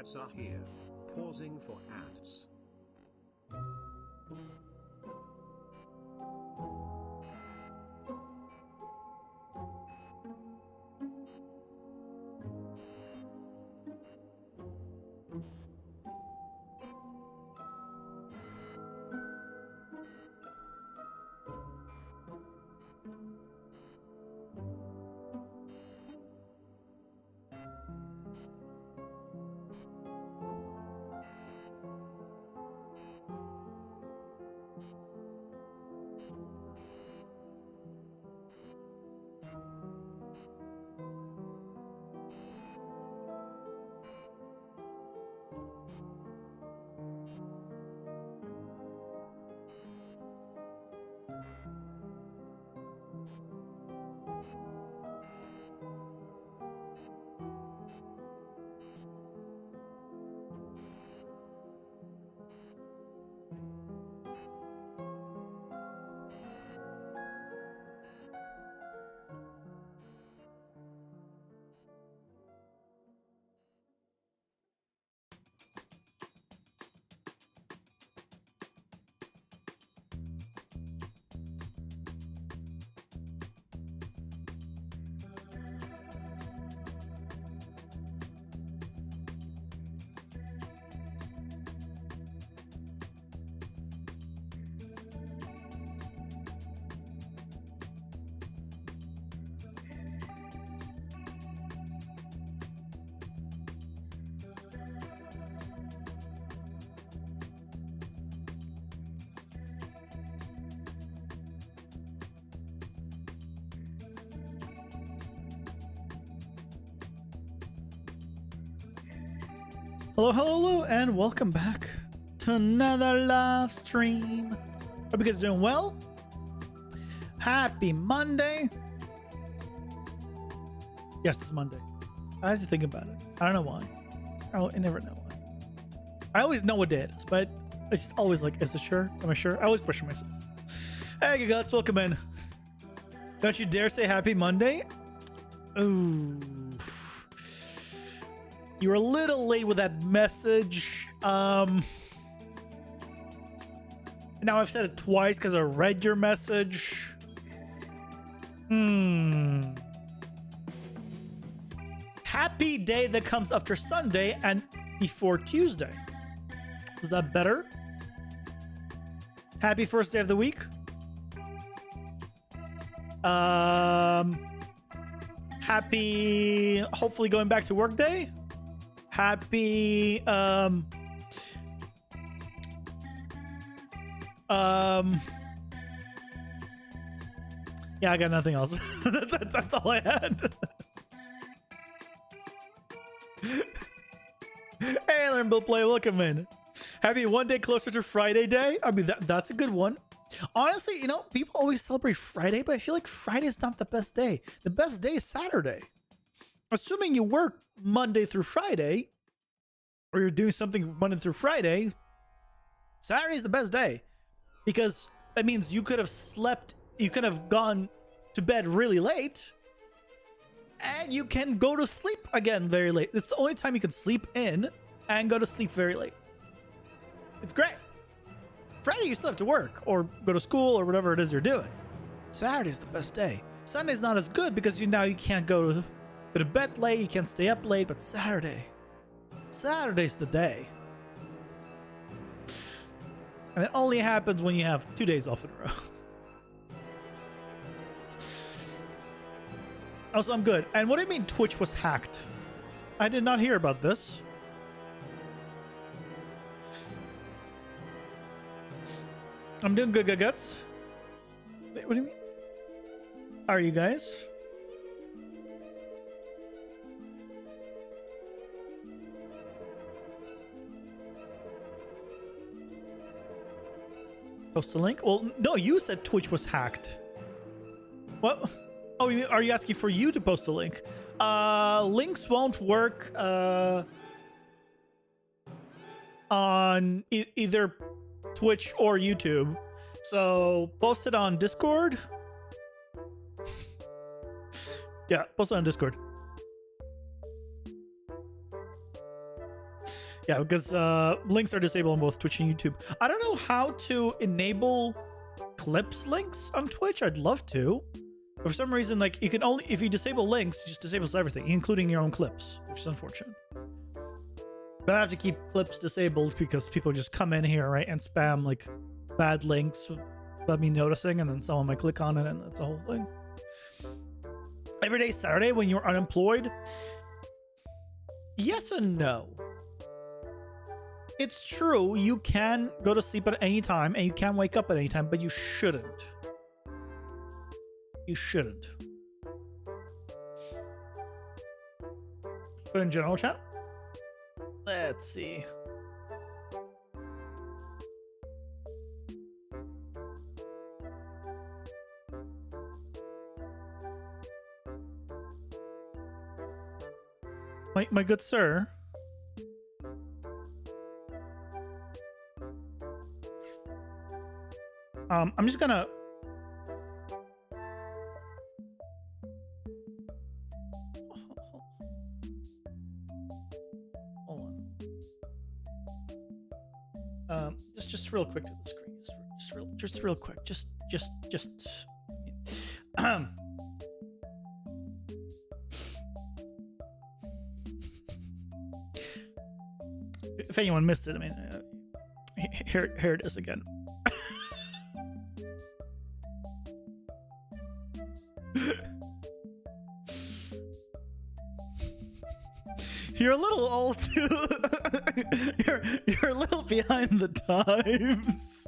ads are here. Pausing for ads. Hello, hello, and welcome back to another live stream. Hope you guys are doing well. Happy Monday. Yes, it's Monday. I have to think about it. I don't know why. I never know why. I always know what day it is, but it's just always like, is it sure? Am I sure? I always question myself. Hey, guys, welcome in. Don't you dare say happy Monday. Ooh. You were a little late with that message. Now I've said it twice because I read your message. Happy day that comes after Sunday and before Tuesday. Is that better? Happy first day of the week. Happy, hopefully going back to work day. Happy yeah, I got nothing else. That's all I had. Hey, Learn Build Play, welcome in. Happy one day closer to Friday day. I mean, that's a good one. Honestly, you know, people always celebrate Friday, but I feel like Friday is not the best day. The best day is Saturday. Assuming you work Monday through Friday, or you're doing something Monday through Friday, Saturday is the best day, because that means you could have slept, you could have gone to bed really late, and you can go to sleep again very late. It's the only time you can sleep in and go to sleep very late. It's great. Friday you still have to work or go to school or whatever it is you're doing. Saturday's the best day. Sunday's not as good because you can't go to bed late, you can't stay up late, but Saturday's the day. And it only happens when you have 2 days off in a row. Also, I'm good. And what do you mean Twitch was hacked? I did not hear about this. I'm doing good, guts. Wait, what do you mean? How are you guys? Post a link? Well, no, you said Twitch was hacked. What? Oh, are you asking for you to post a link? Links won't work on either Twitch or YouTube. So post it on Discord. Yeah, post it on Discord. Yeah, because links are disabled on both Twitch and YouTube. I don't know how to enable clips links on Twitch. I'd love to. But for some reason, like you can only, if you disable links, it just disables everything, including your own clips, which is unfortunate. But I have to keep clips disabled because people just come in here, right, and spam like bad links without me noticing, and then someone might click on it, and that's a whole thing. Every day Saturday when you're unemployed, yes and no. It's true, you can go to sleep at any time and you can wake up at any time, but you shouldn't. You shouldn't. Put in general chat. Let's see. My good sir. I'm just gonna. Hold on. Just real quick to the screen. Just real quick. Just. If anyone missed it, I mean, here it is again. You're a little old too. you're a little behind the times.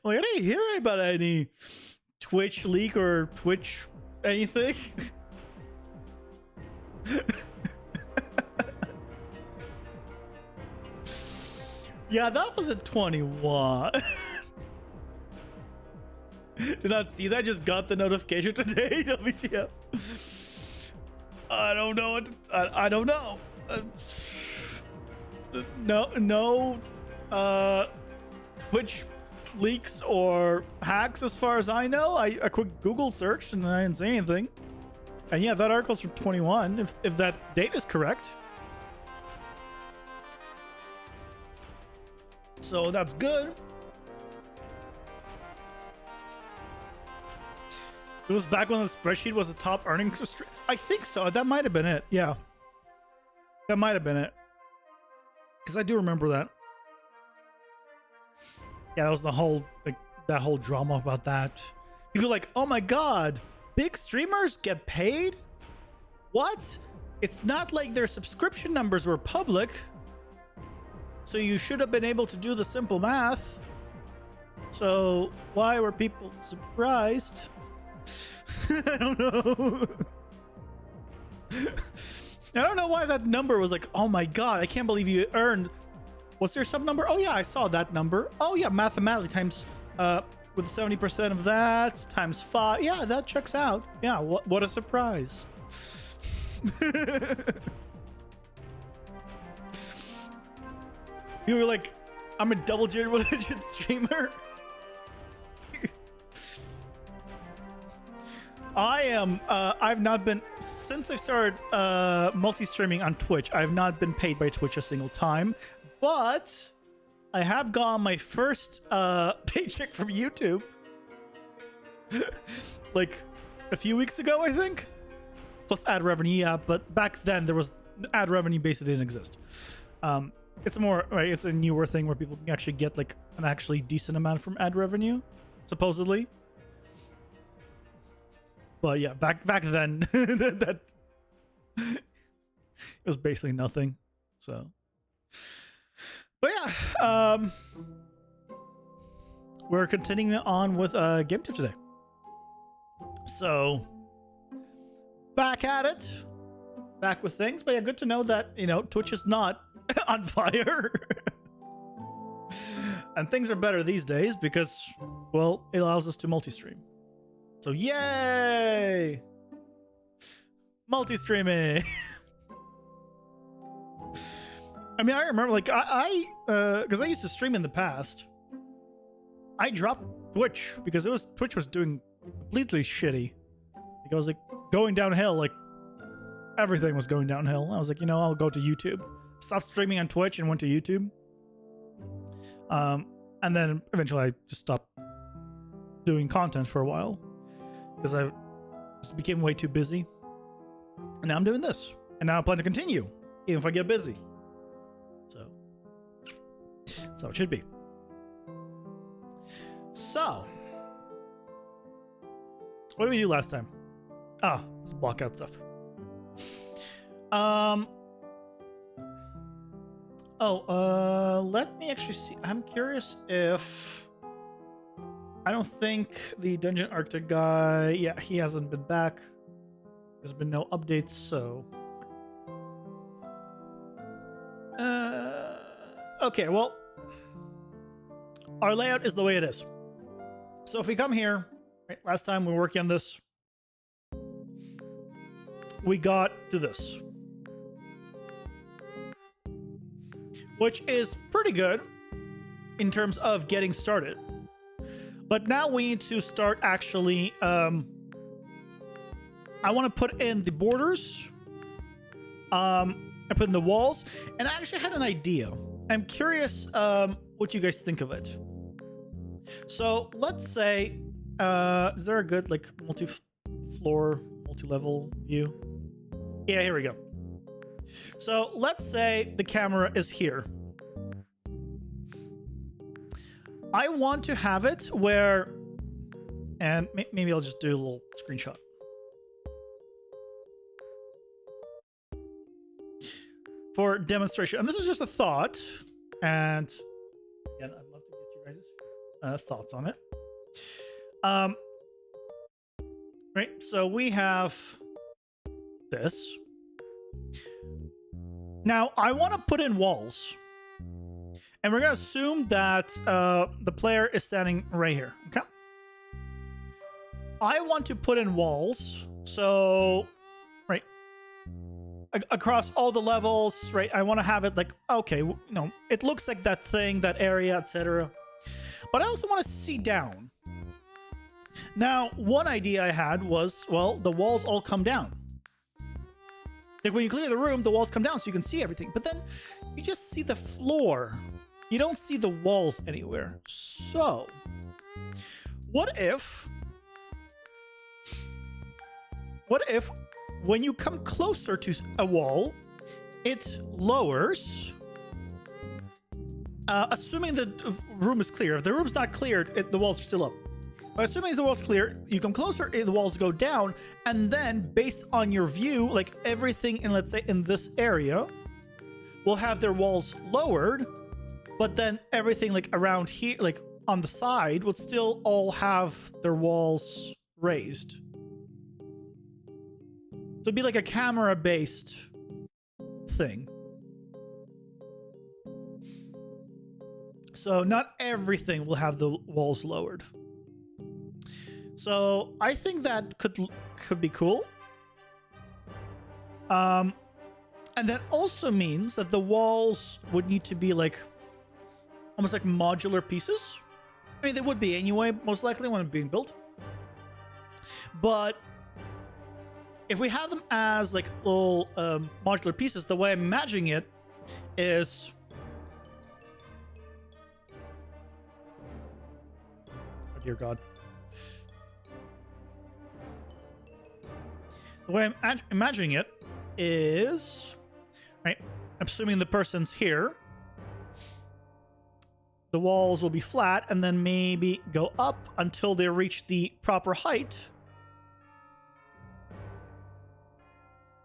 Like, I didn't hear about any Twitch leak or Twitch anything. Yeah, that was at 21. Did not see that. Just got the notification today. WTF. I don't know what I don't know. No Twitch leaks or hacks as far as I know. I quick Google searched and I didn't see anything. And yeah, that article's from 21 if that date is correct. So that's good. It was back when the spreadsheet was the top earnings. I think so. That might have been it. Yeah. That might have been it. Because I do remember that. Yeah, that was the whole, like, that whole drama about that. People were like, oh my God, big streamers get paid? What? It's not like their subscription numbers were public. So you should have been able to do the simple math. So why were people surprised? I don't know. I don't know why that number was like, oh my God, I can't believe you earned. What's their sub number? Oh yeah, I saw that number. Oh yeah, mathematically times with 70% of that times 5. Yeah, that checks out. Yeah, what a surprise. You were like, I'm a double-digit streamer. I am, I've not been, since I started multi-streaming on Twitch, I've not been paid by Twitch a single time, but I have gotten my first paycheck from YouTube. Like a few weeks ago, I think. Plus ad revenue, yeah, but back then there was ad revenue basically didn't exist. It's more, right, it's a newer thing where people can actually get like an actually decent amount from ad revenue, supposedly. But yeah, back then, that it was basically nothing. So, but yeah, we're continuing on with game tip today. So, back at it, back with things. But yeah, good to know that, you know, Twitch is not on fire. And things are better these days because, well, it allows us to multi-stream. So yay! Multi-streaming. I mean, I remember, like, because I used to stream in the past. I dropped Twitch because Twitch was doing completely shitty. Like, I was like going downhill like everything was going downhill. I was like, I'll go to YouTube. Stopped streaming on Twitch and went to YouTube. And then eventually I just stopped doing content for a while because I just became way too busy. And now I'm doing this. And now I plan to continue, even if I get busy. So, that's how it should be. So, what did we do last time? Oh, let's block out stuff. Let me actually see. I'm curious if... I don't think the Dungeon Arctic guy... Yeah, he hasn't been back. There's been no updates, so... Okay, well... Our layout is the way it is. So if we come here... Right, last time we were working on this... We got to this. Which is pretty good in terms of getting started. But now we need to start actually, I want to put in the borders. I put in the walls, and I actually had an idea. I'm curious what you guys think of it. So let's say, is there a good like multi-floor, multi-level view? Yeah, here we go. So let's say the camera is here. I want to have it where, and maybe I'll just do a little screenshot. For demonstration. And this is just a thought. And again, I'd love to get you guys' thoughts on it. Right, so we have this. Now, I want to put in walls. And we're going to assume that the player is standing right here. Okay? I want to put in walls. So, right. Across all the levels, right? I want to have it like, okay, it looks like that thing, that area, etc. But I also want to see down. Now, one idea I had was, well, the walls all come down. Like when you clear the room, the walls come down so you can see everything. But then you just see the floor. You don't see the walls anywhere. So, what if when you come closer to a wall, it lowers, assuming the room is clear. If the room's not cleared, the walls are still up. But assuming the wall's clear, you come closer, the walls go down, and then based on your view, like everything in, let's say, in this area, will have their walls lowered, but then everything like around here, like on the side, would still all have their walls raised. So it'd be like a camera-based thing. So not everything will have the walls lowered. So I think that could be cool. And that also means that the walls would need to be like almost like modular pieces. I mean, they would be anyway, most likely when it's being built. But if we have them as like little modular pieces, the way I'm imagining it is... Oh, dear God. The way I'm imagining it is, right, assuming the person's here, the walls will be flat and then maybe go up until they reach the proper height.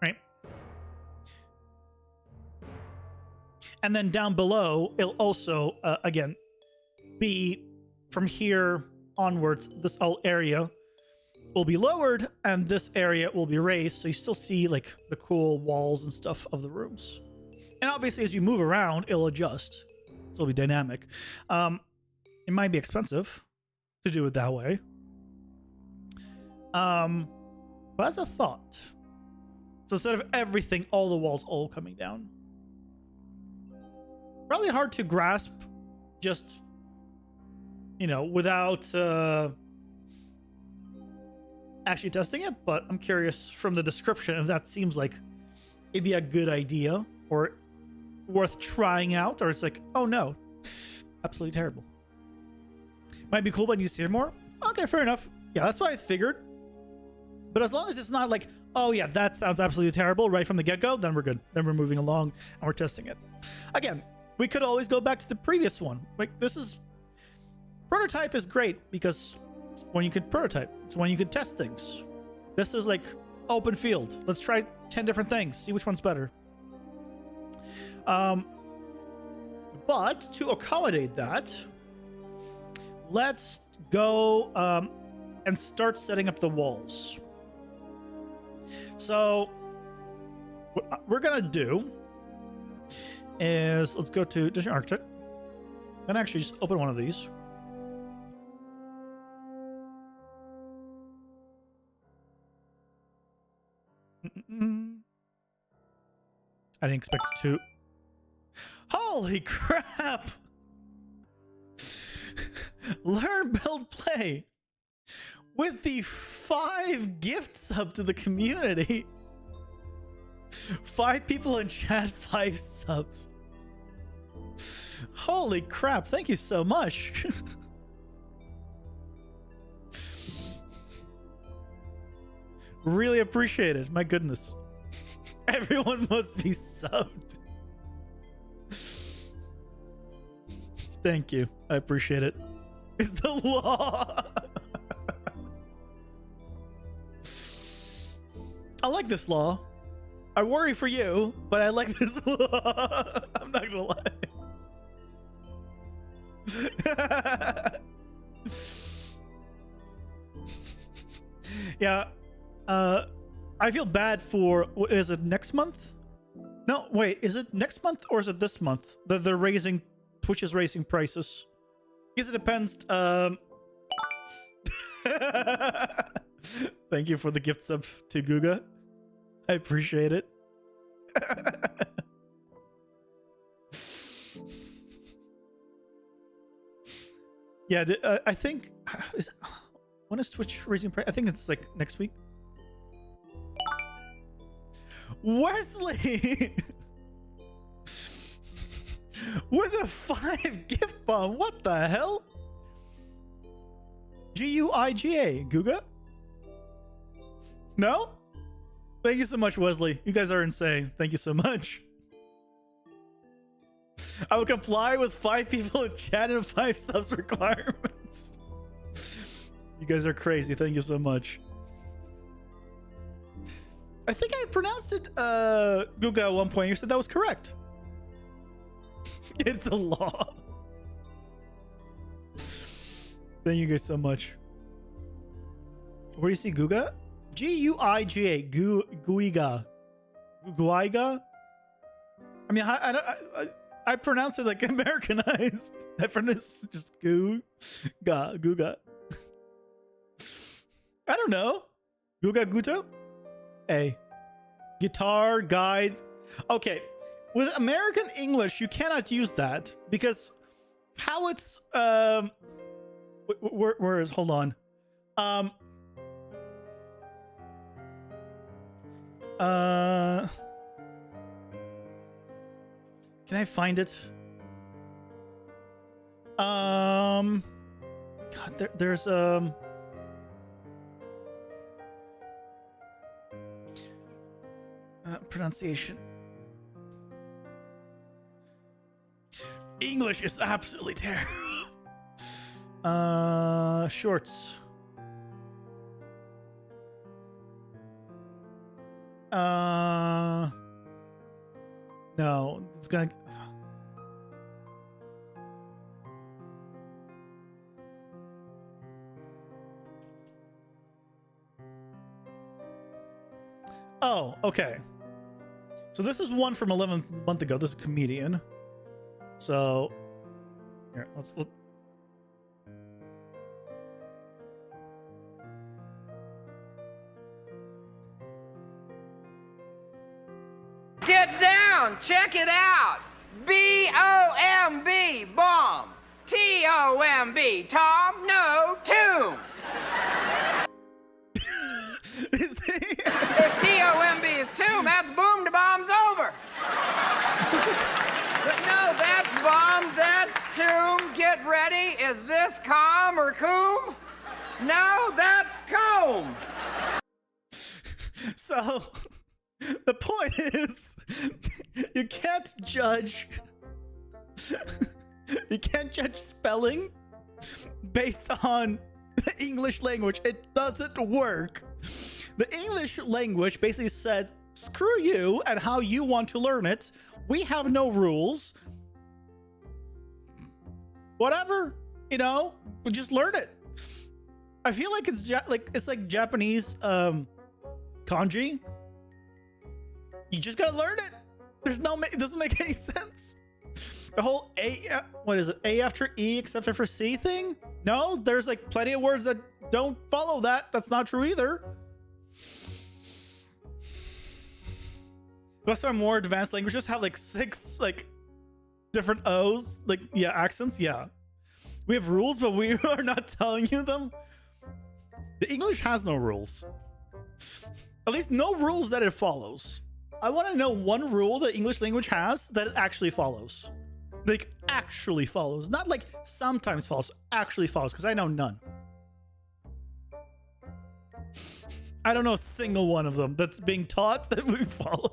Right? And then down below, it'll also, again, be from here onwards, this whole area will be lowered and this area will be raised, so you still see like the cool walls and stuff of the rooms. And obviously as you move around, it'll adjust, so it'll be dynamic. It might be expensive to do it that way, but as a thought, so instead of everything, all the walls all coming down, probably hard to grasp just, without actually testing it, but I'm curious from the description if that seems like it'd be a good idea or worth trying out, or it's like, oh no, absolutely terrible. Might be cool, but I need to see it more. Okay, fair enough. Yeah, that's what I figured. But as long as it's not like, oh yeah, that sounds absolutely terrible right from the get-go, then we're good. Then we're moving along and we're testing it. Again, we could always go back to the previous one. Like, this is... Prototype is great because it's when you can prototype. It's when you can test things. This is like open field. Let's try 10 different things. See which one's better. But to accommodate that, let's go and start setting up the walls. So what we're gonna do is let's go to Digital Architect and actually just open one of these. I didn't expect it to. Holy crap! Learn, build, play with the 5 gifts up to the community. 5 people in chat, 5 subs. Holy crap, thank you so much. Really appreciate it. My goodness. Everyone must be subbed. Thank you. I appreciate it. It's the law. I like this law. I worry for you, but I like this law. I'm not gonna lie. Yeah. I feel bad for, is it next month? No, wait, is it next month or is it this month that they're raising, Twitch is raising prices? Because it depends. Thank you for the gift sub to Guga. I appreciate it. Yeah, I think, when is Twitch raising price? I think it's like next week. Wesley with a 5 gift bomb. What the hell? Guiga, Guga? No? Thank you so much, Wesley. You guys are insane. Thank you so much. I will comply with 5 people in chat and 5 subs requirements. You guys are crazy. Thank you so much. I think I pronounced it Guga at one point. You said that was correct. It's the law. Thank you guys so much. Where do you see Guga? Guiga. Guiga. Guiga? I mean, I pronounce it like Americanized. I pronounce it just Guga. I don't know. Guga Guto? A guitar guide. Okay, with American English you cannot use that because how it's where is, hold on, can I find it? God, there's pronunciation. English is absolutely terrible. Shorts. No, it's gonna. Oh, okay. So this is one from 11 months ago. This is a comedian. So here, let's look. Get down, check it out. B-O-M-B, bomb. T-O-M-B, Tom, no, tomb. If T-O-M-B is tomb, that's boom, the bomb's coom? No, that's comb. So the point is, you can't judge. You can't judge spelling based on the English language. It doesn't work. The English language basically said, screw you and how you want to learn it. We have no rules. Whatever, you know, we just learn it. I feel like it's like Japanese kanji. You just gotta learn it. It doesn't make any sense. The whole what is it? A after E except for C thing? No, there's like plenty of words that don't follow that. That's not true either. Most of our more advanced languages have like 6 like different O's, like accents. Yeah, we have rules, but we are not telling you them. The English has no rules. At least no rules that it follows. I want to know one rule that English language has that it actually follows. Like actually follows, not like sometimes follows, actually follows, because I know none. I don't know a single one of them that's being taught that we follow.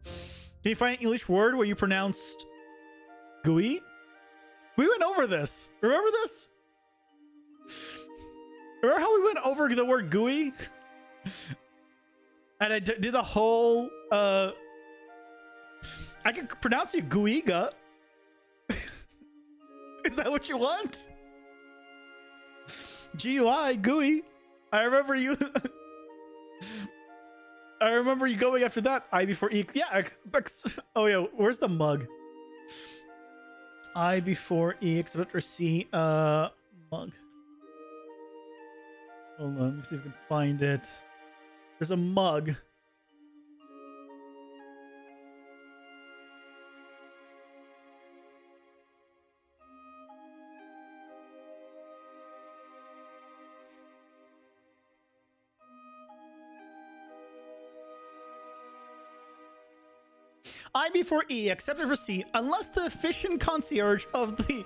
Can you find an English word where you pronounced gooey? We went over this. Remember this? Remember how we went over the word gooey? And I did the whole, I can pronounce you gooiga. Is that what you want? GUI, gooey. I remember you. I remember you going after that. I before E. Yeah. Oh yeah. Where's the mug? I before E except for C. Mug. Hold on. Let me see if I can find it. There's a mug. I before E, excepted for C, unless the efficient concierge of the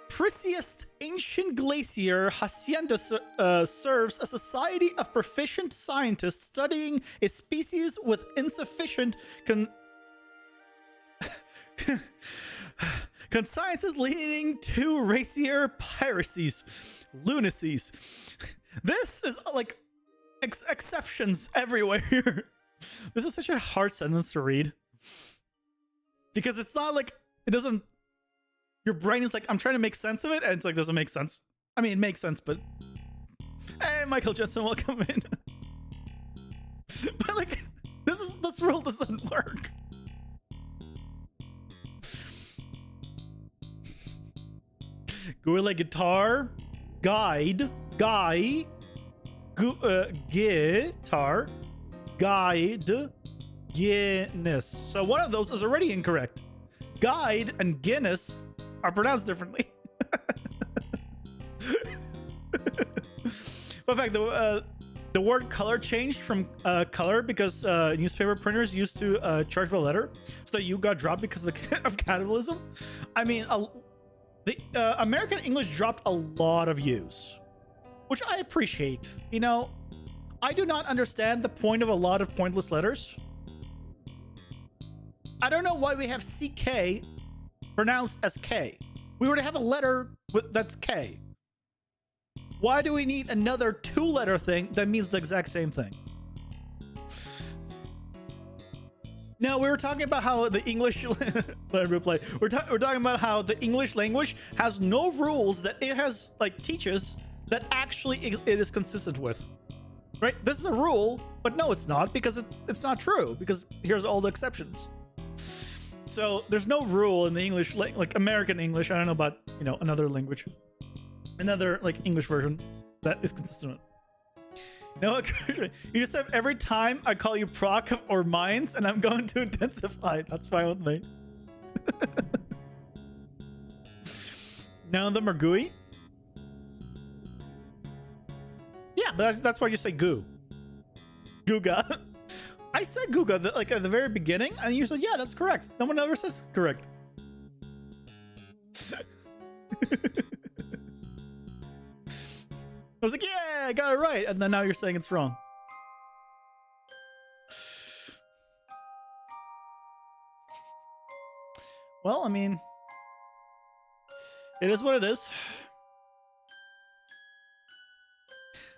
priciest ancient glacier hacienda serves a society of proficient scientists studying a species with insufficient consciences leading to racier piracies, lunacies. This is like exceptions everywhere. This is such a hard sentence to read. Because it's not like, it doesn't, your brain is like, I'm trying to make sense of it, and it's like, doesn't make sense. I mean, it makes sense, but, hey, Michael Jensen, welcome in. But like, this rule doesn't work. Gorilla guitar, guide, guy, guitar, guide, Guinness. So one of those is already incorrect. Guide and Guinness are pronounced differently. Fun fact, the word color changed from color because newspaper printers used to charge by letter, so that U got dropped because of cannibalism. I mean, the American English dropped a lot of U's, which I appreciate. You know, I do not understand the point of a lot of pointless letters. I don't know why we have CK pronounced as K. We already have a letter that's K. Why do we need another 2-letter thing that means the exact same thing? No, we were talking about how the English let me replay. We're talking about how the English language has no rules that it has like teaches that actually it is consistent with. Right? This is a rule, but no, it's not, because it's not true, because here's all the exceptions. So there's no rule in the English, like American English. I don't know about, you know, another language, another like English version that is consistent. No, you just have every time I call you proc or mines, and I'm going to intensify. That's fine with me. None of them are gooey. Yeah, but that's why you say goo. Googa. I said Googa like at the very beginning, and you said, yeah, that's correct. No one ever says correct. I was like, yeah, I got it right. And then now you're saying it's wrong. Well, I mean, it is what it is.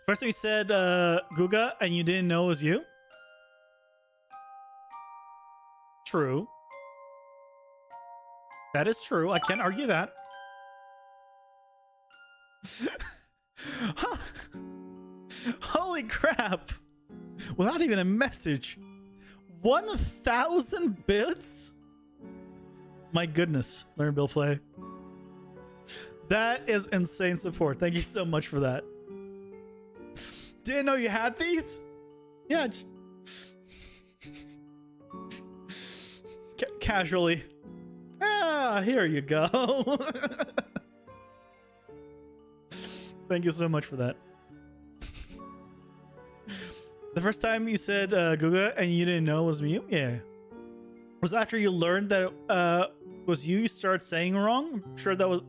First time you said Guga and you didn't know it was you? True. That is true. I can't argue that. Holy crap. Without even a message. 1,000 bits? My goodness. Learn, Bill, play. That is insane support. Thank you so much for that. Didn't know you had these? Yeah, just casually. Ah, here you go. Thank you so much for that. The first time you said Guga and you didn't know it was me? Yeah. Was after you learned that was you started saying wrong? I'm sure that was...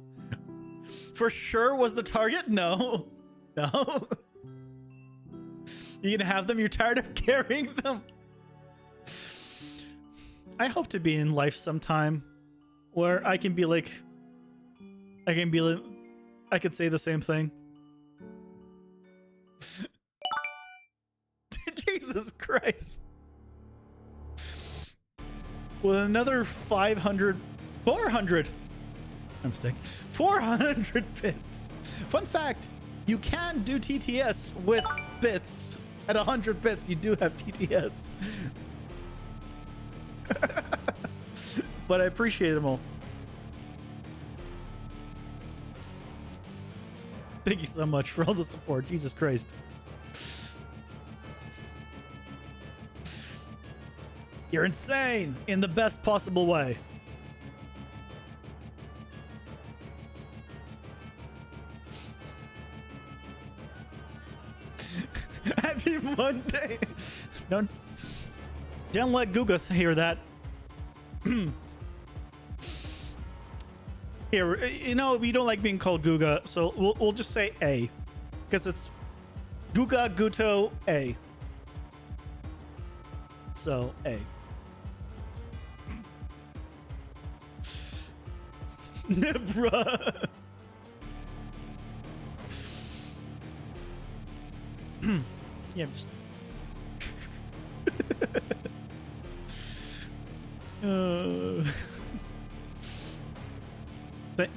For sure was the target? No. No. You gonna have them? You're tired of carrying them? I hope to be in life sometime where I can be like... I could say the same thing. Jesus Christ. With another 400, I'm mistaken, 400 bits. Fun fact, you can do TTS with bits. At 100 bits, you do have TTS. But I appreciate them all. Thank you so much for all the support. Jesus Christ. You're insane in the best possible way. Happy Monday. Don't let Gugas hear that. Here, you know, we don't like being called Guga, so we'll just say A. Because it's Guga Guto A. So, A. Bruh. Yeah, I'm just...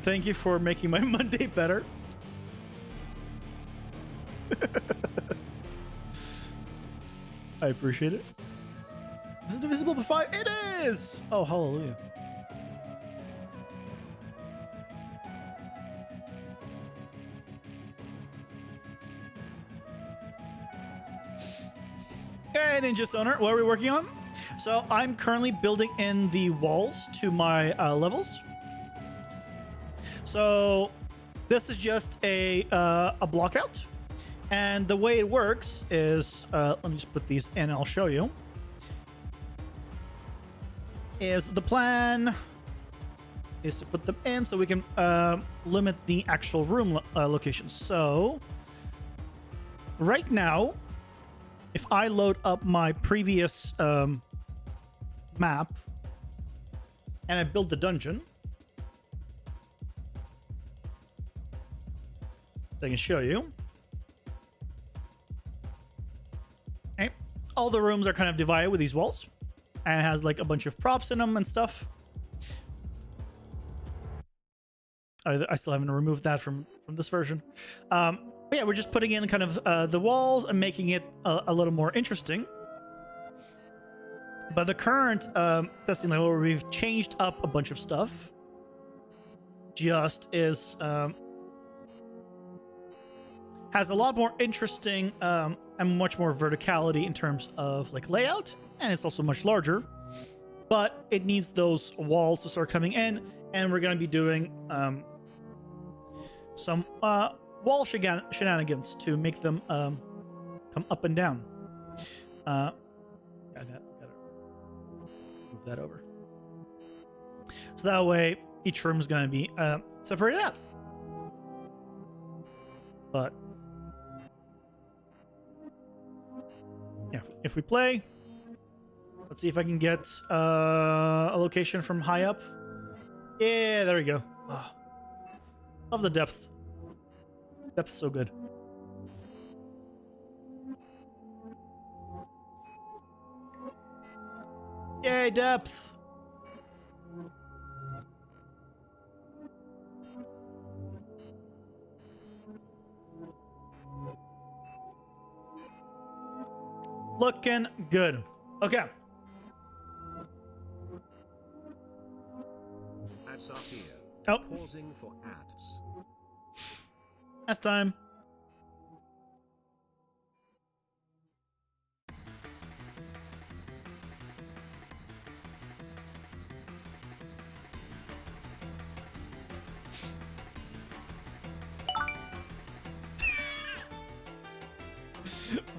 Thank you for making my Monday better. I appreciate it. Is it divisible by 5? It is! Oh, hallelujah. Hey, Ninja Sonar, what are we working on? So I'm currently building in the walls to my levels. So this is just a block out. And the way it works is, let me just put these in and I'll show you. Is the plan is to put them in so we can limit the actual room locations. So right now, if I load up my previous map and I build the dungeon, I can show you. Okay. All the rooms are kind of divided with these walls, and it has like a bunch of props in them and stuff. I still haven't removed that from this version. But yeah, we're just putting in kind of the walls and making it a little more interesting. But the current testing level where we've changed up a bunch of stuff just is has a lot more interesting and much more verticality in terms of like layout, and it's also much larger, but it needs those walls to start coming in, and we're going to be doing some wall shenanigans to make them come up and down. I gotta move that over. So that way each room is going to be separated out. But yeah, if we play, let's see if I can get a location from high up. Yeah, there we go. Oh, love the depth. Depth's so good. Yay, depth. Looking good. Okay. Ads are here. Oh, Pausing for ads. that's time.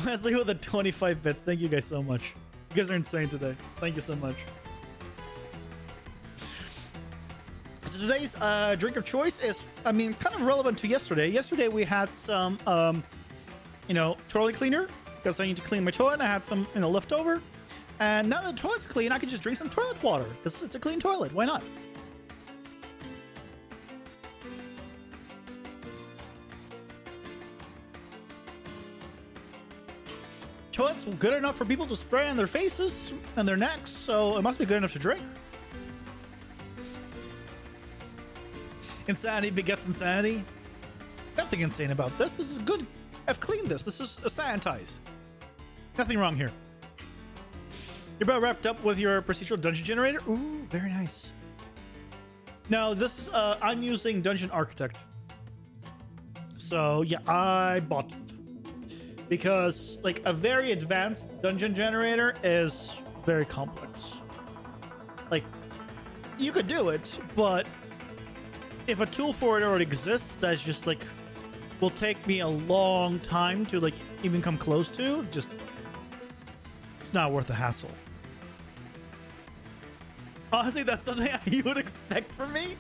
Leslie with the 25 bits. Thank you guys so much. You guys are insane today. Thank you so much. So today's drink of choice is, I mean, kind of relevant to yesterday. Yesterday we had some, toilet cleaner because I need to clean my toilet. I had some, left over. And now that the toilet's clean, I can just drink some toilet water because it's a clean toilet. Why not? Toilet's good enough for people to spray on their faces and their necks, so it must be good enough to drink. Insanity begets insanity. Nothing insane about this. This is good. I've cleaned this. This is sanitized. Nothing wrong here. You're about wrapped up with your procedural dungeon generator. Ooh, very nice. Now this, I'm using Dungeon Architect. So yeah, I bought it. Because like a very advanced dungeon generator is very complex. Like you could do it, but if a tool for it already exists, that's just like will take me a long time to like even come close to. Just it's not worth the hassle. Honestly, that's something you would expect from me.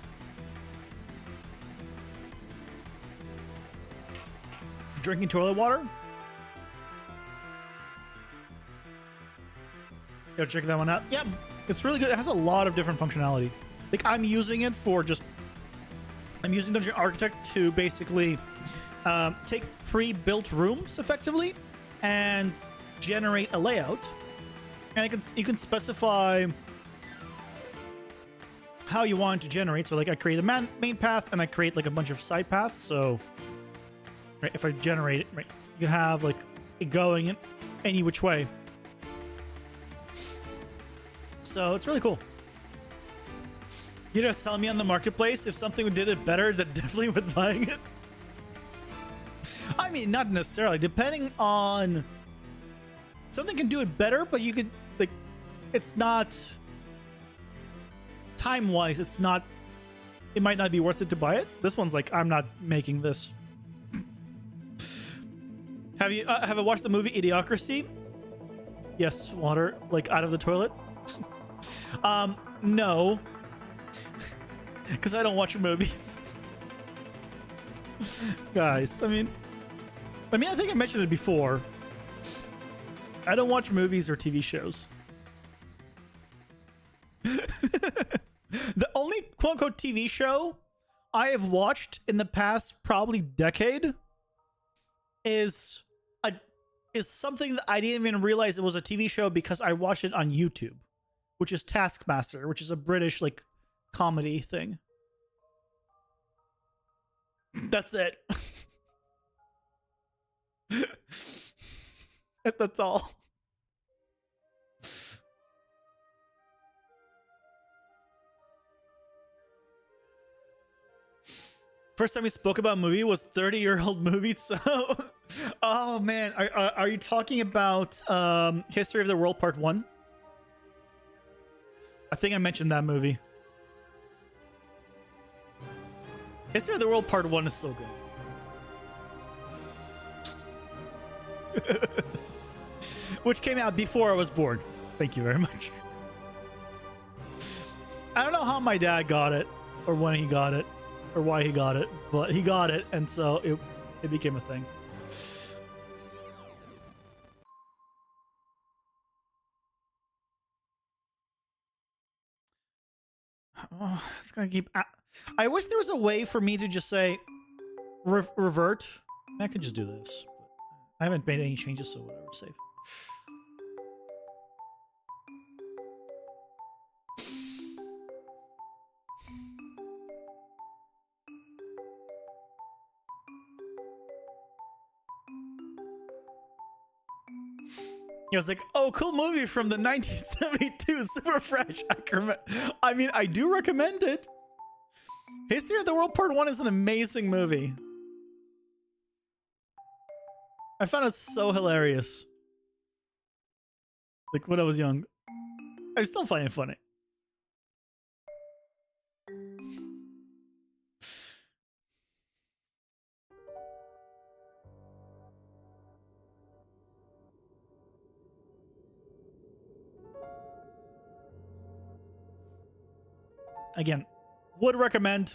Drinking toilet water. Go check that one out. Yeah, it's really good. It has a lot of different functionality. Like I'm using it for just, I'm using Dungeon Architect to basically take pre-built rooms effectively and generate a layout. And you can specify how you want to generate. So like I create a main path and I create like a bunch of side paths. So right, if I generate it, right, you can have like it going in any which way. So it's really cool. You know, sell me on the marketplace. If something did it better, then definitely worth buying it. I mean, not necessarily. Depending on something can do it better, but you could like, it's not time-wise. It's not. It might not be worth it to buy it. This one's like, I'm not making this. Have I watched the movie Idiocracy? Yes, water like out of the toilet. No, because I don't watch movies. Guys, I mean, I think I mentioned it before. I don't watch movies or TV shows. The only quote-unquote TV show I have watched in the past probably decade is something that I didn't even realize it was a TV show because I watched it on YouTube, which is Taskmaster, which is a British like comedy thing. That's it. That's all. First time we spoke about a movie was 30-year-old movie. So, oh man, are you talking about History of the World Part 1? I think I mentioned that movie. History of the World Part 1 is so good. Which came out before I was born. Thank you very much. I don't know how my dad got it, or when he got it, or why he got it, but he got it, and so it became a thing. Oh, it's gonna keep. I wish there was a way for me to just say revert. I could just do this. I haven't made any changes, so whatever. Save. I was like, oh, cool movie from the 1972, super fresh. I mean, I do recommend it. History of the World Part 1 is an amazing movie. I found it so hilarious. Like when I was young. I still find it funny. Again, would recommend.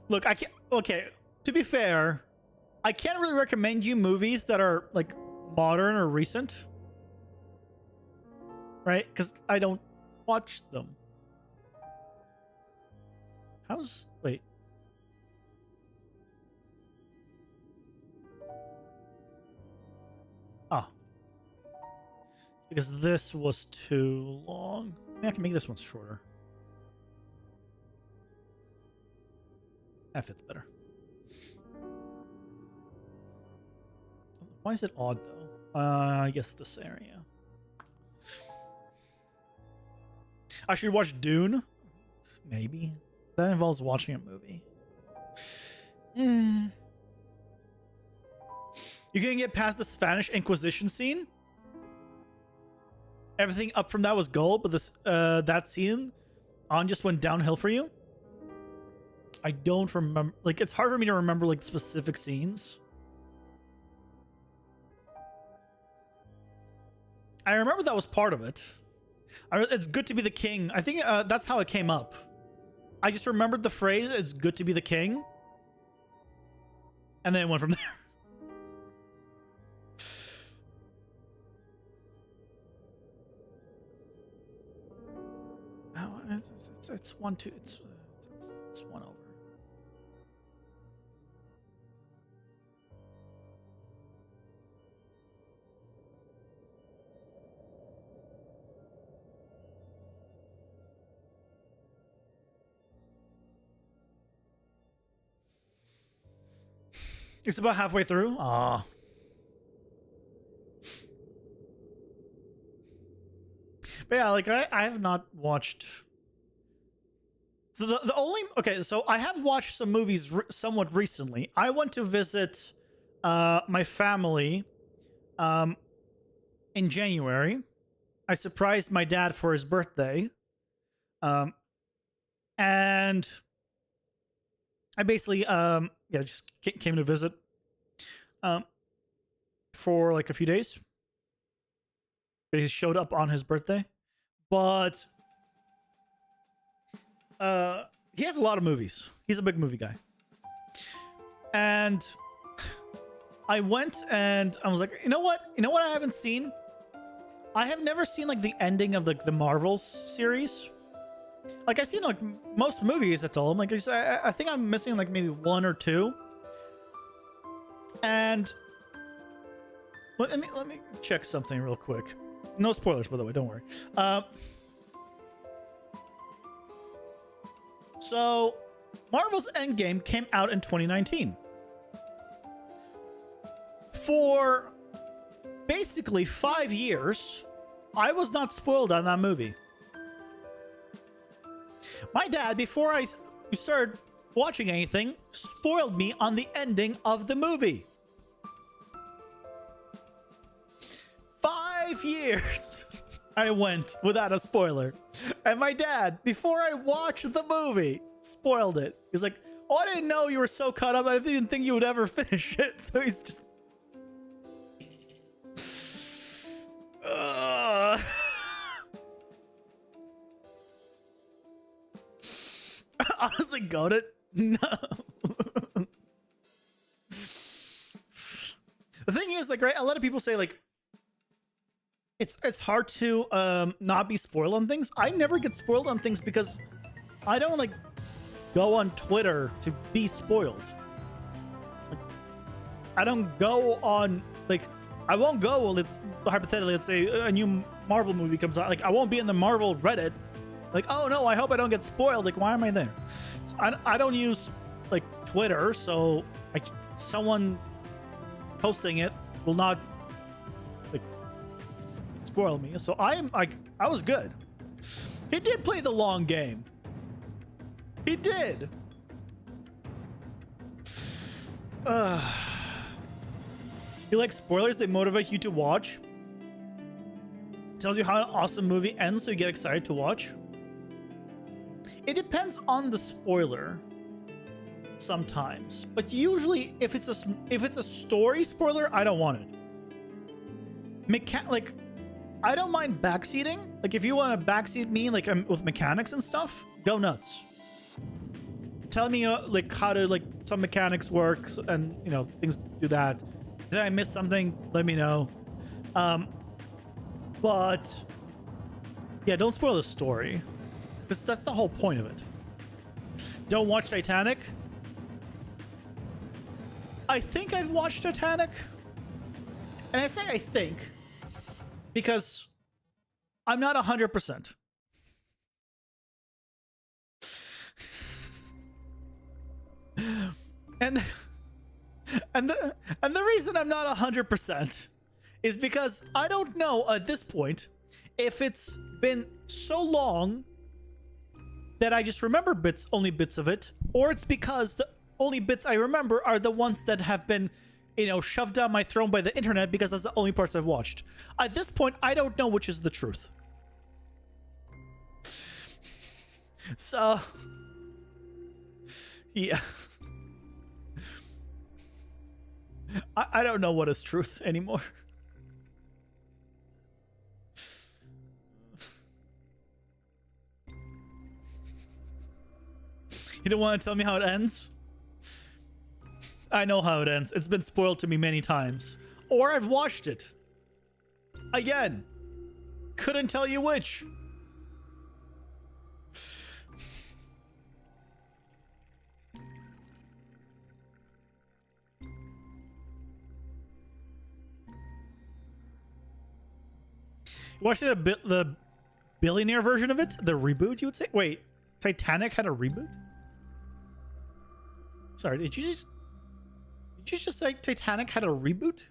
Look, I can't. Okay, to be fair, I can't really recommend you movies that are like modern or recent, right? Because I don't watch them. Wait. Oh. Because this was too long. Maybe I can make this one shorter. That fits better. Why is it odd though? I guess this area. I should watch Dune. Maybe. That involves watching a movie. You can get past the Spanish Inquisition scene. Everything up from that was gold, but this that scene on just went downhill for you. I don't remember. Like, it's hard for me to remember like specific scenes. I remember that was part of it. It's good to be the king. I think that's how it came up. I just remembered the phrase, it's good to be the king. And then it went from there. Oh, it's 1-2. It's 1 over. It's about halfway through. Ah. But yeah, like I have not watched. So the only okay, so I have watched some movies somewhat recently. I went to visit my family in January. I surprised my dad for his birthday. And I basically just came to visit for like a few days. He showed up on his birthday, but he has a lot of movies. He's a big movie guy. And I went and I was like, you know what I haven't seen? I have never seen like the ending of the Marvels series. Like, I've seen like most movies at all. Like, I think I'm missing like maybe 1 or 2. And let me check something real quick. No spoilers, by the way. Don't worry. So, Marvel's Endgame came out in 2019. For basically 5 years, I was not spoiled on that movie. My dad, before I started watching anything, spoiled me on the ending of the movie. 5 years I went without a spoiler. And my dad, before I watched the movie, spoiled it. He's like, oh, I didn't know you were so caught up. I didn't think you would ever finish it. So he's just... Honestly, got it? No. is, like, right, a lot of people say, like, it's hard to not be spoiled on things. I never get spoiled on things because I don't, like, go on Twitter to be spoiled. Like, I don't go on, like, I won't go, well, it's hypothetically, let's say a new Marvel movie comes out. Like, I won't be in the Marvel Reddit. Like, oh no, I hope I don't get spoiled. Like, why am I there? So I don't use, like, Twitter, so someone posting it will not, like, spoil me. So I was good. He did play the long game. He did. You like spoilers? They motivate you to watch. Tells you how an awesome movie ends, so you get excited to watch. It depends on the spoiler. Sometimes, but usually, if it's a story spoiler, I don't want it. Like, I don't mind backseating. Like, if you want to backseat me, like, with mechanics and stuff, go nuts. Tell me, like, how to, like, some mechanics work and, you know, things do that. Did I miss something? Let me know. But yeah, don't spoil the story, because that's the whole point of it. Don't watch Titanic. I think I've watched Titanic, and I say I think because I'm not 100%. And the reason I'm not 100% is because I don't know at this point if it's been so long that I just remember only bits of it, or it's because the only bits I remember are the ones that have been, you know, shoved down my throat by the internet because that's the only parts I've watched. At this point, I don't know which is the truth. So, yeah. I don't know what is truth anymore. You don't want to tell me how it ends? I know how it ends. It's been spoiled to me many times. Or I've watched it. Again. Couldn't tell you which. Watched it the billionaire version of it? The reboot, you would say? Wait, Titanic had a reboot? Sorry, did you just say Titanic had a reboot?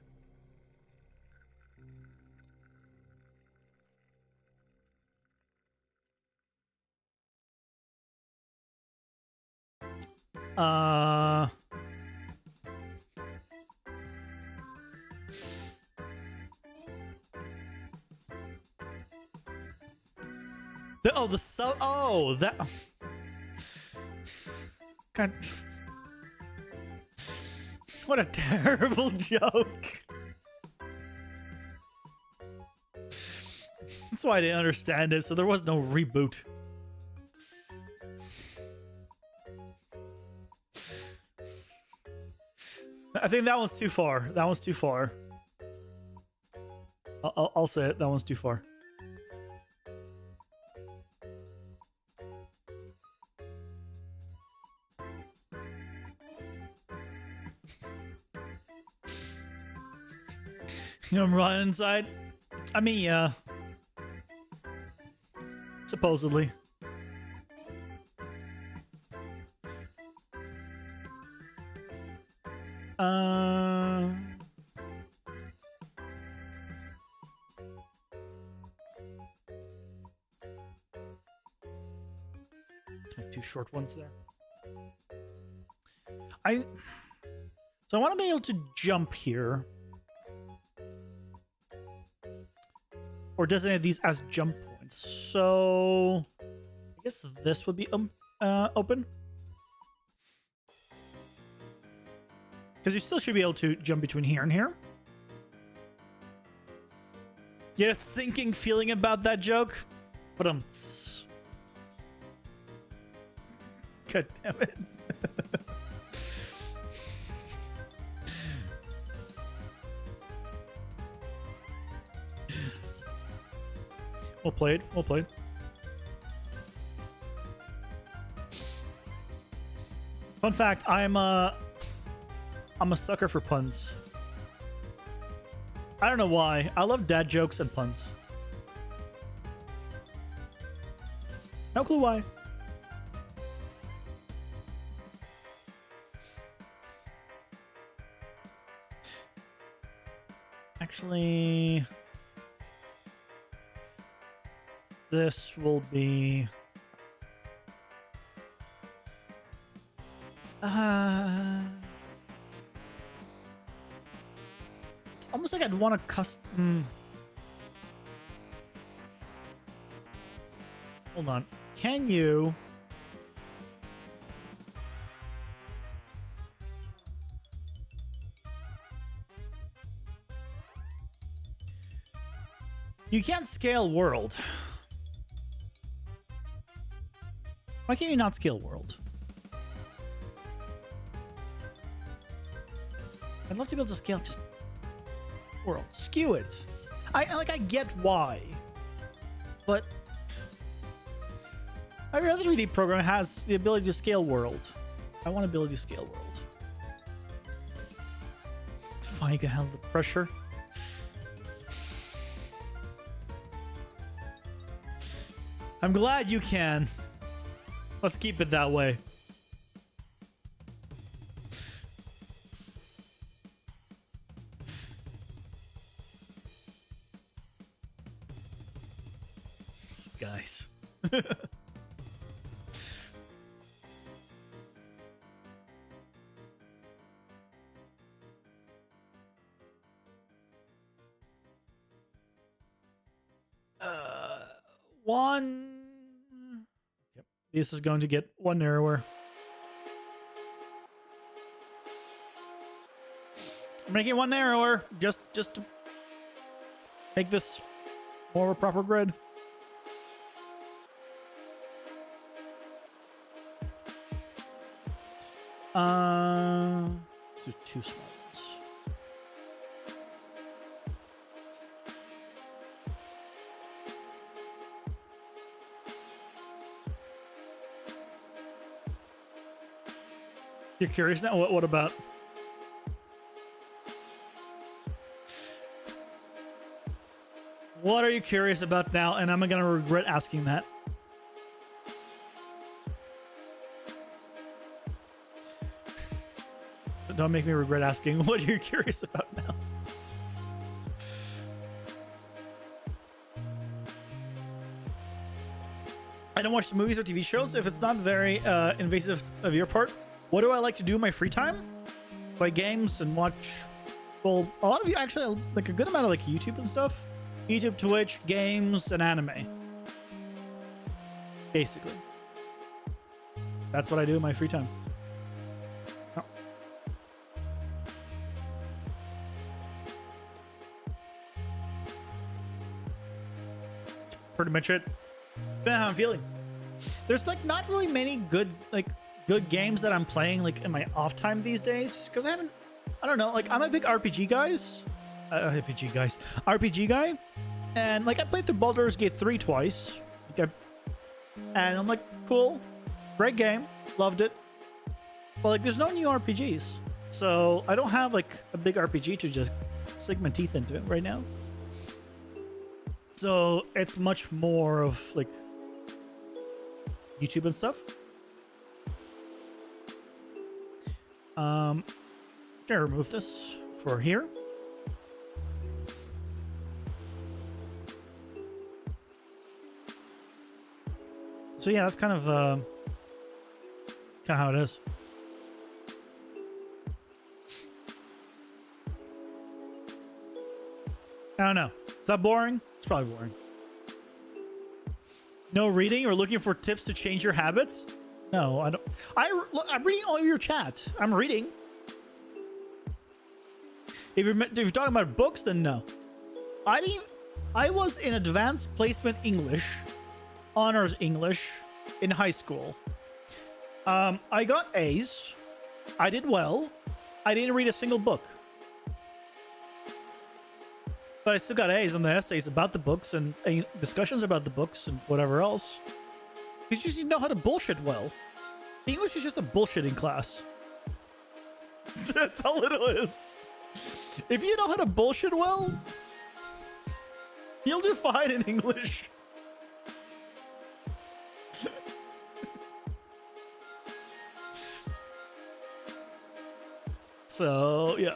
That. God. What a terrible joke. That's why I didn't understand it. So there was no reboot. I think that one's too far. That one's too far. I'll say it. That one's too far. You know, I'm running inside. I mean, yeah. Supposedly. Let's make two short ones there. So I want to be able to jump here. Or designate these as jump points. So I guess this would be open. Because you still should be able to jump between here and here. Get a sinking feeling about that joke? But God damn it. Well played. Well played. Fun fact, I'm a sucker for puns. I don't know why. I love dad jokes and puns. No clue why. Actually, this will be it's almost like I'd want to custom. Hold on. Can you You can't scale world. Why can't you not scale world? I'd love to be able to scale just world. Skew it. I get why. But every other 3D program has the ability to scale world. I want ability to scale world. It's fine, you can handle the pressure. I'm glad you can. Let's keep it that way. Guys. One. Yep. This is going to get one narrower. I'm making it one narrower just to make this more of a proper grid. Let's do two small ones. You're curious now? What about? What are you curious about now? And I'm gonna regret asking that. But don't make me regret asking. What are you curious about now? I don't watch movies or TV shows if it's not very invasive of your part. What do I like to do in my free time? Play games and watch. Well, a lot of you actually like a good amount of like YouTube and stuff. YouTube, Twitch, games, and anime. Basically. That's what I do in my free time. Oh. Pretty much it. Depending on how I'm feeling. There's like not really many good games that I'm playing like in my off time these days, just because I don't know, like I'm a big RPG guy, and like I played through Baldur's Gate 3 twice, and I'm like, cool, great game, loved it, but like there's no new RPGs, so I don't have like a big RPG to just sink my teeth into it right now. So it's much more of like YouTube and stuff. Gonna remove this for here. So yeah, that's kind of how it is. I don't know. Is that boring? It's probably boring. No reading or looking for tips to change your habits? No, I don't. I'm reading all your chat. I'm reading. If you're talking about books, then no. I was in advanced placement English, honors English, in high school. I got A's. I did well. I didn't read a single book. But I still got A's on the essays about the books and discussions about the books and whatever else. You just know how to bullshit well. English is just a bullshitting class. That's all it is. If you know how to bullshit well, you'll do fine in English. So, yeah.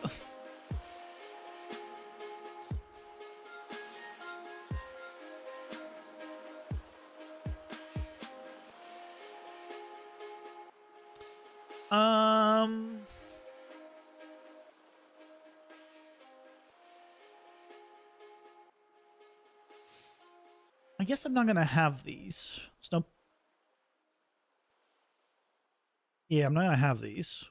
I guess I'm not gonna have these. So, yeah, I'm not gonna have these.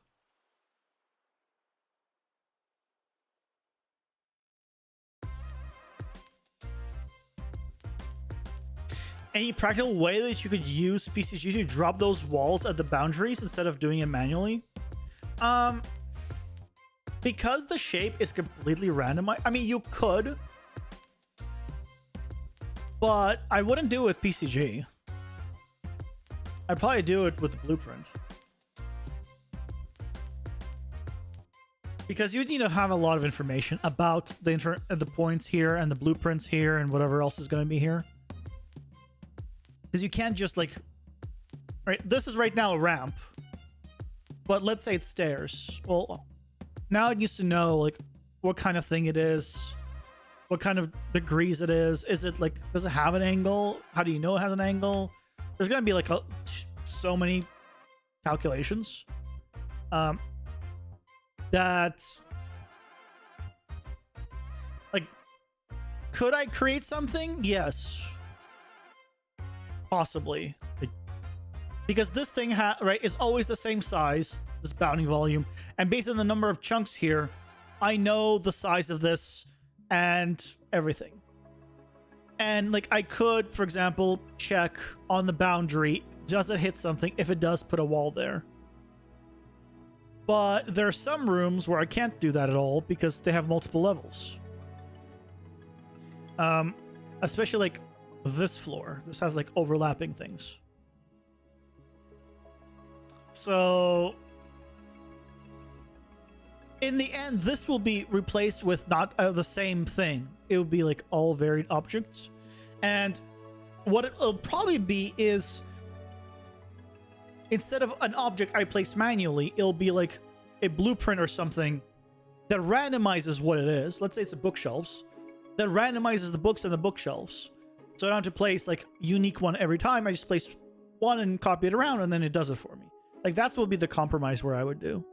Any practical way that you could use PCG to drop those walls at the boundaries instead of doing it manually? Because the shape is completely randomized. I mean, you could, but I wouldn't do it with PCG. I'd probably do it with the blueprint. Because you need to have a lot of information about the points here and the blueprints here and whatever else is going to be here. Because you can't just like, right, this is right now a ramp, but let's say it's stairs. Well, now it needs to know like what kind of thing it is, what kind of degrees it is. Is it like, does it have an angle? How do you know it has an angle? There's going to be like so many calculations that like, could I create something? Yes. Possibly. Because this thing right is always the same size, this bounding volume, and based on the number of chunks here, I know the size of this and everything. And like I could, for example, check on the boundary, does it hit something? If it does, put a wall there. But there are some rooms where I can't do that at all because they have multiple levels. Especially like this floor. This has like overlapping things. So in the end, this will be replaced with not the same thing. It will be like all varied objects. And what it'll probably be is, instead of an object I place manually, it'll be like a blueprint or something that randomizes what it is. Let's say it's a bookshelves. That randomizes the books and the bookshelves. So I don't have to place like unique one every time. I just place one and copy it around and then it does it for me. Like that's what would be the compromise where I would do.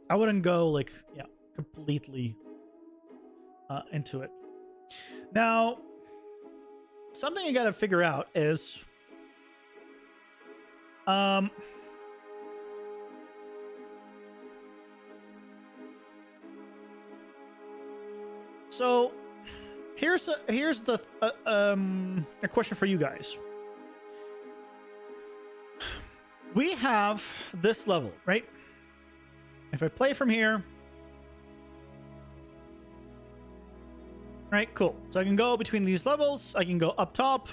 I wouldn't go like, yeah, completely into it. Now, something you got to figure out is so here's a question for you guys. We have this level, right? If I play from here, right, cool. So I can go between these levels. I can go up top.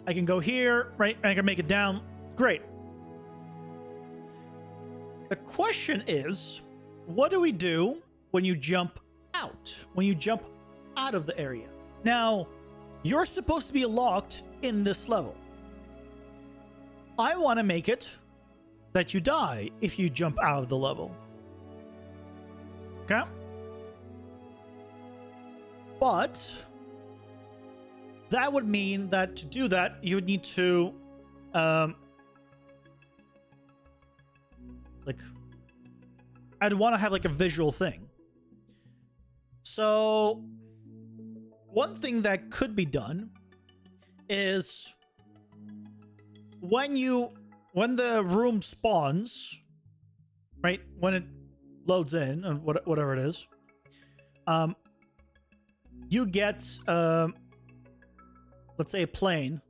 I can go here, right? And I can make it down. Great. The question is, what do we do when you jump out? When you jump out of the area? Now, you're supposed to be locked in this level. I want to make it that you die if you jump out of the level. Okay? But that would mean that to do that, you would need to like, I'd want to have like a visual thing. So one thing that could be done is when the room spawns, right? When it loads in and whatever it is, you get let's say a plane.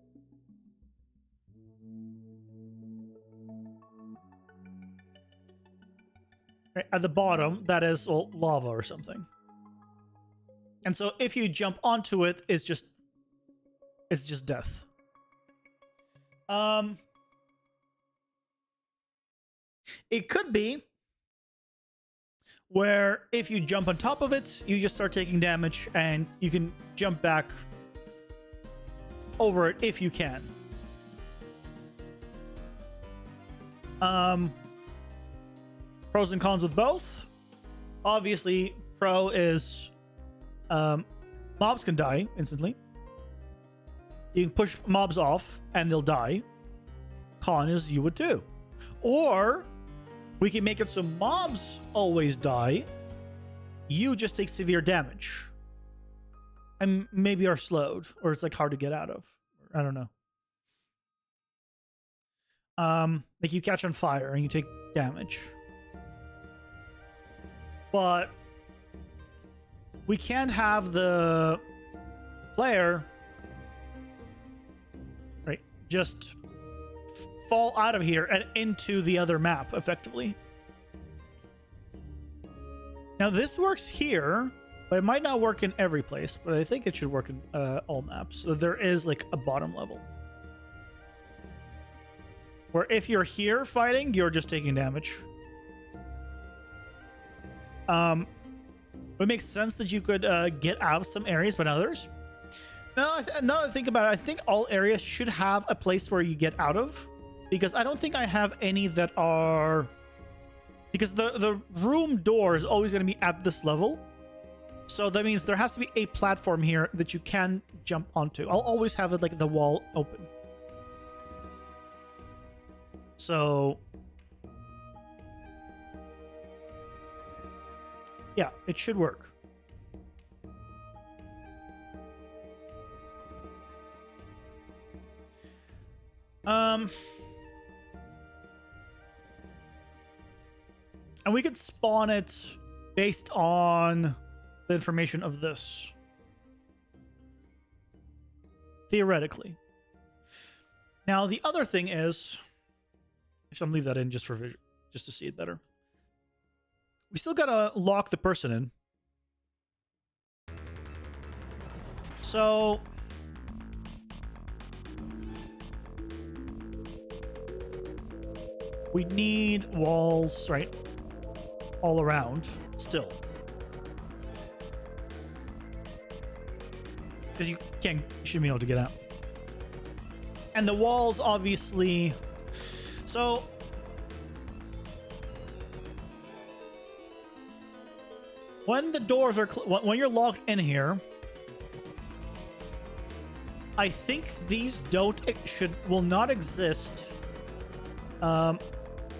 right, at the bottom that is, well, lava or something. And so if you jump onto it, it's just death. It could be where if you jump on top of it, you just start taking damage and you can jump back over it if you can. Pros and cons with both. Obviously, pro is mobs can die instantly. You can push mobs off and they'll die. Con is you would too. Or we can make it so mobs always die. You just take severe damage. And maybe are slowed. Or it's like hard to get out of. I don't know. Like you catch on fire and you take damage. But we can't have the player, right, just fall out of here and into the other map effectively. Now this works here, but it might not work in every place, but I think it should work in all maps. So there is like a bottom level where if you're here fighting, you're just taking damage. It makes sense that you could get out of some areas, but others. Now that I think about it, I think all areas should have a place where you get out of, because I don't think I have any that are, because the room door is always going to be at this level. So that means there has to be a platform here that you can jump onto. I'll always have it like the wall open. So yeah, it should work. And we could spawn it based on the information of this. Theoretically. Now, the other thing is, actually, I'm gonna leave that in just for vision, just to see it better. We still gotta lock the person in. So we need walls, right, all around still. Because you shouldn't be able to get out. And the walls, obviously. So when the doors are when you're locked in here, I think these will not exist.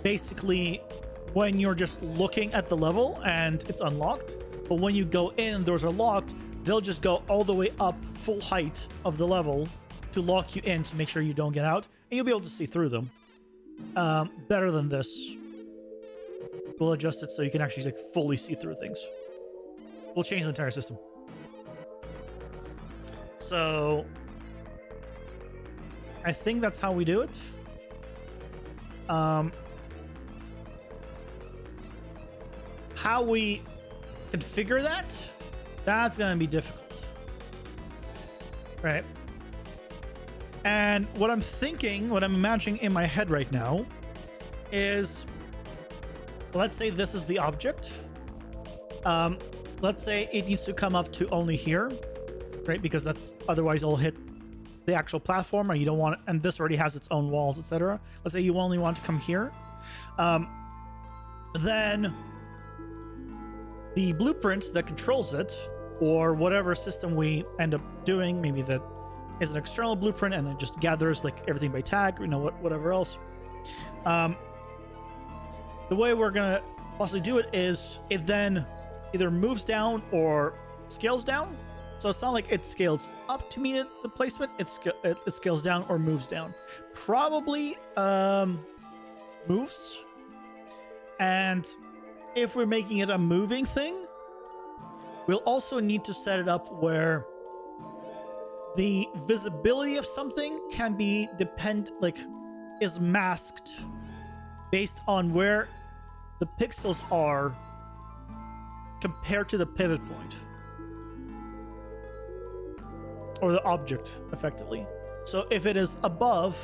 Basically, when you're just looking at the level and it's unlocked, but when you go in, doors are locked. They'll just go all the way up full height of the level to lock you in to make sure you don't get out, and you'll be able to see through them. Better than this. We'll adjust it so you can actually like fully see through things. We'll change the entire system. So I think that's how we do it. How we configure that's gonna be difficult, right? And what I'm thinking, what I'm imagining in my head right now is, let's say this is the object. Let's say it needs to come up to only here, right? Because that's otherwise it'll hit the actual platform, or you don't want it, and this already has its own walls, etc. Let's say you only want to come here. Then the blueprint that controls it, or whatever system we end up doing, maybe that is an external blueprint and then just gathers like everything by tag, you know, whatever else. The way we're gonna possibly do it is it then either moves down or scales down. So it's not like it scales up to meet the placement. It scales down or moves down. Probably moves. And if we're making it a moving thing, we'll also need to set it up where the visibility of something can be is masked based on where the pixels are compared to the pivot point. Or the object, effectively. So if it is above...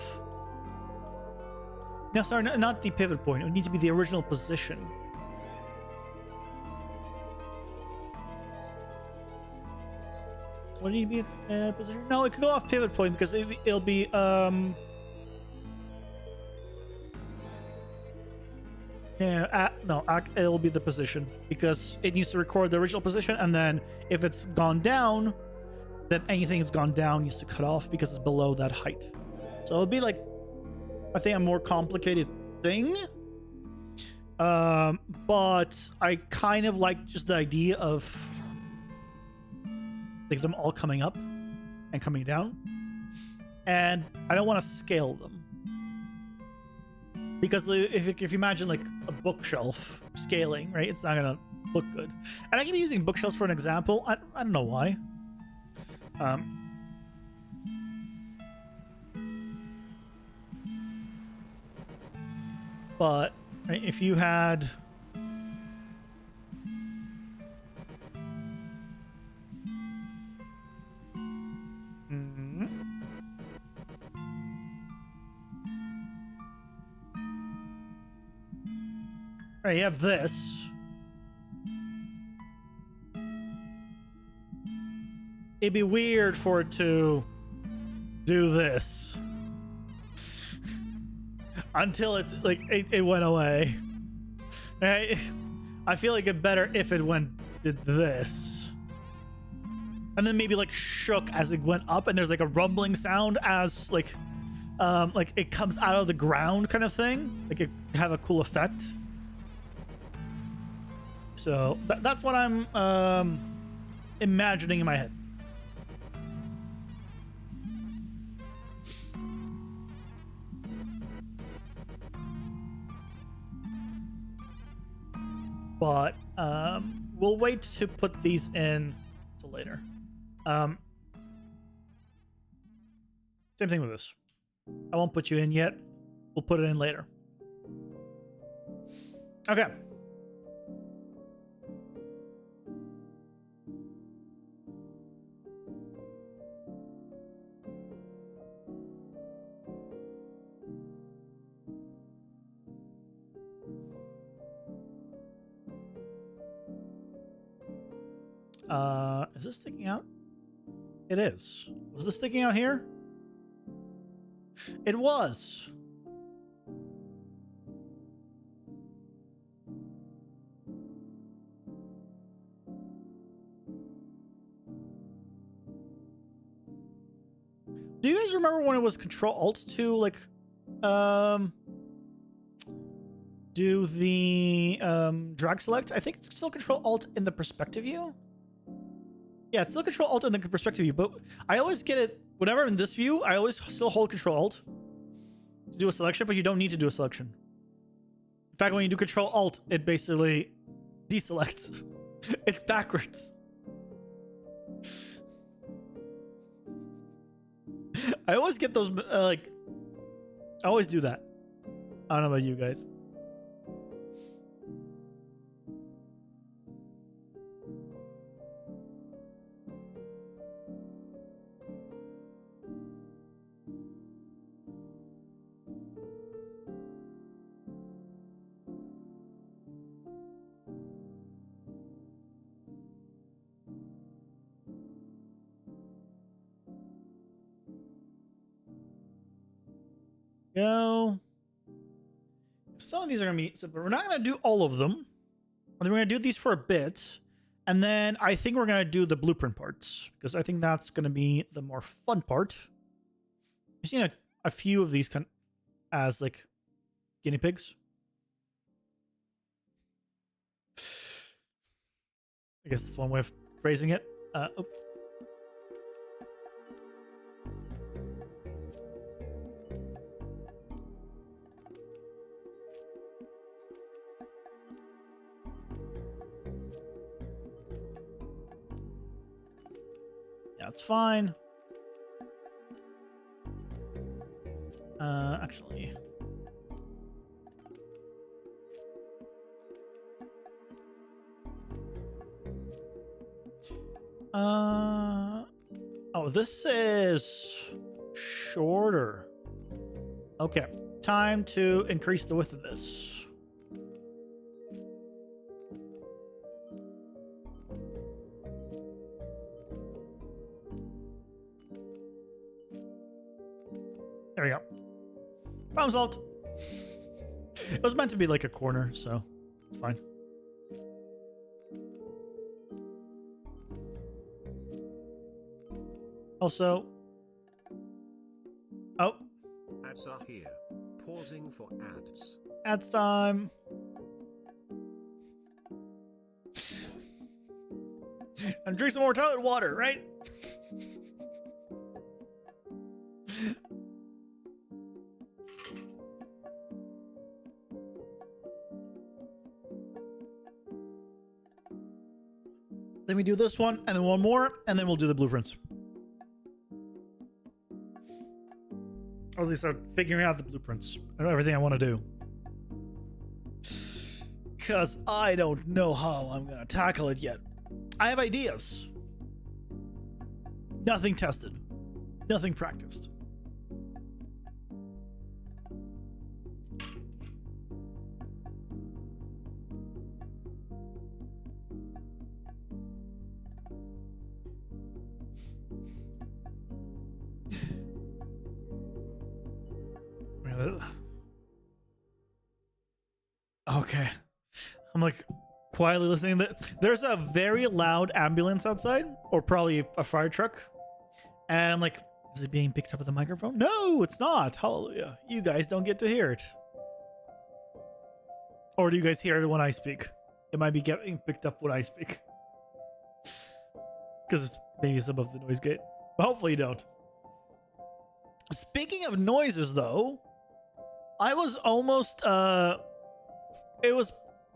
No, sorry, not the pivot point. It would need to be the original position. What do you need to be position? No, it could go off pivot point because it'll be... Yeah, it'll be the position because it needs to record the original position, and then if it's gone down, then anything that's gone down needs to cut off because it's below that height. So it'll be like, I think, a more complicated thing. But I kind of like just the idea of like them all coming up and coming down, and I don't want to scale them. Because if you imagine like a bookshelf scaling, right, it's not gonna look good. And I keep using bookshelves for an example. I don't know why. But right, if you had right, you have this. It'd be weird for it to do this until it's like it went away. Right? I feel like it better if it did this, and then maybe like shook as it went up, and there's like a rumbling sound as like it comes out of the ground, kind of thing. Like it have a cool effect. So that's what I'm imagining in my head. But we'll wait to put these in till later. Same thing with this. I won't put you in yet. We'll put it in later. Okay. Is this sticking out? It is. Was this sticking out here? It was. Do you guys remember when it was Control Alt to like do the drag select? I think it's still Control Alt in the perspective view. Yeah, it's still Control Alt in the perspective view, but I always get it whenever I'm in this view. I always still hold Control Alt to do a selection, but you don't need to do a selection. In fact, when you do Control Alt, it basically deselects. It's backwards. I always get those like. I always do that. I don't know about you guys. Go. Some of these are gonna be, but we're not gonna do all of them. We're gonna do these for a bit, and then I think we're gonna do the blueprint parts because I think that's gonna be the more fun part. I've seen a few of these as like guinea pigs. I guess that's one way of phrasing it. Oh. That's fine. Actually. Oh, this is shorter. Okay, time to increase the width of this. There we go. Problem solved. It was meant to be like a corner, so it's fine. Also, oh, Ads are here. Pausing for ads. ads time. And drink some more toilet water, right? Then we do this one, and then one more, and then we'll do the blueprints. Or at least I'm figuring out the blueprints and everything I want to do. Because I don't know how I'm going to tackle it yet. I have ideas. Nothing tested. Nothing practiced. Okay. I'm like quietly listening. There's a very loud ambulance outside, or probably a fire truck. And I'm like, is it being picked up with the microphone? No, it's not. Hallelujah. You guys don't get to hear it. Or do you guys hear it when I speak? It might be getting picked up when I speak. Because maybe it's above the noise gate. But hopefully you don't. Speaking of noises, though, I was almost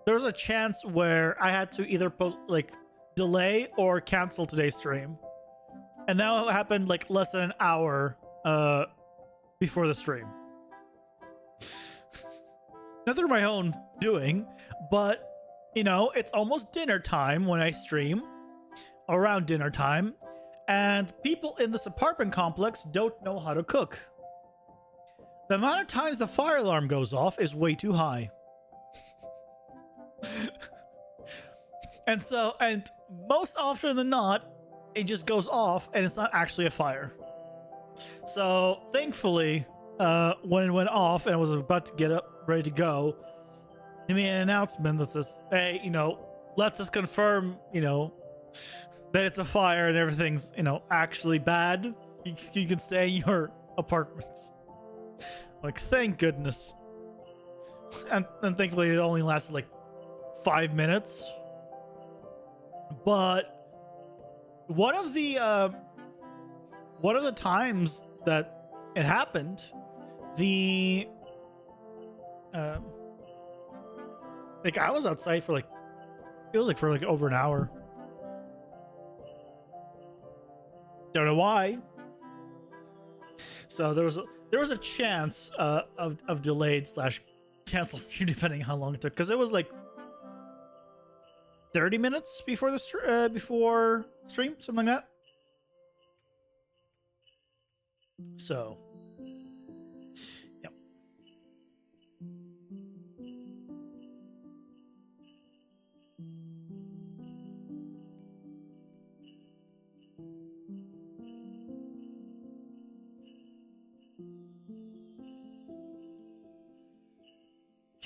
there was a chance where I had to either delay or cancel today's stream, and now it happened like less than an hour before the stream. Not through my own doing, but you know, it's almost dinner time when I stream, around dinner time, and people in this apartment complex don't know how to cook. The amount of times the fire alarm goes off is way too high. And most often than not, it just goes off and it's not actually a fire. So thankfully, when it went off and I was about to get up, ready to go, they made an announcement that says, hey, you know, let's just confirm, you know, that it's a fire and everything's, you know, actually bad. You can stay in your apartments. Like, thank goodness. And thankfully it only lasted like 5 minutes. But one of the times that it happened, the like I was outside for like, it was like for like over an hour. Don't know why. So there was a chance of delayed / canceled stream depending on how long it took, because it was like 30 minutes before the before stream, something like that. So, yep.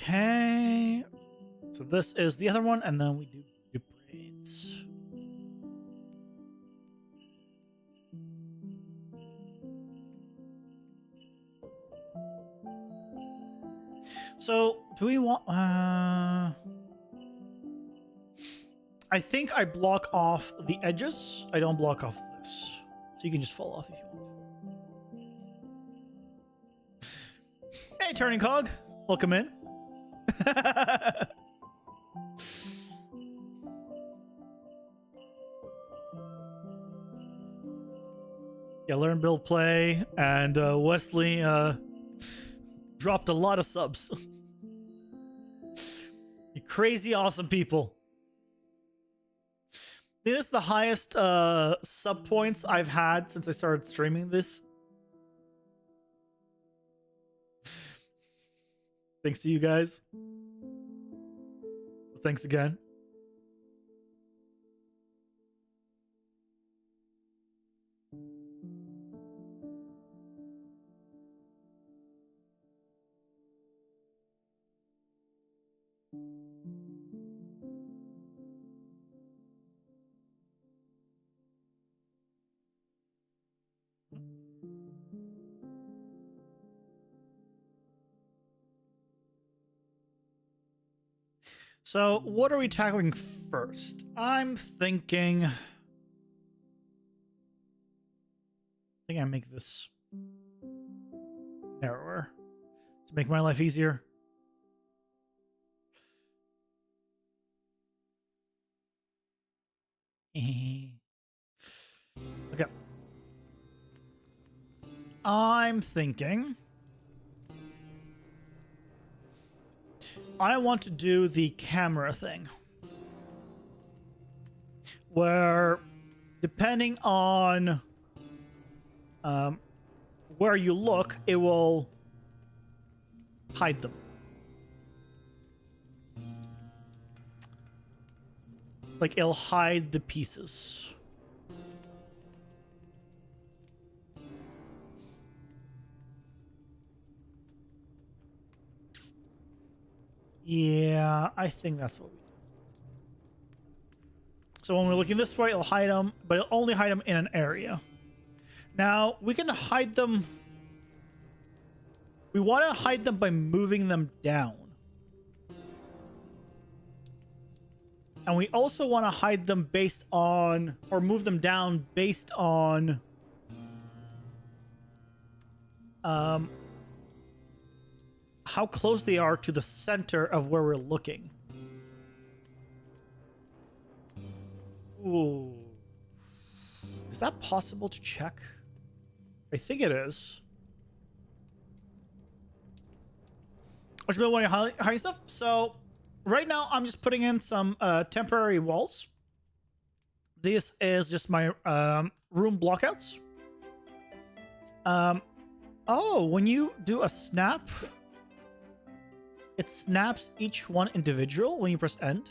Okay. So this is the other one, and then we do braids. So do we want I think I block off the edges. I don't block off this. So you can just fall off if you want. Hey, turning cog. Welcome in. Yeah, learn, build, play, and Wesley dropped a lot of subs. You crazy awesome people. This is the highest sub points I've had since I started streaming this. Thanks to you guys. Thanks again. So, what are we tackling first? I'm thinking... I think I make this narrower to make my life easier. Okay. I'm thinking... I want to do the camera thing. Where, depending on where you look, it will hide them. Like, it'll hide the pieces. Yeah, I think that's what we do. So when we're looking this way, it'll hide them, but it'll only hide them in an area. Now, we can hide them. We want to hide them by moving them down. And we also want to hide them based on, or move them down based on how close they are to the center of where we're looking. Ooh. Is that possible to check? I think it is. Which is one of hiding stuff. So right now I'm just putting in some temporary walls. This is just my room blockouts. Oh, when you do a snap, it snaps each one individual when you press end.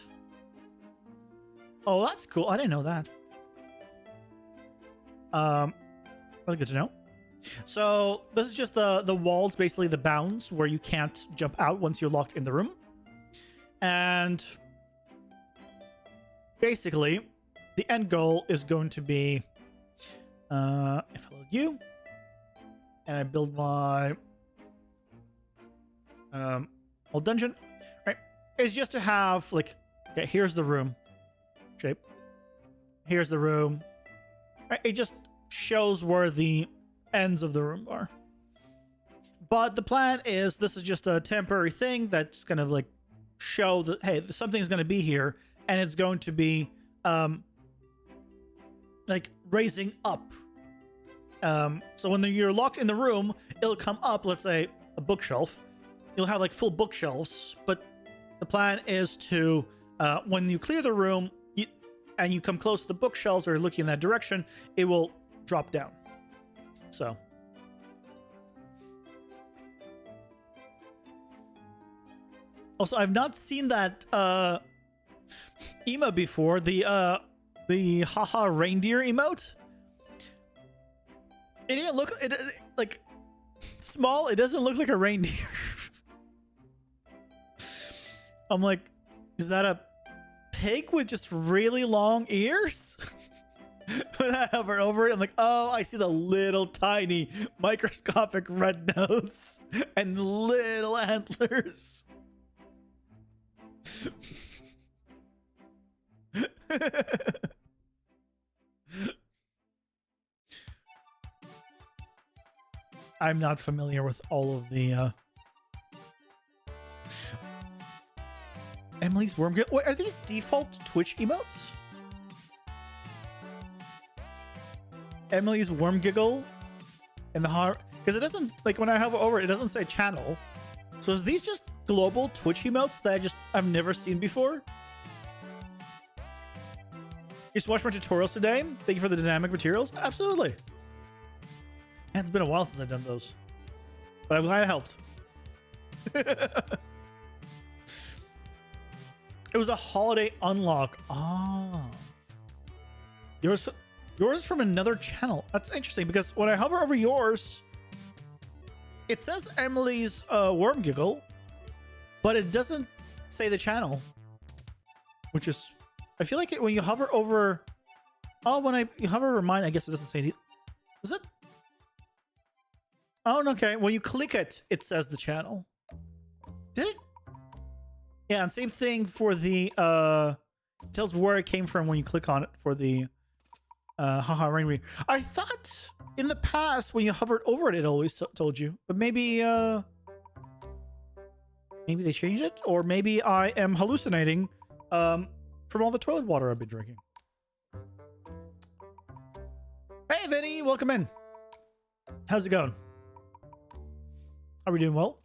Oh, that's cool. I didn't know that. Really good to know. So this is just the walls, basically the bounds where you can't jump out once you're locked in the room. And basically, the end goal is going to be if I load you and I build my old dungeon, right? It's just to have like, okay, here's the room shape. Here's the room. Right? It just shows where the ends of the room are. But the plan is this is just a temporary thing that's gonna like show that, hey, something's gonna be here, and it's going to be like raising up. So when you're locked in the room, it'll come up, let's say a bookshelf. You'll have like full bookshelves, but the plan is to when you clear the room and you come close to the bookshelves or looking in that direction, it will drop down. So also, I've not seen that emote before, the haha reindeer emote. It didn't look like small. It doesn't look like a reindeer. I'm like, is that a pig with just really long ears? When I hover over it, I'm like, oh, I see the little tiny microscopic red nose and little antlers. I'm not familiar with all of the Emily's worm giggle. Wait, are these default Twitch emotes? Emily's worm giggle and the heart, because it doesn't, like, when I hover over it doesn't say channel. So is these just global Twitch emotes that I've never seen before? just watched my tutorials today. Thank you for the dynamic materials. Absolutely. Man, it's been a while since I've done those, but I'm glad it helped. It was a holiday unlock. Ah, yours is from another channel. That's interesting because when I hover over yours, it says Emily's Worm Giggle, but it doesn't say the channel, which is, I feel like when you hover over, you hover over mine, I guess it doesn't say it. Does it? Oh, okay. When you click it, it says the channel. Did it? Yeah, and same thing for the it tells where it came from when you click on it for the haha rain read. I thought in the past when you hovered over it, it always told you, but maybe maybe they changed it, or maybe I am hallucinating from all the toilet water I've been drinking. Hey, Vinny, welcome in. How's it going? Are we doing well?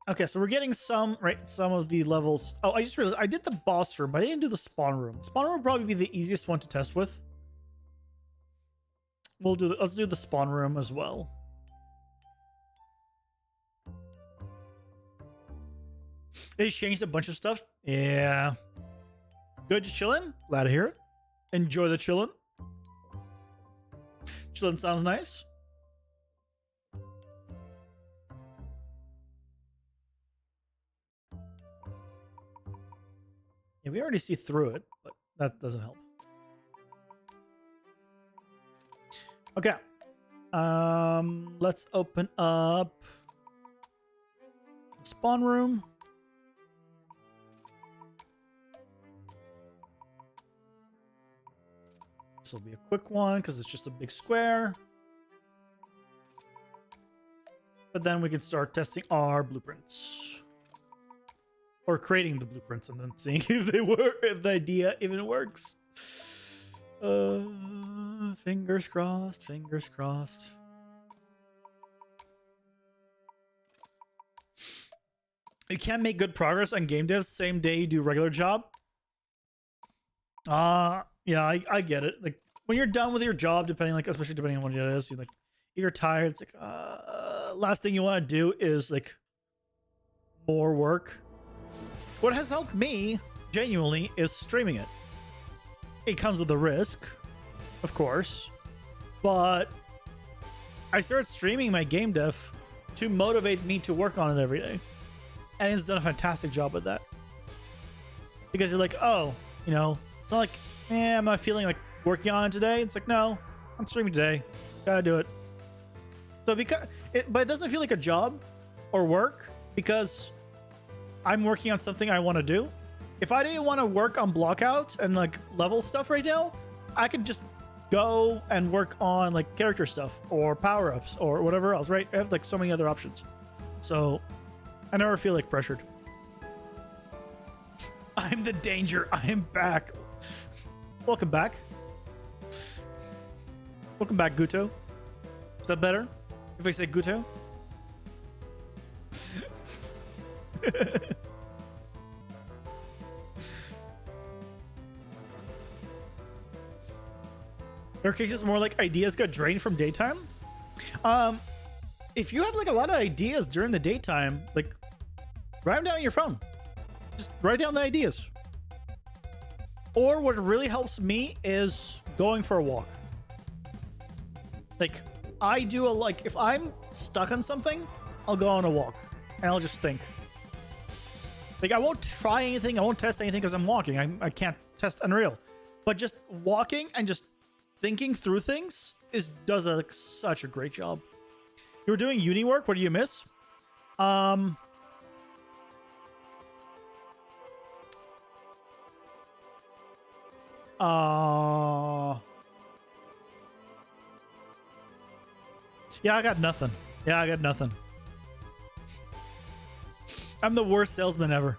Okay, so we're getting some of the levels. Oh, I just realized I did the boss room, but I didn't do the spawn room. Spawn room would probably be the easiest one to test with. Let's do the spawn room as well. They changed a bunch of stuff. Yeah. Good, just chilling. Glad to hear it. Enjoy the chilling. Chilling sounds nice. Yeah, we already see through it, but that doesn't help. Okay. Let's open up the spawn room. This will be a quick one because it's just a big square. But then we can start testing our blueprints. Or creating the blueprints and then seeing if they work, if the idea even works. Fingers crossed, fingers crossed. You can't make good progress on game devs same day you do regular job. Yeah, I get it. Like when you're done with your job, especially depending on what it is, you're like, if you're tired, it's like, last thing you want to do is like more work. What has helped me genuinely is streaming it. It comes with a risk, of course, but I started streaming my game dev to motivate me to work on it every day. And it's done a fantastic job with that. Because you're like, oh, you know, it's not like, I'm not feeling like working on it today. It's like, no, I'm streaming today. Gotta do it. So but it doesn't feel like a job or work because I'm working on something I want to do. If I didn't want to work on blockout and like level stuff right now, I could just go and work on like character stuff or power-ups or whatever else, right? I have like so many other options. So I never feel like pressured. I'm the danger. I am back. Welcome back. Welcome back, Guto. Is that better if I say Guto? There are cases more like ideas got drained from daytime. If you have like a lot of ideas during the daytime, like write them down on your phone. Just write down the ideas. Or what really helps me is going for a walk. Like I do if I'm stuck on something, I'll go on a walk and I'll just think. Like I won't try anything, I won't test anything because I'm walking. I can't test Unreal. But just walking and just thinking through things does such a great job. You were doing uni work, what do you miss? Yeah, I got nothing. I'm the worst salesman ever.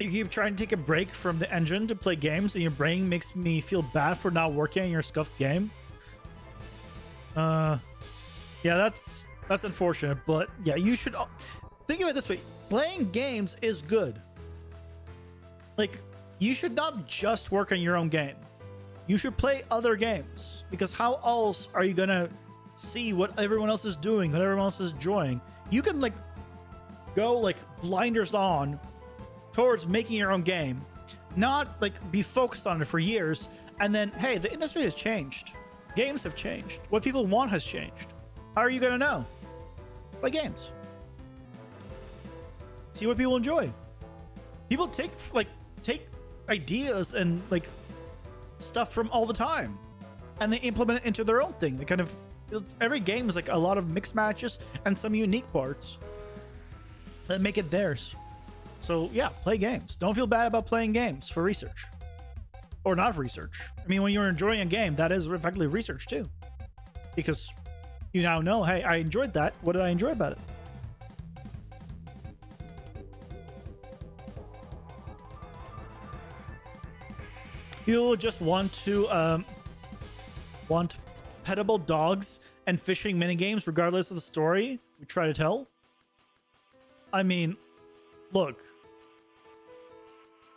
You keep trying to take a break from the engine to play games, and your brain makes me feel bad for not working on your scuffed game. Yeah, that's unfortunate, but yeah, you should think of it this way: playing games is good. Like, you should not just work on your own game. You should play other games, because how else are you gonna see what everyone else is doing, what everyone else is enjoying? You can like go like blinders on towards making your own game, not like be focused on it for years, and then hey, the industry has changed, games have changed, what people want has changed. How are you gonna know? Play games, see what people enjoy. People take ideas and like stuff from all the time, and they implement it into their own thing. They kind of, every game is like a lot of mixed matches and some unique parts that make it theirs. So yeah, play games. Don't feel bad about playing games for research or not for research. I mean, when you're enjoying a game, that is effectively research too, because you now know, hey, I enjoyed that. What did I enjoy about it? You'll just want petable dogs and fishing minigames regardless of the story we try to tell. I mean, look,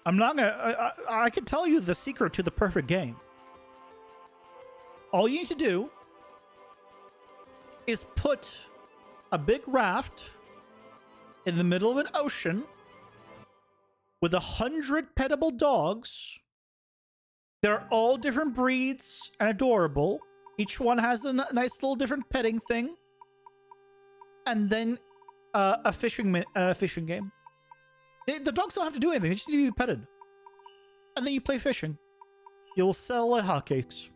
I'm not gonna, I can tell you the secret to the perfect game. All you need to do is put a big raft in the middle of an ocean with 100 petable dogs. They're all different breeds and adorable. Each one has a nice little different petting thing. And then a fishing game. The dogs don't have to do anything. They just need to be petted. And then you play fishing. You'll sell like hotcakes.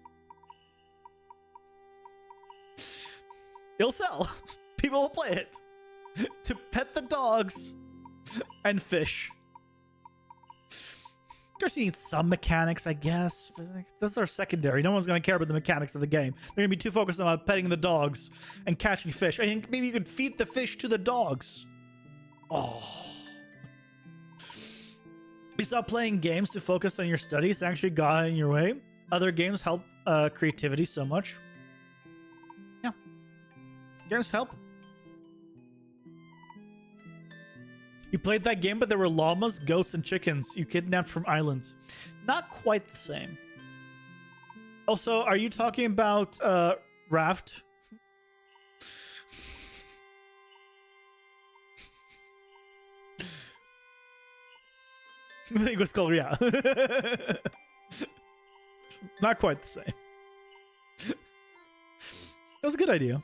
You'll sell. People will play it. To pet the dogs and fish. Of course, you need some mechanics, I guess. But those are secondary. No one's going to care about the mechanics of the game. They're going to be too focused on petting the dogs and catching fish. I think maybe you could feed the fish to the dogs. Oh. You stop playing games to focus on your studies. Actually got in your way. Other games help creativity so much. Yeah. Games help. You played that game, but there were llamas, goats, and chickens you kidnapped from islands. Not quite the same. Also, are you talking about Raft? I think it was called, yeah. Not quite the same. That was a good idea.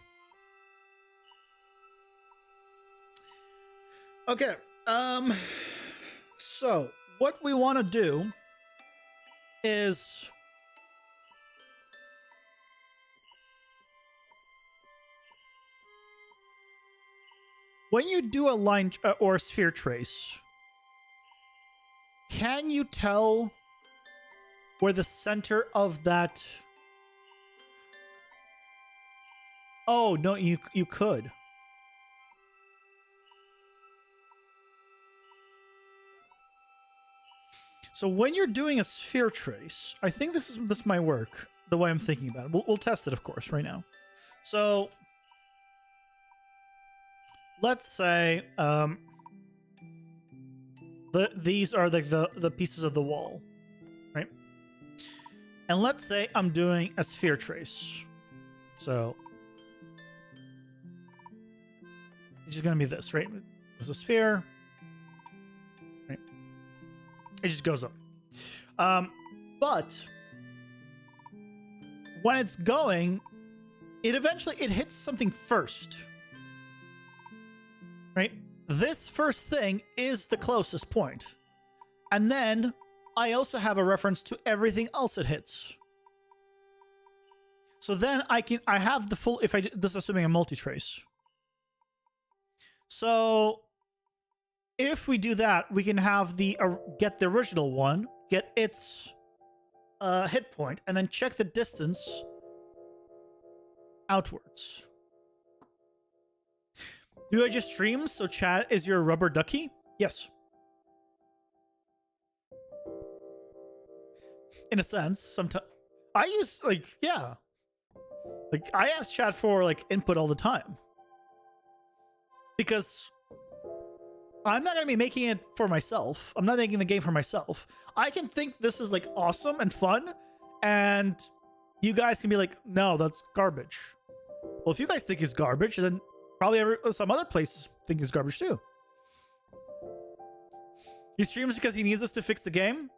Okay. So what we want to do is when you do a line or a sphere trace, can you tell where the center of that? Oh, no, you could. So when you're doing a sphere trace, I think this might work the way I'm thinking about it. We'll test it, of course, right now. So let's say these are like the pieces of the wall, right? And let's say I'm doing a sphere trace. So it's just gonna be this, right? There's a sphere. Right? It just goes up. But when it's going, it eventually hits something first. Right? This first thing is the closest point. And then I also have a reference to everything else it hits. So then I have the full, if I, this is assuming a multi-trace. So if we do that, we can have get the original one, get its hit point, and then check the distance outwards. Do I just stream so chat is your rubber ducky? Yes. in a sense. Sometimes I use like, yeah, like I ask chat for like input all the time because I'm not gonna be making it for myself. I'm not making the game for myself. I can think this is like awesome and fun, and you guys can be like, no, that's garbage. Well, if you guys think it's garbage, then probably some other places think it's garbage too. He streams because he needs us to fix the game?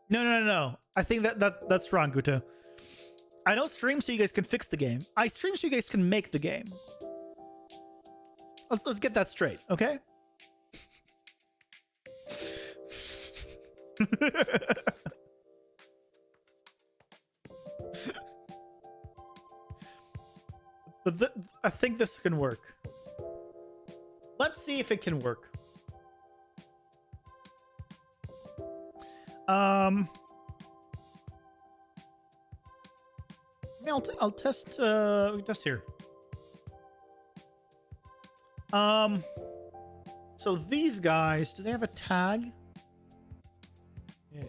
No. I think that's wrong, Guto. I don't stream so you guys can fix the game. I stream so you guys can make the game. Let's get that straight, okay? But I think this can work. Let's see if it can work. I'll test test here. So these guys, do they have a tag? Yeah.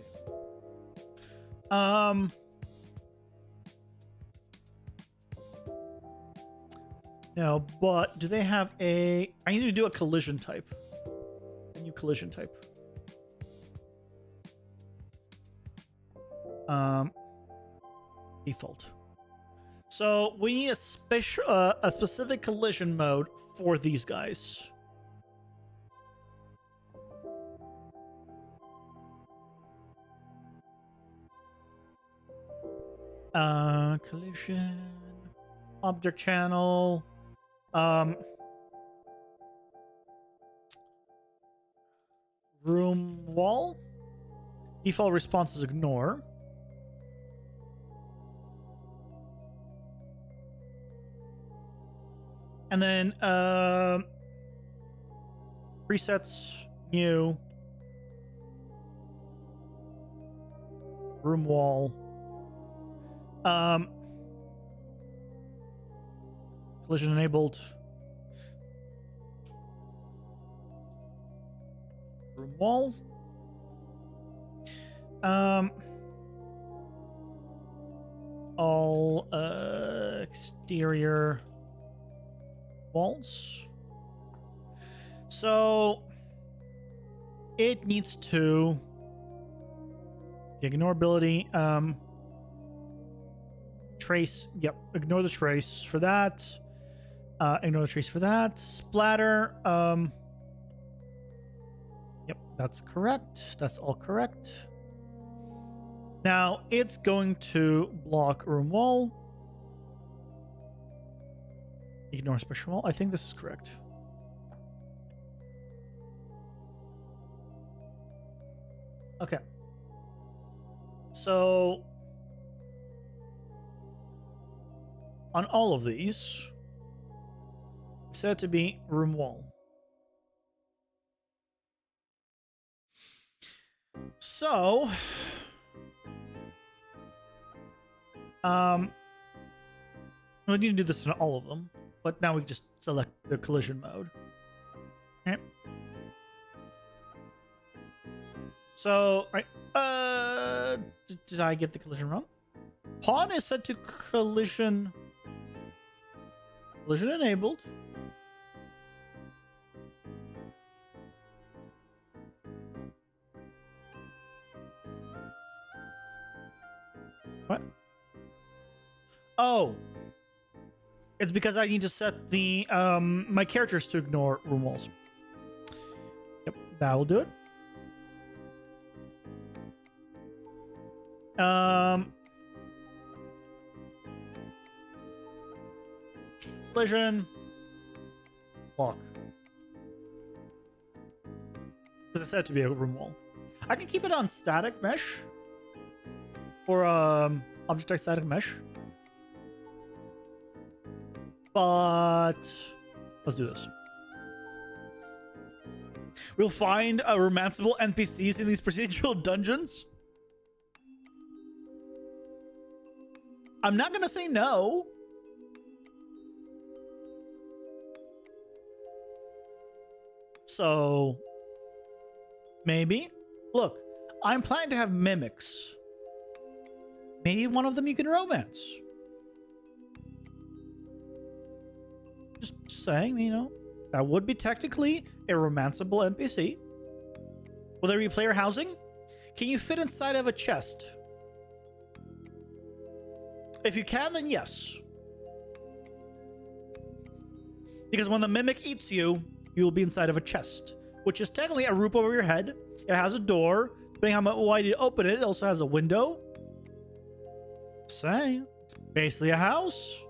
No, but do they have a... I need to do a collision type. A new collision type. Default. So we need a specific collision mode for these guys. Collision, object channel, room wall. Default response is ignore. And then presets, new, room wall, collision enabled, room wall, all exterior walls. So it needs to ignore ability, trace. Yep, ignore the trace for that. Ignore the trace for that. Splatter. Yep, that's correct. That's all correct. Now it's going to block room wall. Ignore special wall. I think this is correct. Okay. So on all of these, set it to be room wall. So we need to do this on all of them, but now we just select the collision mode. Okay. So, right. Did I get the collision wrong? Pawn is set to collision. Collision enabled. What? Oh. It's because I need to set the my characters to ignore room walls. Yep, that will do it. Collision. Lock. This is set to be a room wall. I can keep it on static mesh. Or object type static mesh. But let's do this. We'll find romanceable NPCs in these procedural dungeons. I'm not gonna say no. So maybe. Look, I'm planning to have mimics Maybe one of them you can romance. Just saying, you know, that would be technically a romanceable NPC. Will there be player housing? Can you fit inside of a chest? If you can, then yes. Because when the mimic eats you, you will be inside of a chest, which is technically a roof over your head. It has a door. Depending on how wide you open it, it also has a window. Say, it's basically a house.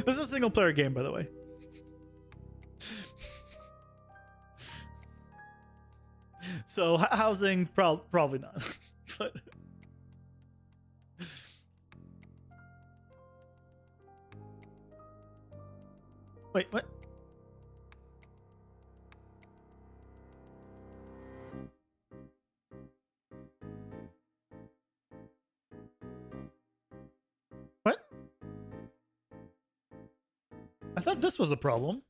This is a single player game, by the way. So housing, probably not. But wait, what? What? I thought this was the problem.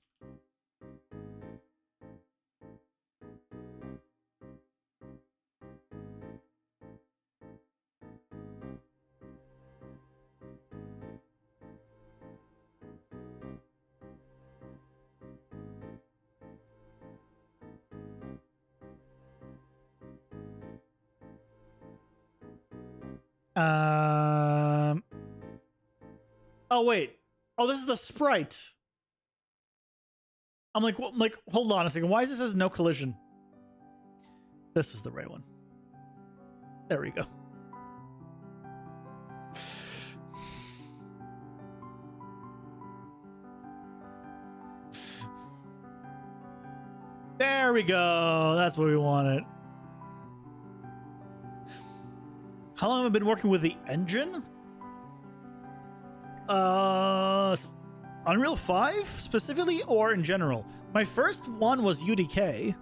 Oh wait. Oh, this is the sprite. I'm like, hold on a second. Why does it says no collision? This is the right one. There we go. There we go. That's what we wanted. How long have I been working with the engine? Unreal 5 specifically, or in general? My first one was UDK,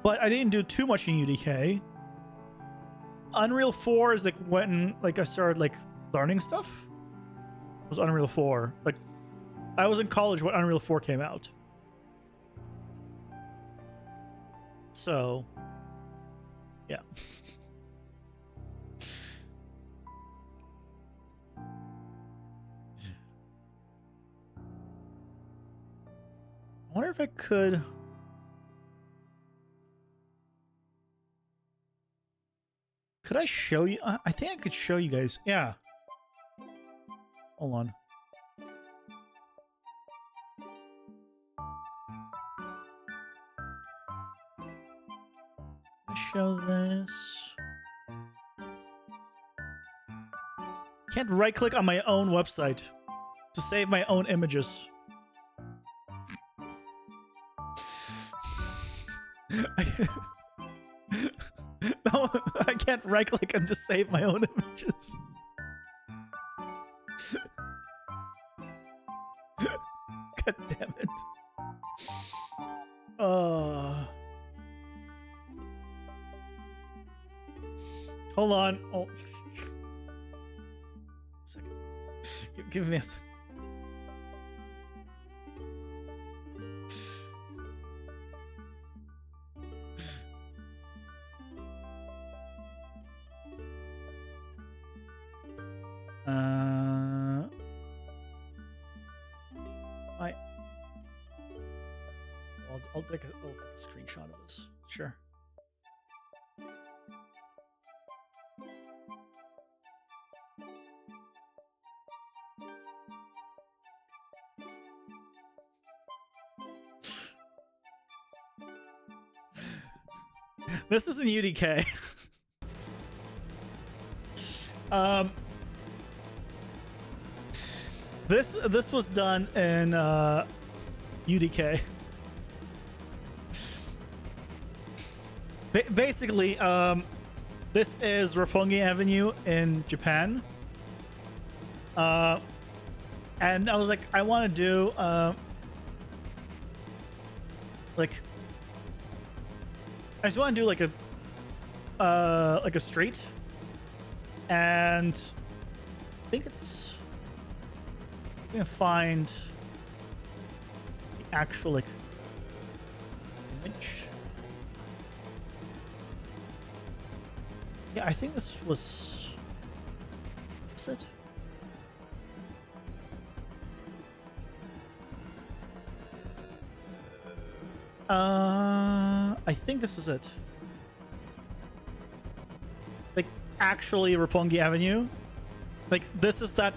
but I didn't do too much in UDK. Unreal 4 is like when I started like learning stuff. It was Unreal 4. Like I was in college when Unreal 4 came out. So yeah. I wonder if I could. Could I show you? I think I could show you guys. Yeah. Hold on. Show this. Can't right click on my own website to save my own images. No, I can't right click and just save my own images. God damn it. Hold on. Oh. Second. Give me a second. I'll take a screenshot of this. Sure. This is in UDK. This was done in UDK. Basically, this is Roppongi Avenue in Japan. And I was like, I want to do like, I just want to do like a street, and I think it's, I'm gonna find the actual like image. Yeah, I think this was... Is it? I think this is it. Like, actually Roppongi Avenue. Like, this is that...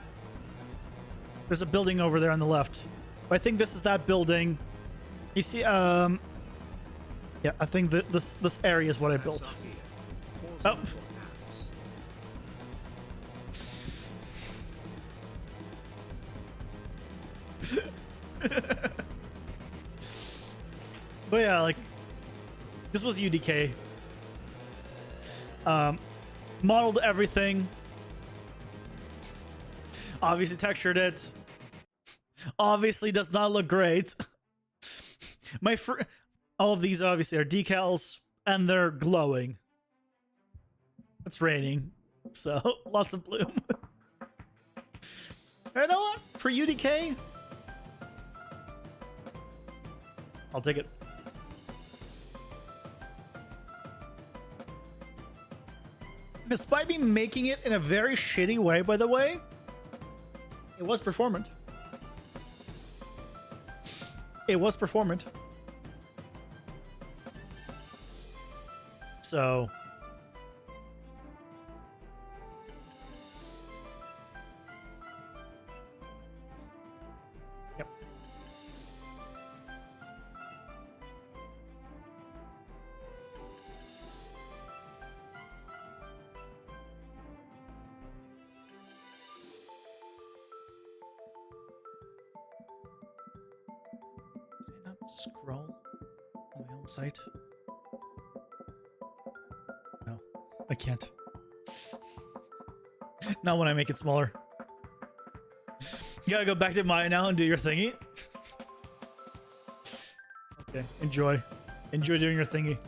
There's a building over there on the left. But I think this is that building. You see, yeah, I think that this area is what I built. Oh. But yeah, like, this was UDK. Modeled everything. Obviously textured it. Obviously does not look great. All of these obviously are decals, and they're glowing. It's raining, so lots of bloom. You know what? For UDK, I'll take it. Despite me making it in a very shitty way, by the way, it was performant. It was performant. So... Yep. Did I not scroll on my own site? No, I can't. Not when I make it smaller. You gotta go back to Maya now and do your thingy. Okay, enjoy. Enjoy doing your thingy.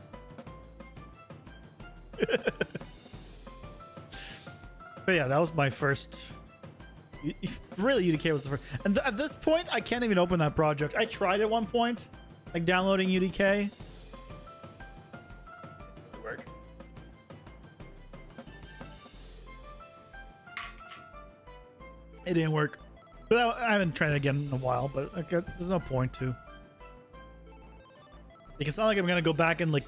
But yeah, that was my first... Really, UDK was the first. And at this point, I can't even open that project. I tried at one point, like downloading UDK. Work. It didn't work. But I haven't tried it again in a while, but there's no point to. Like, it's not like I'm gonna go back and like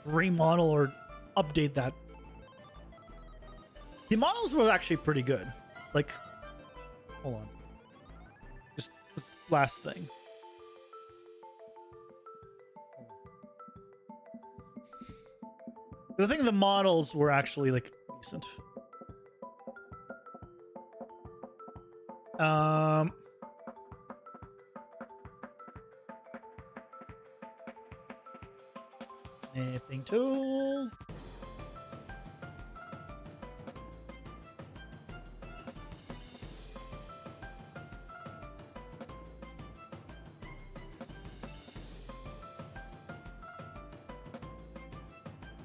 remodel or update that. The models were actually pretty good. Like, hold on. Just this last thing. I think the models were actually like decent. Snipping tool.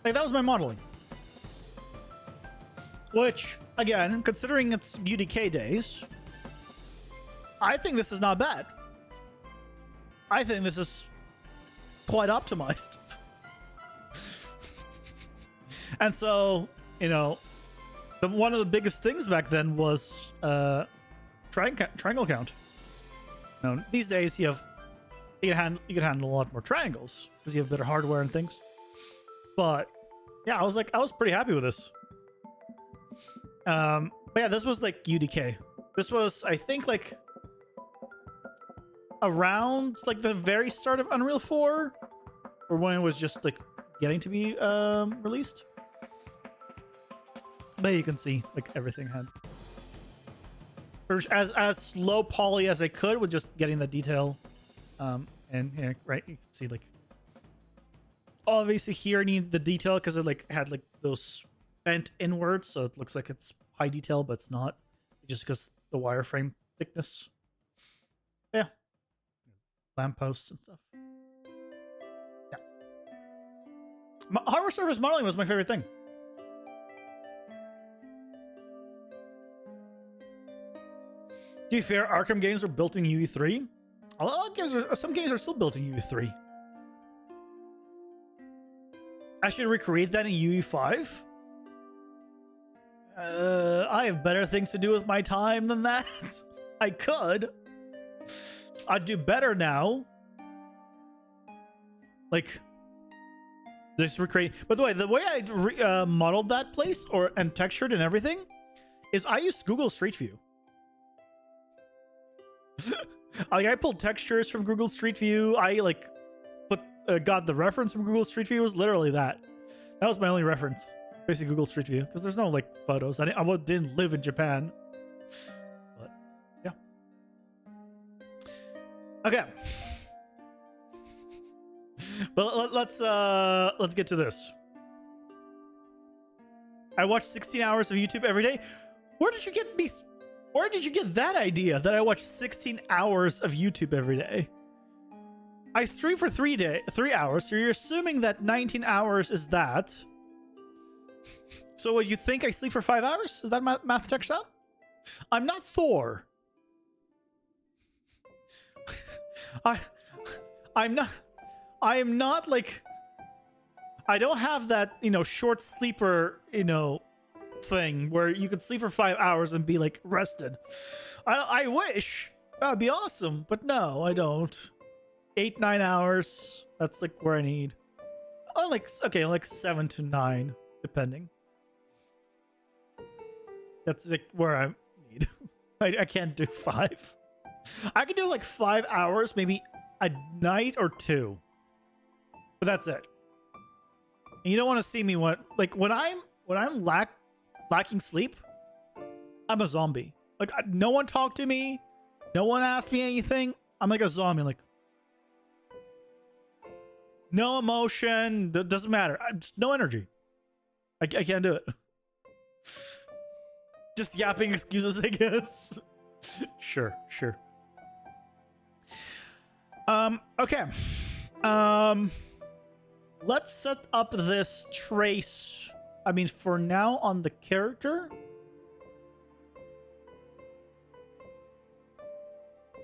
Like, that was my modeling. Which, again, considering it's UDK days, I think this is not bad. I think this is quite optimized. And so, you know, one of the biggest things back then was triangle count. You know, these days you can handle a lot more triangles because you have better hardware and things. But yeah, I was pretty happy with this. But yeah, this was like UDK. This was, I think, like around like the very start of Unreal 4, or when it was just like getting to be released. But you can see like everything had as low poly as I could with just getting the detail. And here, right, you can see like obviously here I need the detail because it like had like those bent inwards, so it looks like it's high detail, but it's not, just because the wireframe thickness. Yeah, lampposts and stuff. Yeah, hardware surface modeling was my favorite thing. To be fair, Arkham games were built in UE3. A lot of games some games are still built in UE3. I should recreate that in UE5. I have better things to do with my time than that. I could. I'd do better now. Like, just recreate. By the way I modeled that place and textured and everything is I used Google Street View. Like, I pulled textures from Google Street View. I like got the reference from Google Street View. It was literally that. That was my only reference. Basically Google Street View, because there's no like photos. I didn't live in Japan. But yeah. Okay. But let's get to this. I watch 16 hours of YouTube every day. Where did you get that idea that I watch 16 hours of YouTube every day? I stream for 3 hours, so you're assuming that 19 hours is that. So what, you think I sleep for 5 hours? Is that math checks out? I'm not Thor. I am not like, I don't have that, short sleeper, thing where you could sleep for 5 hours and be like rested. I wish. That'd be awesome, but no, I don't. 8-9 hours. That's like where I need. Oh, like 7 to 9, depending. That's like where I need. I can't do 5. I can do like 5 hours, maybe a night or 2, but that's it. And you don't want to see me when I'm lacking sleep. I'm a zombie. Like, no one talked to me, no one asked me anything. I'm like a zombie. Like, no emotion. Doesn't matter. Just no energy. I can't do it. Just yapping excuses, I guess. Sure. Okay. Let's set up this trace. I mean, for now on the character.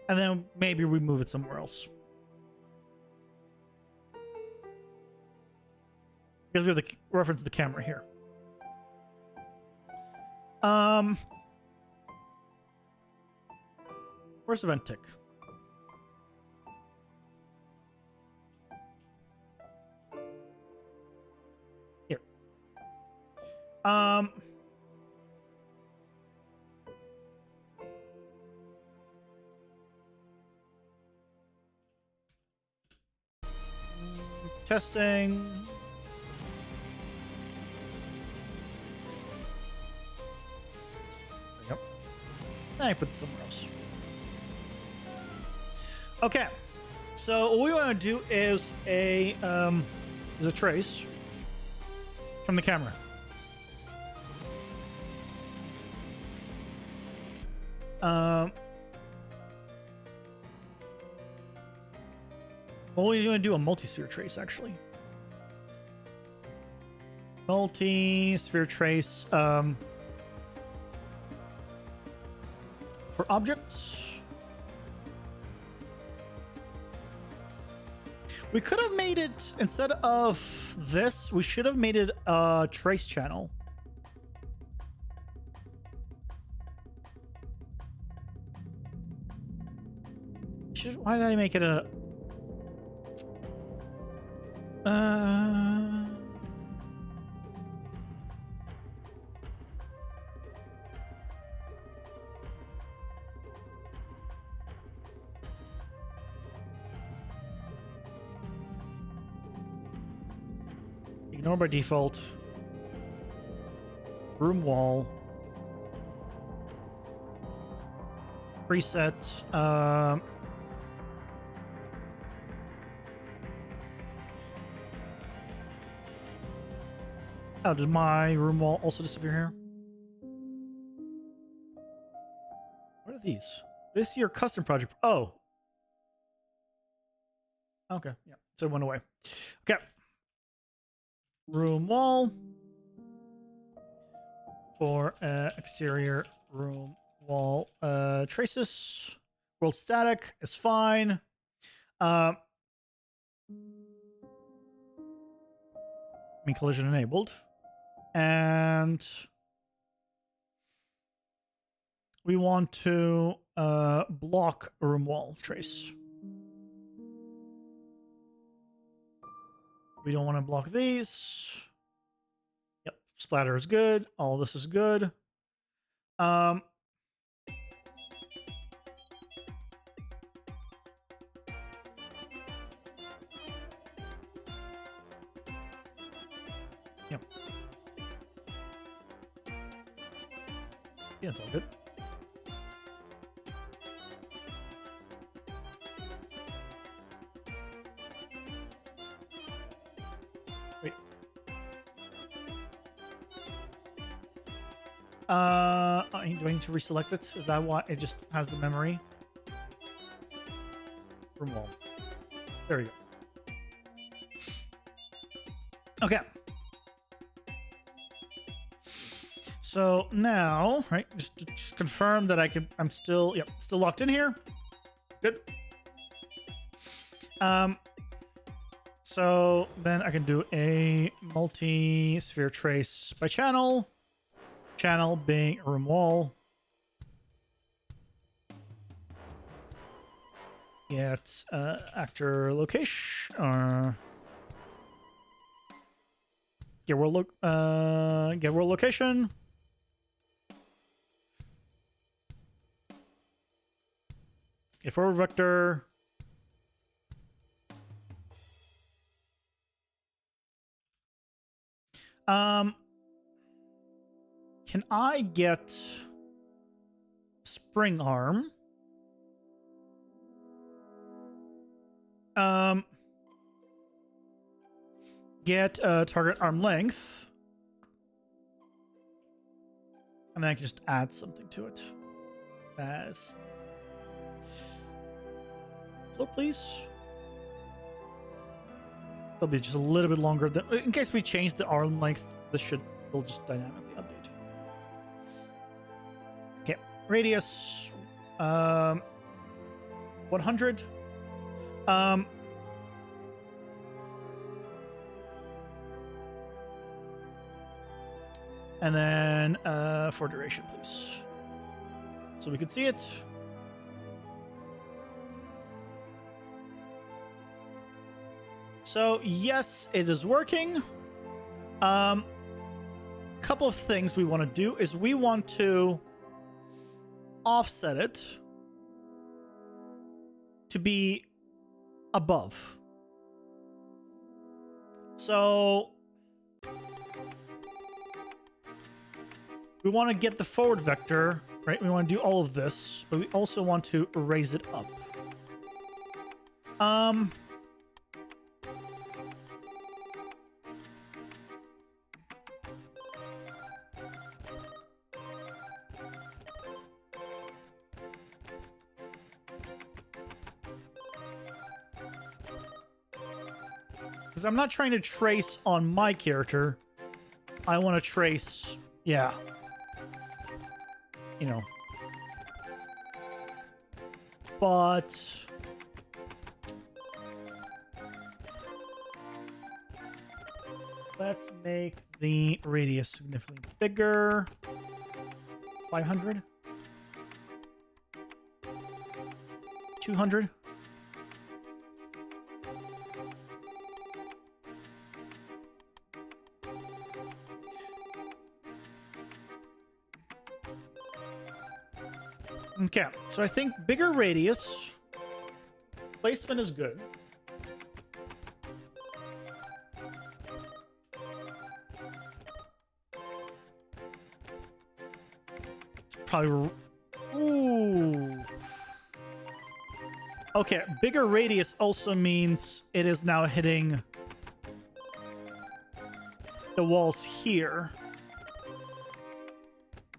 And then maybe we move it somewhere else. Because we have the reference to the camera here. Where's the vent tick? Here. Testing. Yep. I put it somewhere else. Okay. So what we want to do is a trace from the camera. Well, we're going to do a multi-sphere trace, actually. Multi-sphere trace for objects. We could have made it, instead of this, we should have made it a trace channel. Why did I make it a... Ignore by default. Room wall. Preset. Oh, did my room wall also disappear here? What are these? This is your custom project. Oh. Okay. Yeah. So it went away. Okay. Room wall. For exterior room wall traces. World static is fine. I mean, collision enabled. And we want to block a room wall trace. We don't want to block these. Yep, splatter is good. All this is good. Yep. Yeah, it's all good. Wait. Do I need to reselect it? Is that why it just has the memory? Room wall. There we go. Okay. So now, right, just confirm that I'm still, yep, still locked in here. Good. So then I can do a multi-sphere trace by channel. Channel being a room wall. Get actor location. Get world location. Get forward vector. Can I get spring arm? Get target arm length. And then I can just add something to it. As float, please. It'll be just a little bit longer than, in case we change the arm length, will just dynamically update. Okay, radius 100. And then for duration, please. So we can see it. So yes, it is working. Couple of things we want to do is we want to offset it to be above. So we want to get the forward vector, right? We want to do all of this, but we also want to raise it up. Because I'm not trying to trace on my character. I want to trace, yeah. You know. But let's make the radius significantly bigger. 500. 200. Okay, so I think bigger radius. Placement is good. It's probably... Ooh. Okay, bigger radius also means it is now hitting the walls here.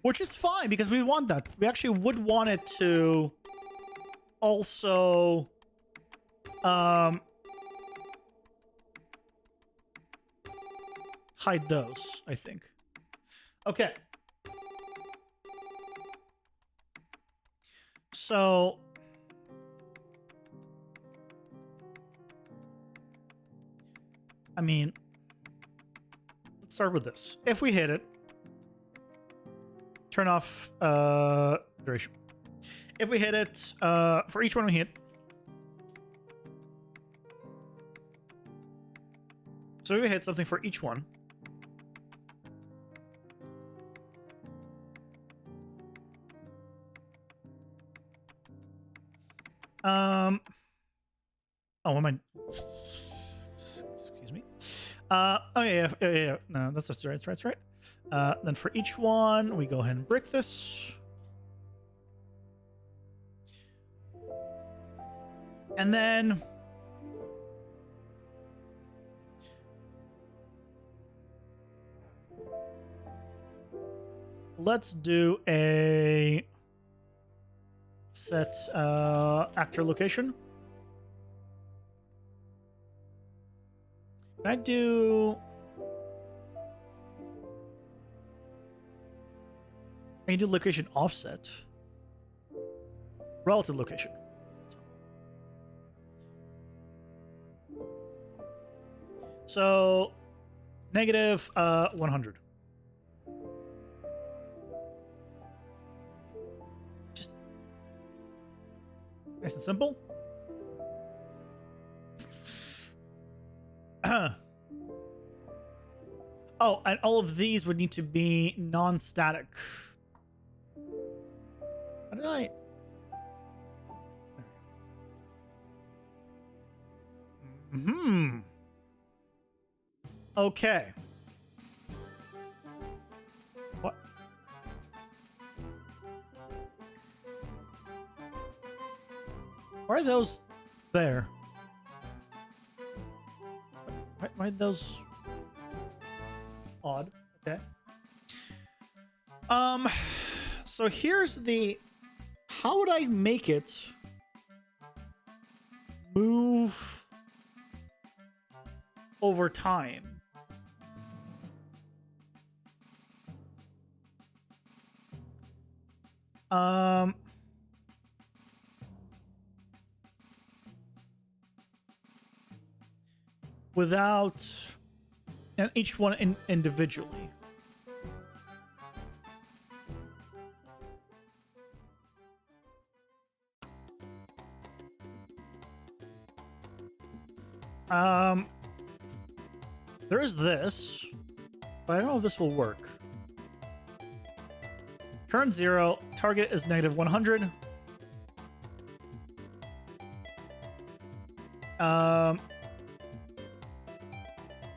Which is fine, because we want that. We actually would want it to also hide those, I think. Okay. So I mean, let's start with this. If we hit it, turn off duration. If we hit it, for each one we hit. So if we hit something for each one. Oh, what am I? Excuse me. Oh yeah. No, that's right. Then for each one, we go ahead and brick this. And then let's do a set actor location. Can I do... I can do location offset. Relative location. So, negative 100. Just nice and simple. Oh, and all of these would need to be non-static. How did I... Okay. What? Why are those there? Why are those odd? Okay. So here's the... How would I make it move over time? Without... And each one individually. There is this, but I don't know if this will work. Current 0, target is negative 100.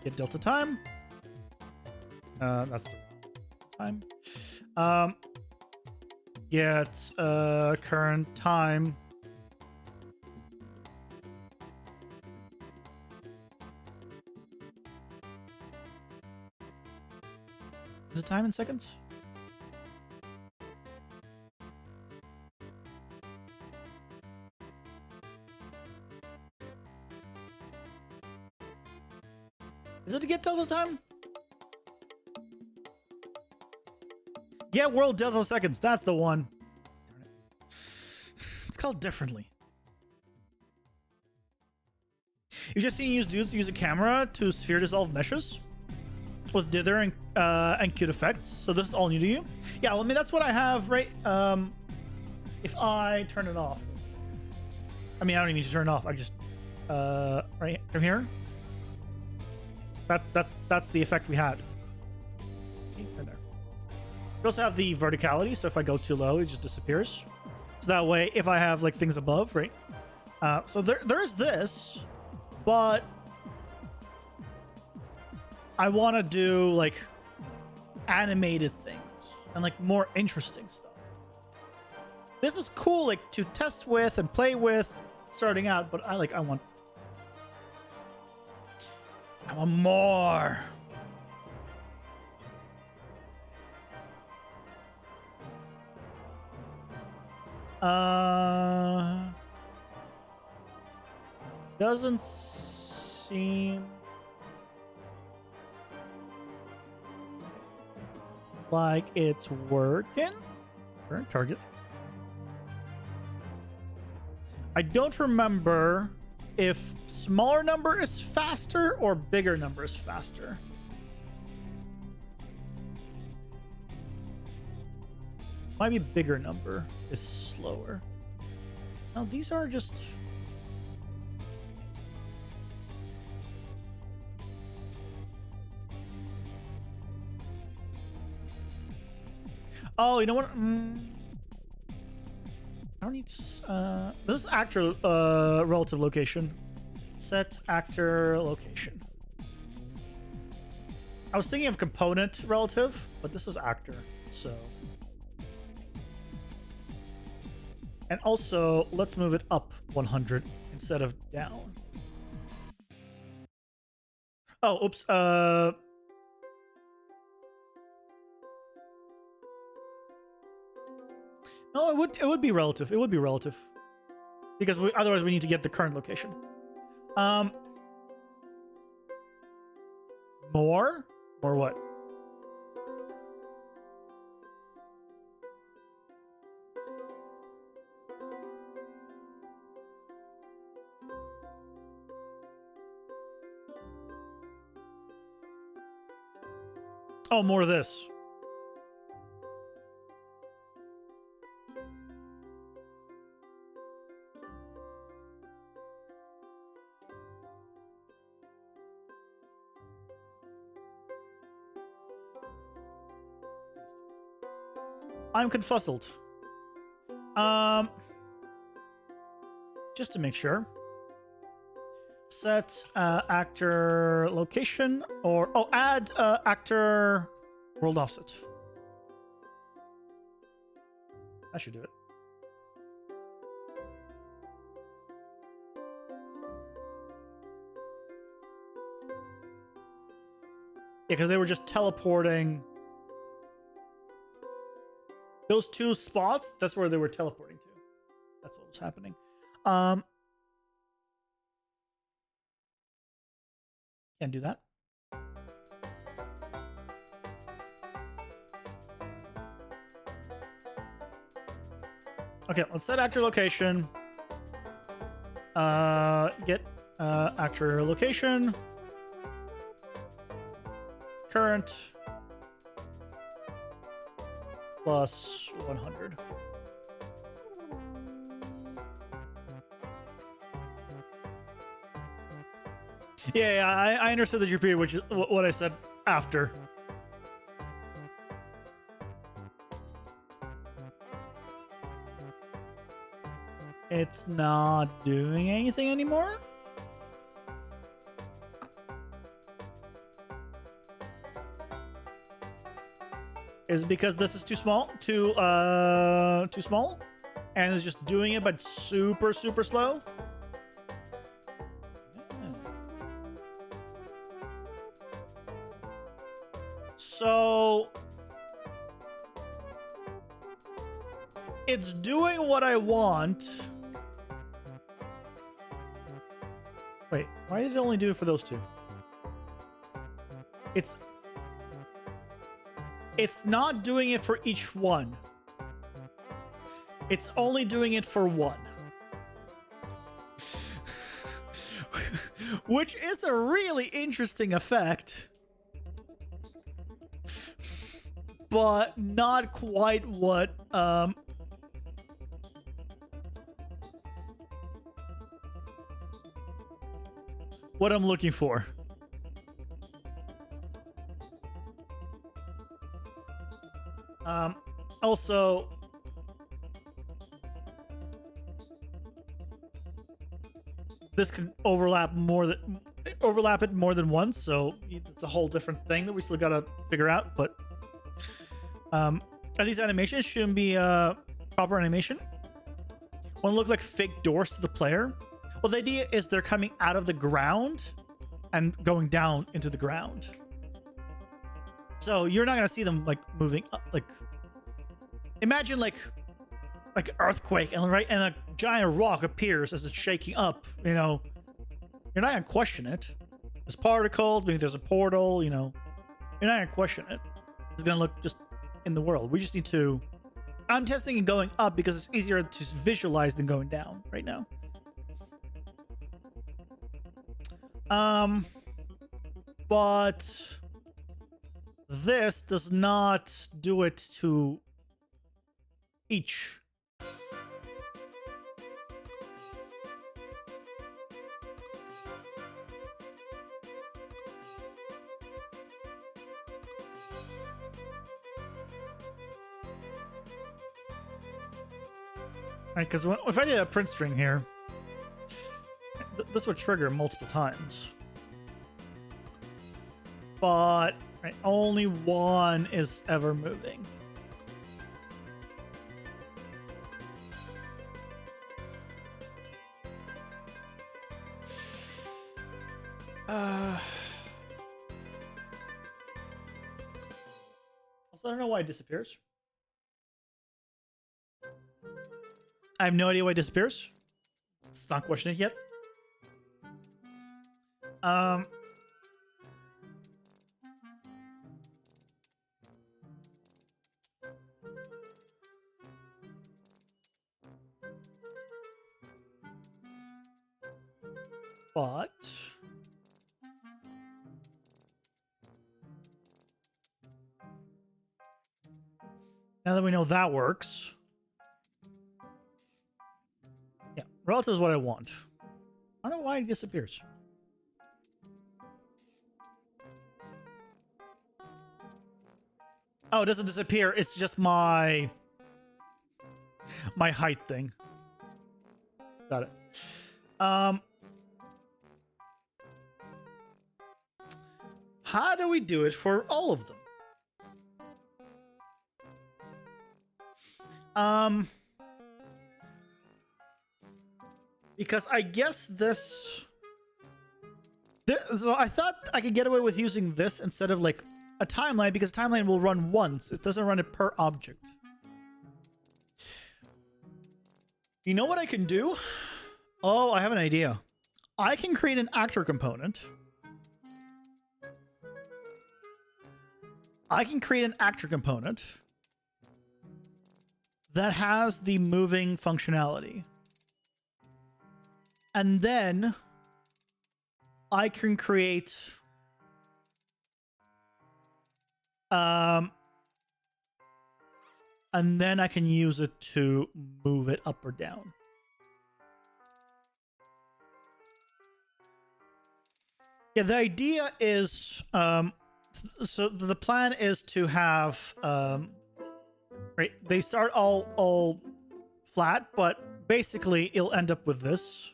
Get delta time. That's the wrong time. Get current time. Is it time in seconds? Is it to get delta time? Get world delta seconds. That's the one. It's called differently. You've just seen used dudes use a camera to sphere dissolve meshes with dither and cute effects. So this is all new to you. Yeah, well, I mean, that's what I have, right? If I turn it off. I mean, I don't even need to turn it off. I just, right from here. That's the effect we had. Right there. We also have the verticality, so if I go too low, it just disappears. So that way, if I have like things above, right? So there is this, but I want to do like animated things and like more interesting stuff. This is cool, like to test with and play with starting out, but I want more. Doesn't seem like it's working. Current target. I don't remember if smaller number is faster or bigger number is faster. Might be bigger number is slower. Now these are just... Oh, you know what? I don't need to, this is actor relative location. Set actor location. I was thinking of component relative, but this is actor, so. And also, let's move it up 100 instead of down. Oh, oops. No, it would be relative. It would be relative, because otherwise we need to get the current location. More or what? Oh, more of this. I'm confuzzled. Just to make sure. Set actor location or add actor world offset. I should do it. Yeah, because they were just teleporting. Those two spots, that's where they were teleporting to. That's what was happening. Can't do that. Okay, let's set actor location. Get actor location. Current. Plus 100. Yeah, I understood the GPU, which is what I said after. It's not doing anything anymore? Is it because this is too small? Too small? And it's just doing it, but super slow? Yeah. So it's doing what I want. Wait, why did it only do it for those two? It's not doing it for each one. It's only doing it for one. Which is a really interesting effect. But not quite what I'm looking for. Also, this can overlap it more than once, so it's a whole different thing that we still gotta figure out. But are these animations shouldn't be proper animation? Want to look like fake doors to the player? Well, the idea is they're coming out of the ground and going down into the ground. So you're not gonna see them like moving up, like imagine like earthquake and a giant rock appears as it's shaking up, you know. You're not gonna question it. There's particles, maybe there's a portal, you know. You're not gonna question it. It's gonna look just in the world. We just need to... I'm testing it going up because it's easier to visualize than going down right now. But this does not do it to each. Right, because if I did a print string here, this would trigger multiple times. But right, only one is ever moving. Also, I don't know why it disappears. I have no idea why it disappears. It's not questioning it yet. But now that we know that works, yeah, relative is what I want. I don't know why it disappears. Oh, it doesn't disappear. It's just my height thing. Got it. How do we do it for all of them? Because I guess this, so I thought I could get away with using this instead of like a timeline, because timeline will run once. It doesn't run it per object. You know what I can do? Oh, I have an idea. I can create an actor component. I can create an actor component that has the moving functionality. And then I can create and then I can use it to move it up or down. Yeah, the idea is so the plan is to have right, they start all flat, but basically it'll end up with this,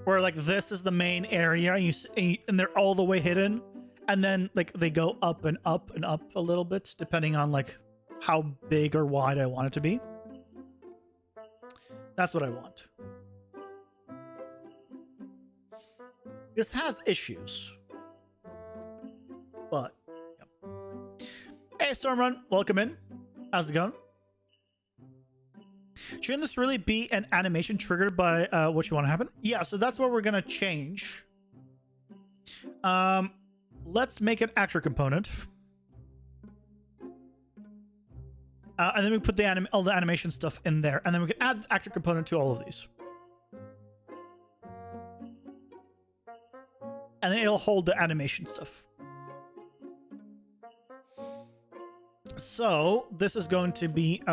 where like this is the main area and they're all the way hidden, and then like they go up and up and up a little bit depending on like how big or wide I want it to be. That's what I want. This has issues, but yeah. Hey Stormrun, welcome in. How's it going? Shouldn't this really be an animation triggered by what you want to happen? Yeah, so that's what we're gonna change. Let's make an actor component, and then we put all the animation stuff in there, and then we can add the actor component to all of these. And then it'll hold the animation stuff. So this is going to be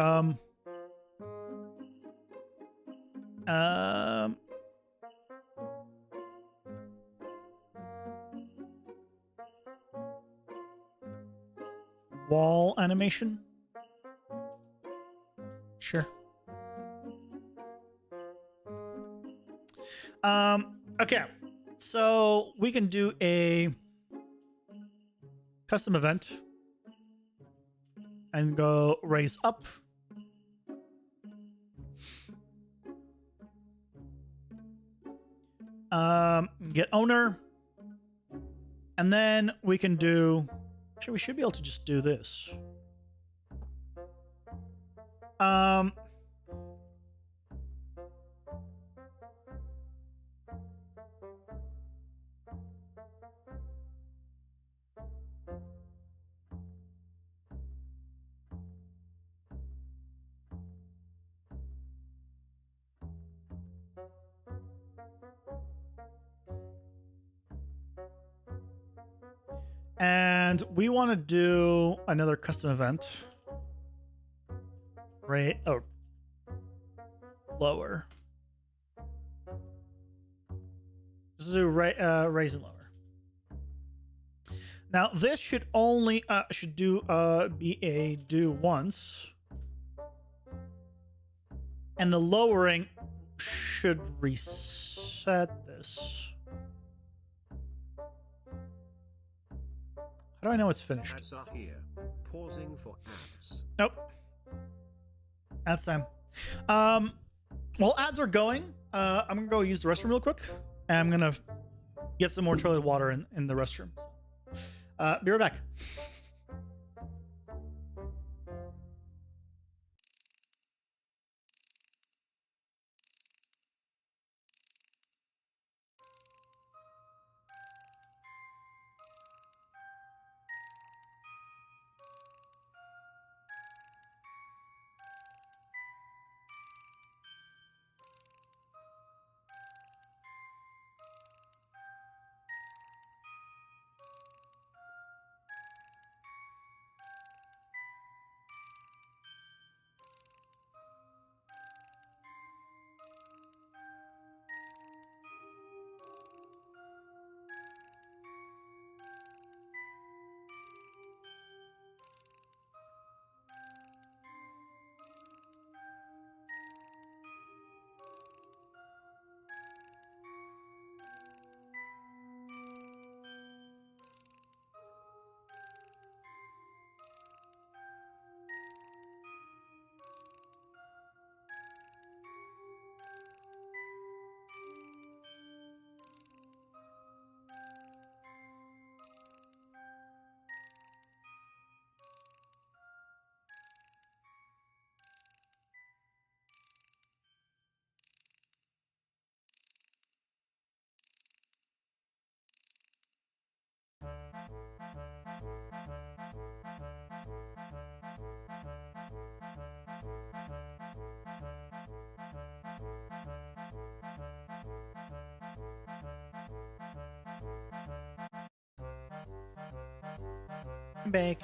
wall animation. Sure. Okay. So we can do a custom event and go raise up. Get owner. And then we can do, actually we should be able to just do this. And we want to do another custom event. Right. Oh. Lower. Just do raise and lower. Now this should only be a do once. And the lowering should reset this. How do I know it's finished? Ads are here. Pausing for ads. Nope. Ads time. While ads are going, I'm gonna go use the restroom real quick. And I'm gonna get some more toilet water in the restroom. Be right back. Bake.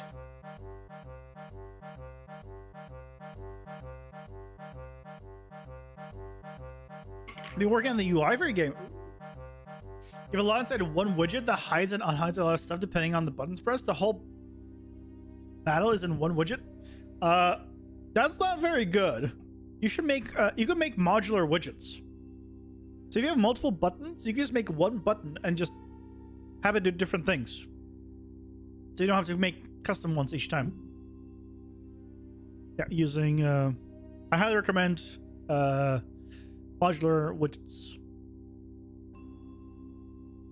Been working on the UI for your game. You have a lot inside one widget that hides and unhides a lot of stuff depending on the buttons pressed. The whole battle is in one widget. That's not very good. You should make you could make modular widgets. So if you have multiple buttons, you can just make one button and just have it do different things. So you don't have to make custom ones each time. Yeah, using I highly recommend modular widgets.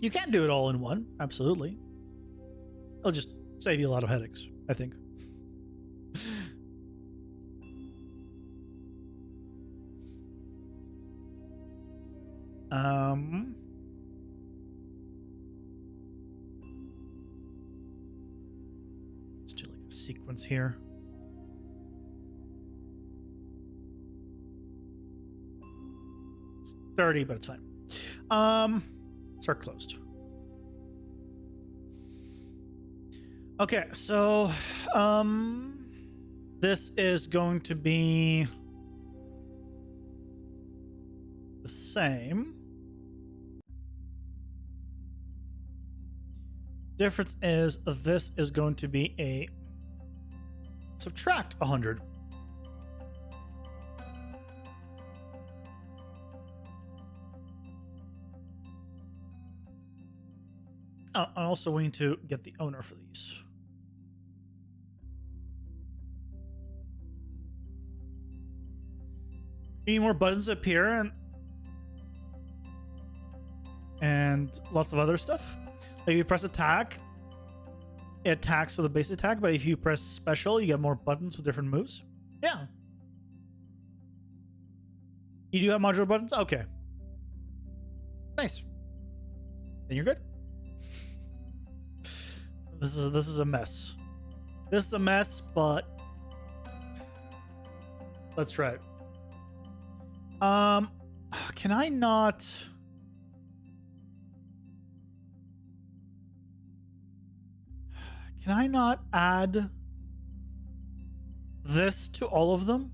You can do it all in one, absolutely. It'll just save you a lot of headaches, I think. Let's do like a sequence here. It's dirty, but it's fine. Start closed. Okay, so this is going to be the same. Difference is this is going to be a subtract 100. Oh, I also need to get the owner for these. Need more buttons appear and lots of other stuff. Like if you press attack, it attacks for the base attack, but if you press special, you get more buttons with different moves. Yeah. You do have modular buttons? Okay. Nice. Then you're good. This is a mess. This is a mess, but let's try it. Can I not? Can I not add this to all of them?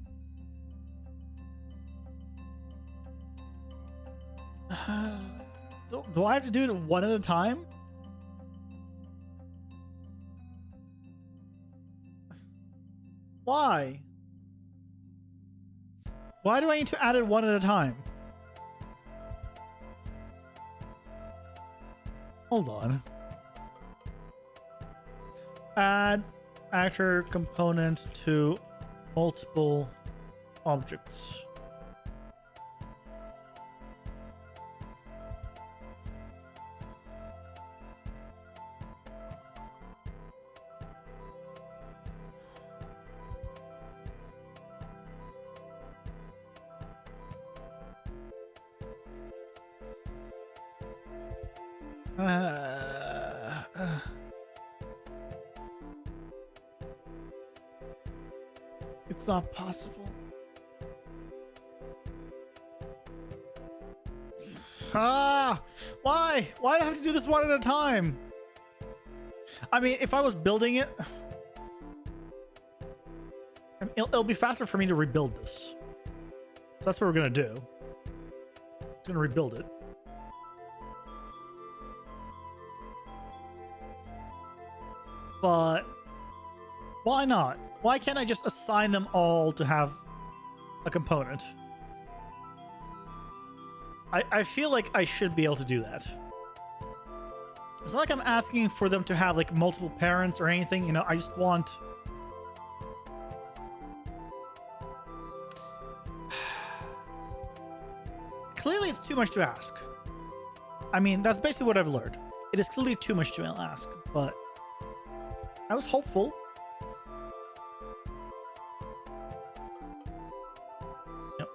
Do I have to do it one at a time? Why? Why do I need to add it one at a time? Hold on. Add actor component to multiple objects. It's not possible. Why? Why do I have to do this one at a time? I mean, if I was building it, it'll be faster for me to rebuild this. So that's what we're gonna do. I'm gonna rebuild it. But why not? Why can't I just assign them all to have a component? I feel like I should be able to do that. It's not like I'm asking for them to have like multiple parents or anything, you know, I just want... Clearly it's too much to ask. I mean, that's basically what I've learned. It is clearly too much to ask, but I was hopeful. Yep.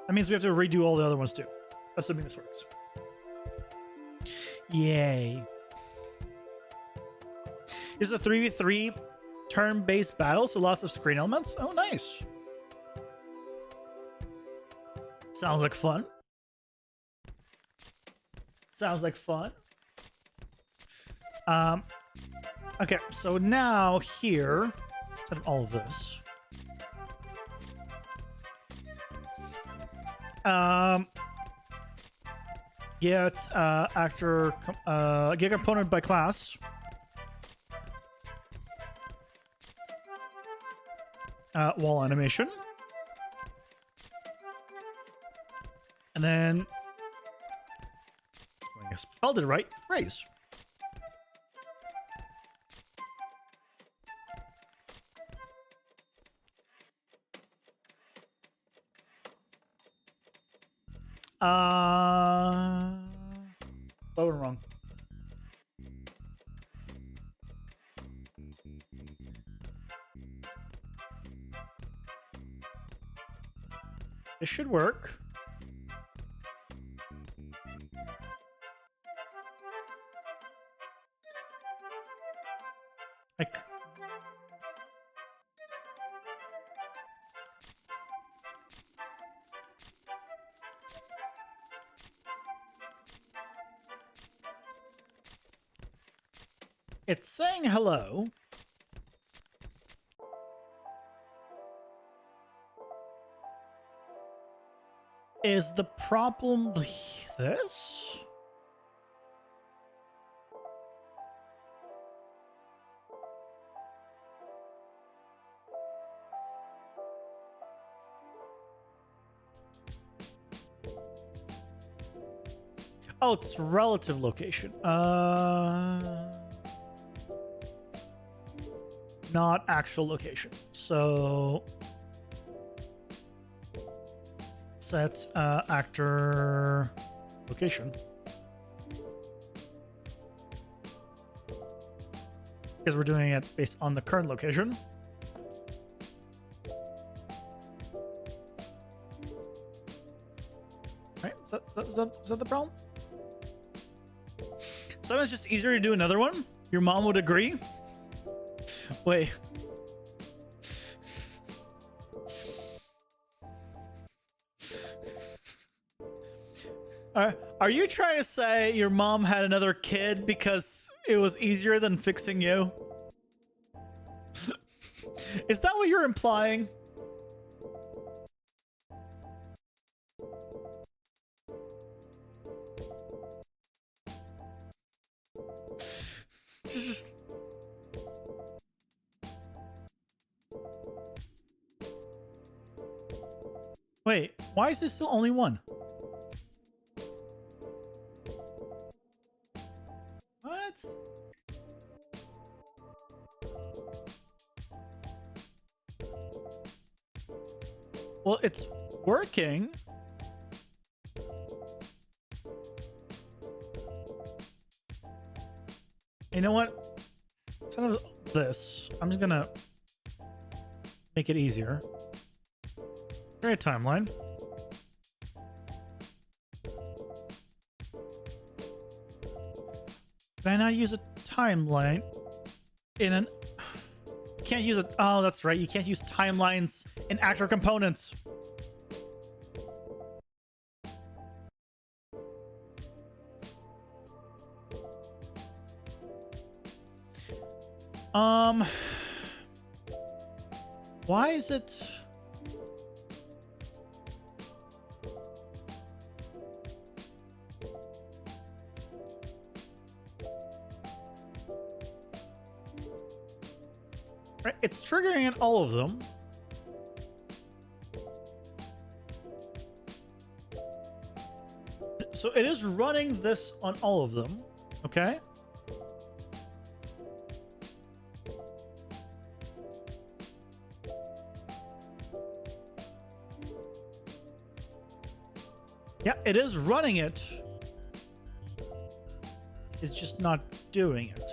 That means we have to redo all the other ones too, assuming this works. Yay. This is a 3v3 turn-based battle, so lots of screen elements. Oh, nice. Sounds like fun. Sounds like fun. Okay, so now here, instead of all of this, get actor, get component by class. Wall animation. And then I spelled it right. Phrase. Oh, I'm wrong. It should work. It's saying hello. Is the problem this? Oh, it's relative location. Not actual location. So set actor location. Because we're doing it based on the current location. Right? Is that the problem? Sometimes it's just easier to do another one. Your mom would agree. Wait. Are you trying to say your mom had another kid because it was easier than fixing you? Is that what you're implying? Just wait, why is this still only one? What? Well, it's working. You know what? Instead of this, I'm just gonna make it easier. Create a timeline. Can I not use a timeline in an... Can't use it. Oh, that's right. You can't use timelines in actor components. Why is it... Right, it's triggering at all of them. So it is running this on all of them, okay? Yeah, it is running it. It's just not doing it.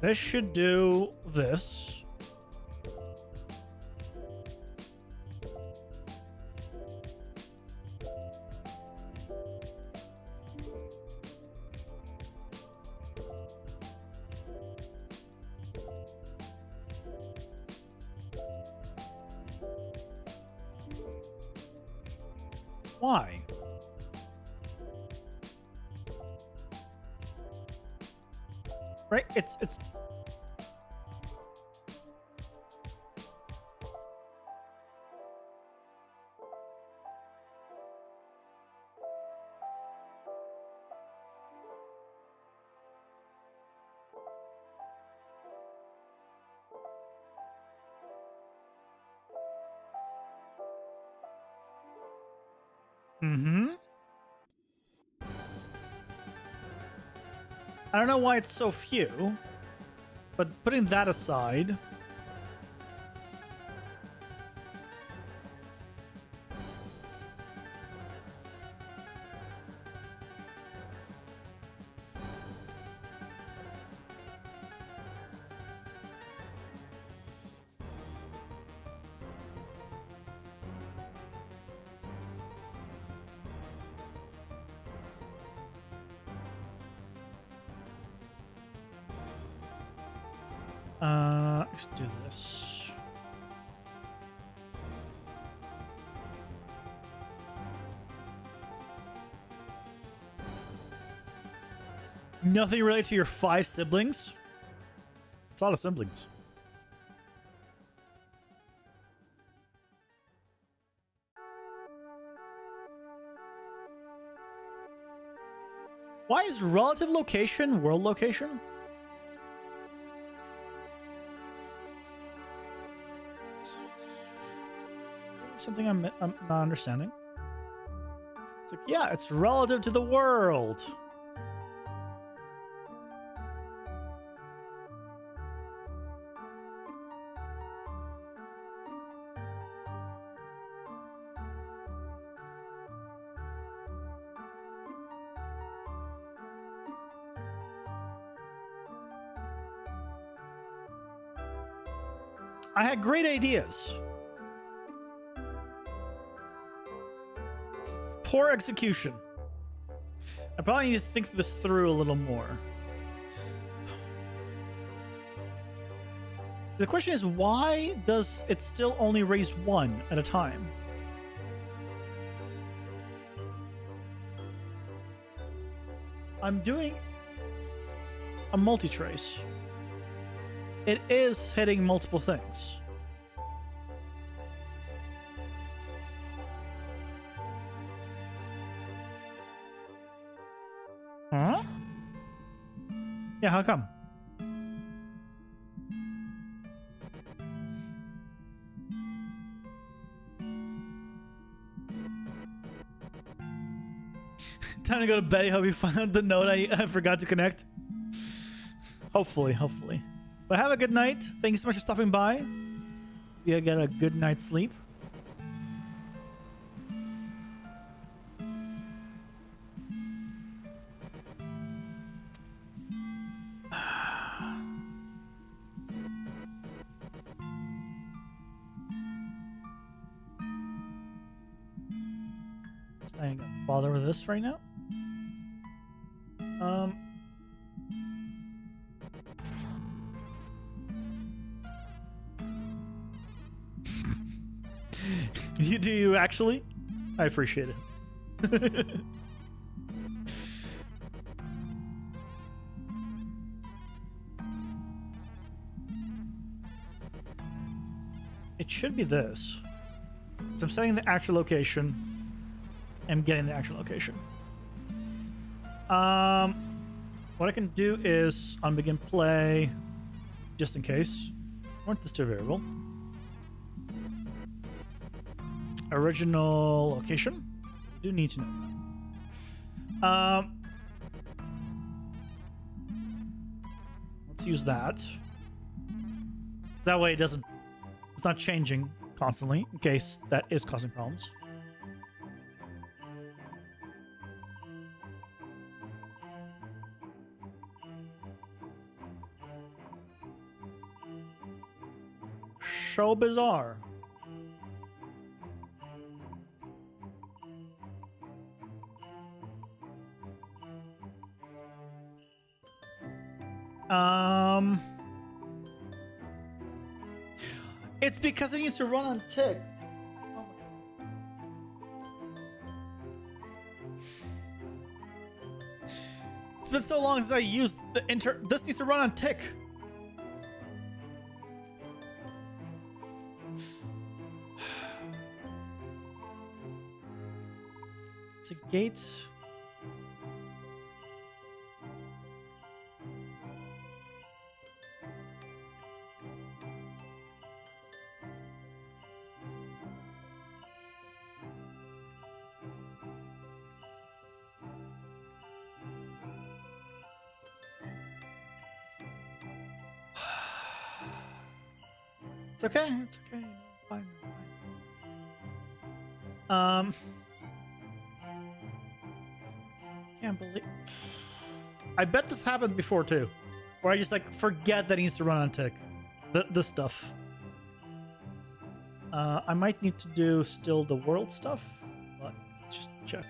This should do this. Why? Right? It's I don't know why it's so few, but putting that aside, let's do this. Nothing related to your 5 siblings? It's a lot of siblings. Why is relative location world location? Something I'm not understanding. It's like, yeah, it's relative to the world. I had great ideas. Poor execution. I probably need to think this through a little more. The question is, why does it still only raise 1 at a time? I'm doing a multi-trace. It is hitting multiple things. Huh? Yeah, how come? Time to go to bed. Hope you found the note I forgot to connect. Hopefully. But have a good night. Thank you so much for stopping by. You get a good night's sleep. I ain't gonna bother with this right now. Do you actually? I appreciate it. It should be this. So I'm setting the actual location. I'm getting the actual location. What I can do is unbegin play, just in case. Weren't this to a variable? Original location. Do need to know that. Let's use that. That way it's not changing constantly in case that is causing problems. So bizarre. It's because it needs to run on tick. It's been so long since I used the this needs to run on tick. It's a gate. It's okay. It's okay. Fine. Can't believe. I bet this happened before too, where I just like forget that it needs to run on tick. This stuff. I might need to do still the world stuff, but let's just check.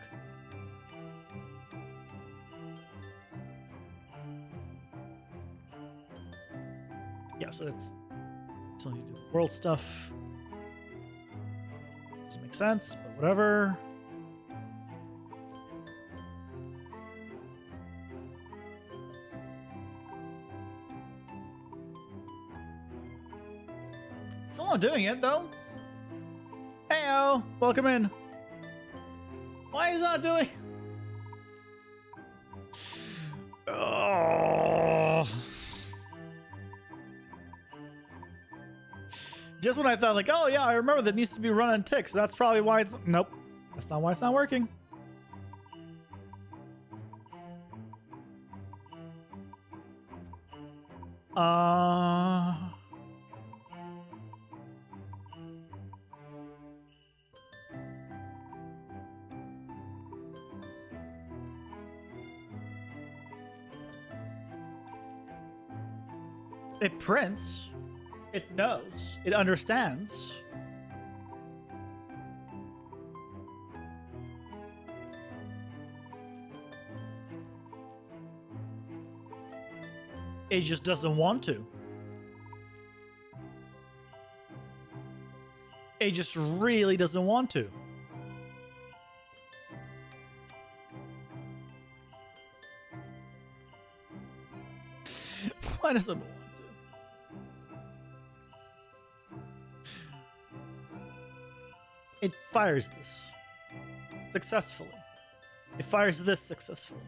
Yeah, so it's still need to do the world stuff. Doesn't make sense, but whatever. Still not doing it though. Heyo, welcome in. Why is it not doing? Oh. Just when I thought like, oh yeah, I remember that needs to be run on tick, so that's probably why it's nope. That's not why it's not working. It prints. It knows. It understands. It just doesn't want to. It just really doesn't want to. Why does it want to? It fires this successfully. It fires this successfully.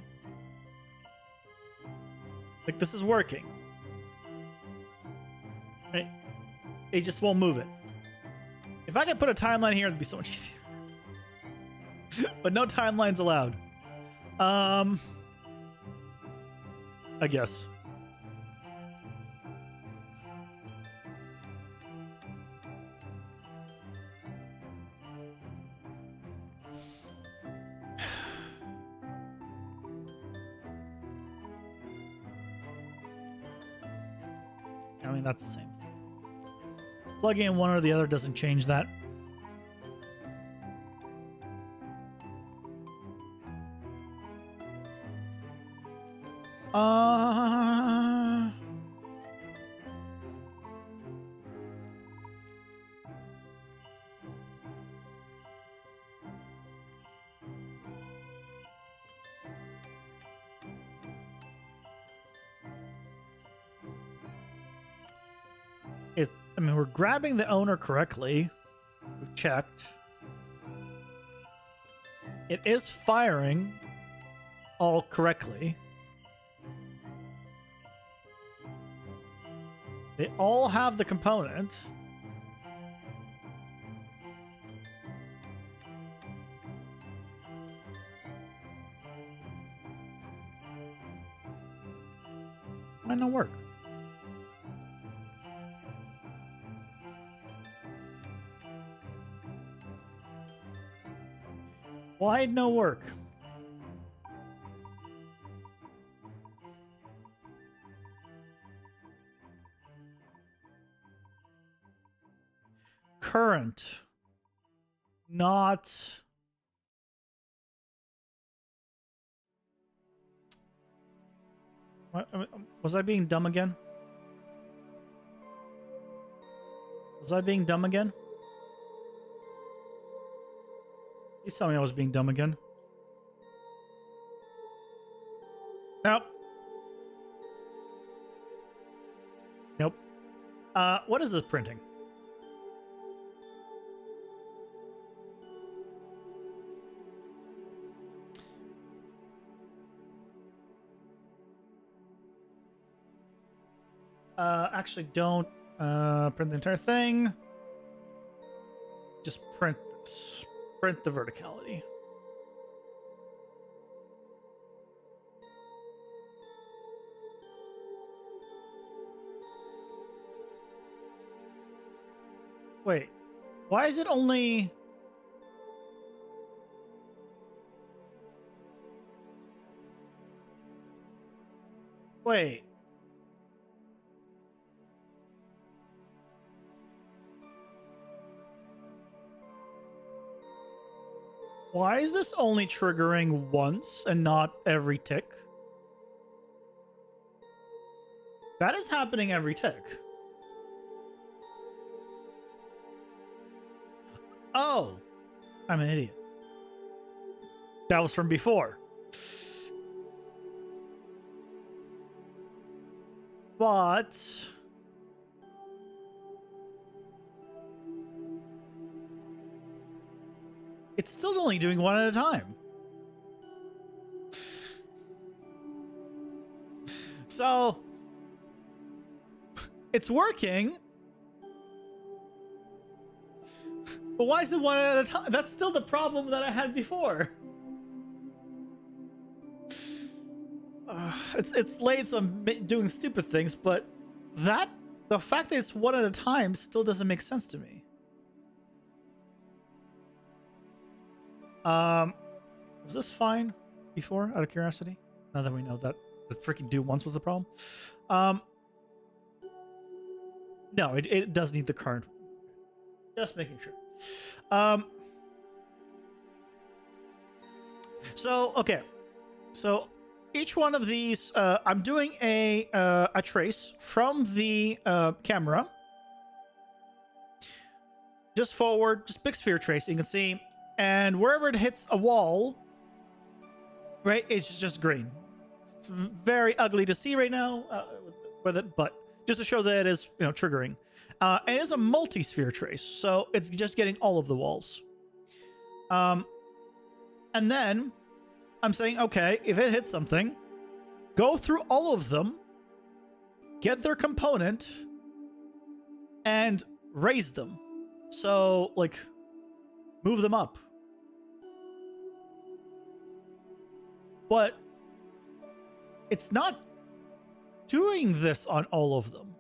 Like, this is working. Right? It just won't move it. If I could put a timeline here, it'd be so much easier. But no timelines allowed. I guess. I mean, that's the same thing. Plugging in one or the other doesn't change that. I mean, we're grabbing the owner correctly. We've checked. It is firing all correctly. They all have the component. Might not work. Why'd no work? Current. Not... Was I being dumb again? Was I being dumb again? Please tell me I was being dumb again. Nope. Nope. What is this printing? Actually don't print the entire thing. Just print this. Print the verticality. Wait, why is it only... Wait. Why is this only triggering once and not every tick? That is happening every tick. Oh, I'm an idiot. That was from before. But... it's still only doing one at a time. So... it's working. But why is it one at a time? That's still the problem that I had before. It's late, so I'm doing stupid things, but the fact that it's one at a time still doesn't make sense to me. Was this fine before, out of curiosity? Now that we know that the freaking do once was the problem. No, it does need the current. Just making sure. Okay. So each one of these, I'm doing a trace from the camera. Just forward, just big sphere trace, you can see. And wherever it hits a wall, right, it's just green. It's very ugly to see right now with it, but just to show that it is, triggering. And it is a multi-sphere trace, so it's just getting all of the walls. And then I'm saying, okay, if it hits something, go through all of them get their component and raise them. So, like, move them up. But it's not doing this on all of them.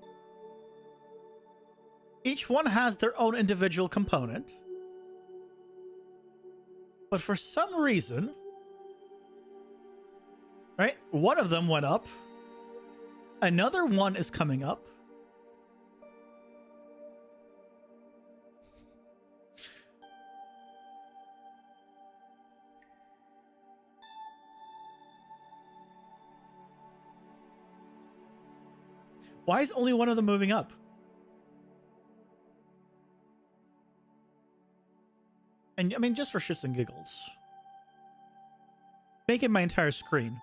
Each one has their own individual component. But for some reason, right, one of them went up. Another one is coming up. Why is only one of them moving up? And I mean, just for shits and giggles. Make it my entire screen.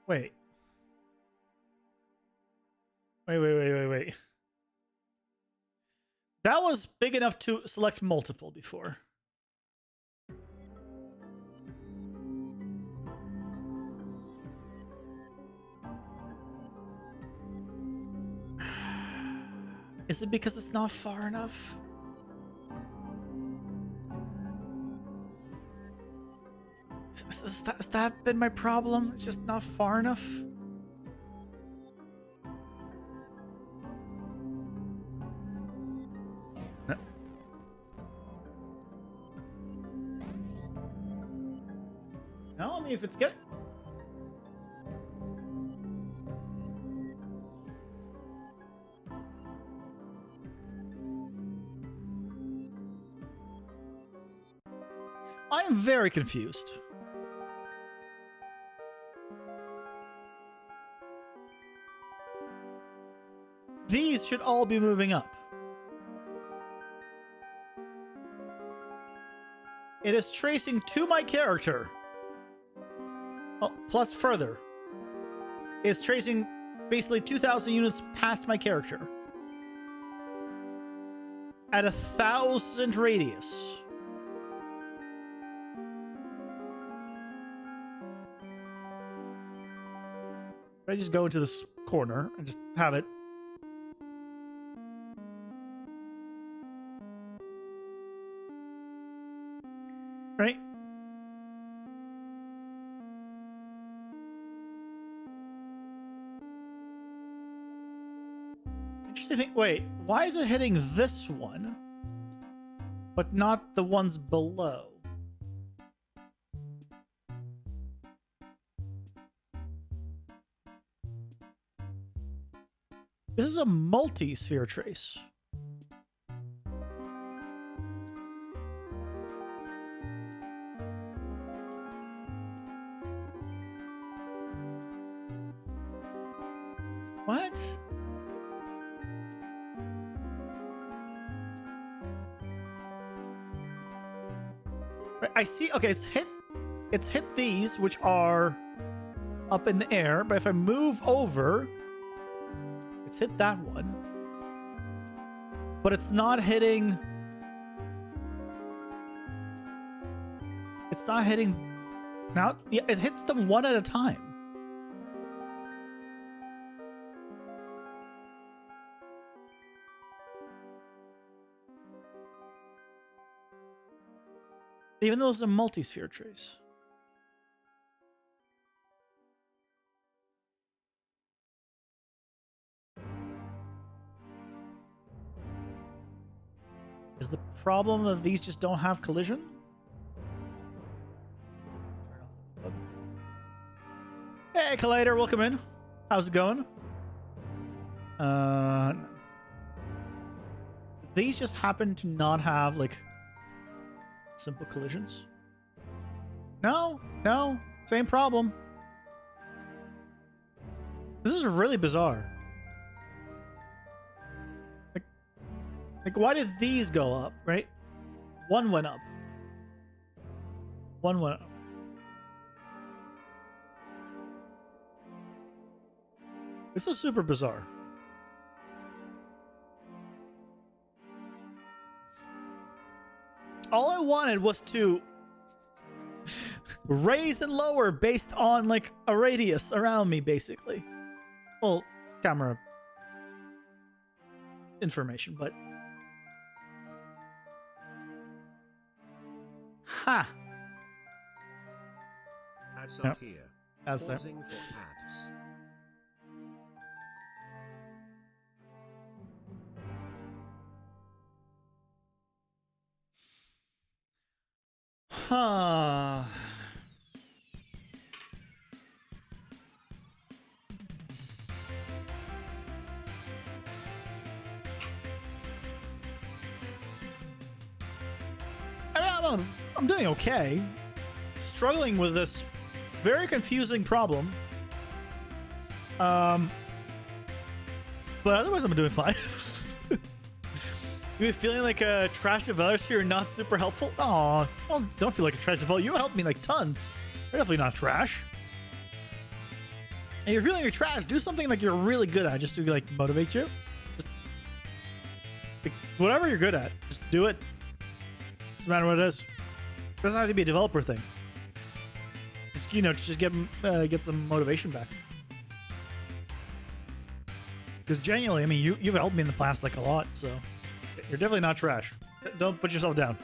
Wait. Wait. That was big enough to select multiple before. Is it because it's not far enough? Has that been my problem? It's just not far enough? No. No, I mean, if it's getting... I'm very confused. These should all be moving up. It is tracing to my character. Oh, plus further. It's tracing basically 2,000 units past my character. At 1,000 radius. I just go into this corner and just have it. Right? Interesting thing. Wait, why is it hitting this one, but not the ones below? This is a multi-sphere trace. What? Right, I see. Okay, it's hit these, which are up in the air, but if I move over, it's hit that one. But it's not hitting... It's not hitting... Now, yeah, it hits them one at a time. Even though it's a multi-sphere trace. Is the problem that these just don't have collision? Hey, Collider, welcome in. How's it going? These just happen to not have, like, simple collisions. No, same problem. This is really bizarre. Like, why did these go up, right? One went up. One went up. This is super bizarre. All I wanted was to raise and lower based on like a radius around me, basically. Well, camera information, but ha. Ads Yep. up here. That's there. Pausing for ads. Huh. I mean, I'm doing okay. Struggling with this very confusing problem. But otherwise I'm doing fine. You feeling like a trash developer, so you're not super helpful? Aw, don't feel like a trash developer. You helped me like tons. You're definitely not trash. And you're feeling like trash, do something like you're really good at, just to like motivate you. Just like, whatever you're good at, just do it. Doesn't matter what it is. It doesn't have to be a developer thing. Just, you know, just get some motivation back. Because genuinely, I mean, you've helped me in the past like a lot, so you're definitely not trash. Don't put yourself down.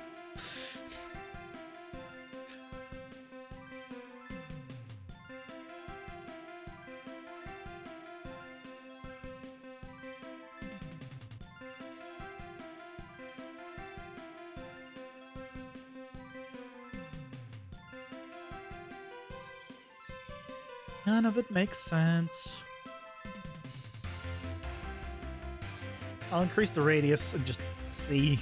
None of it makes sense. I'll increase the radius and just see.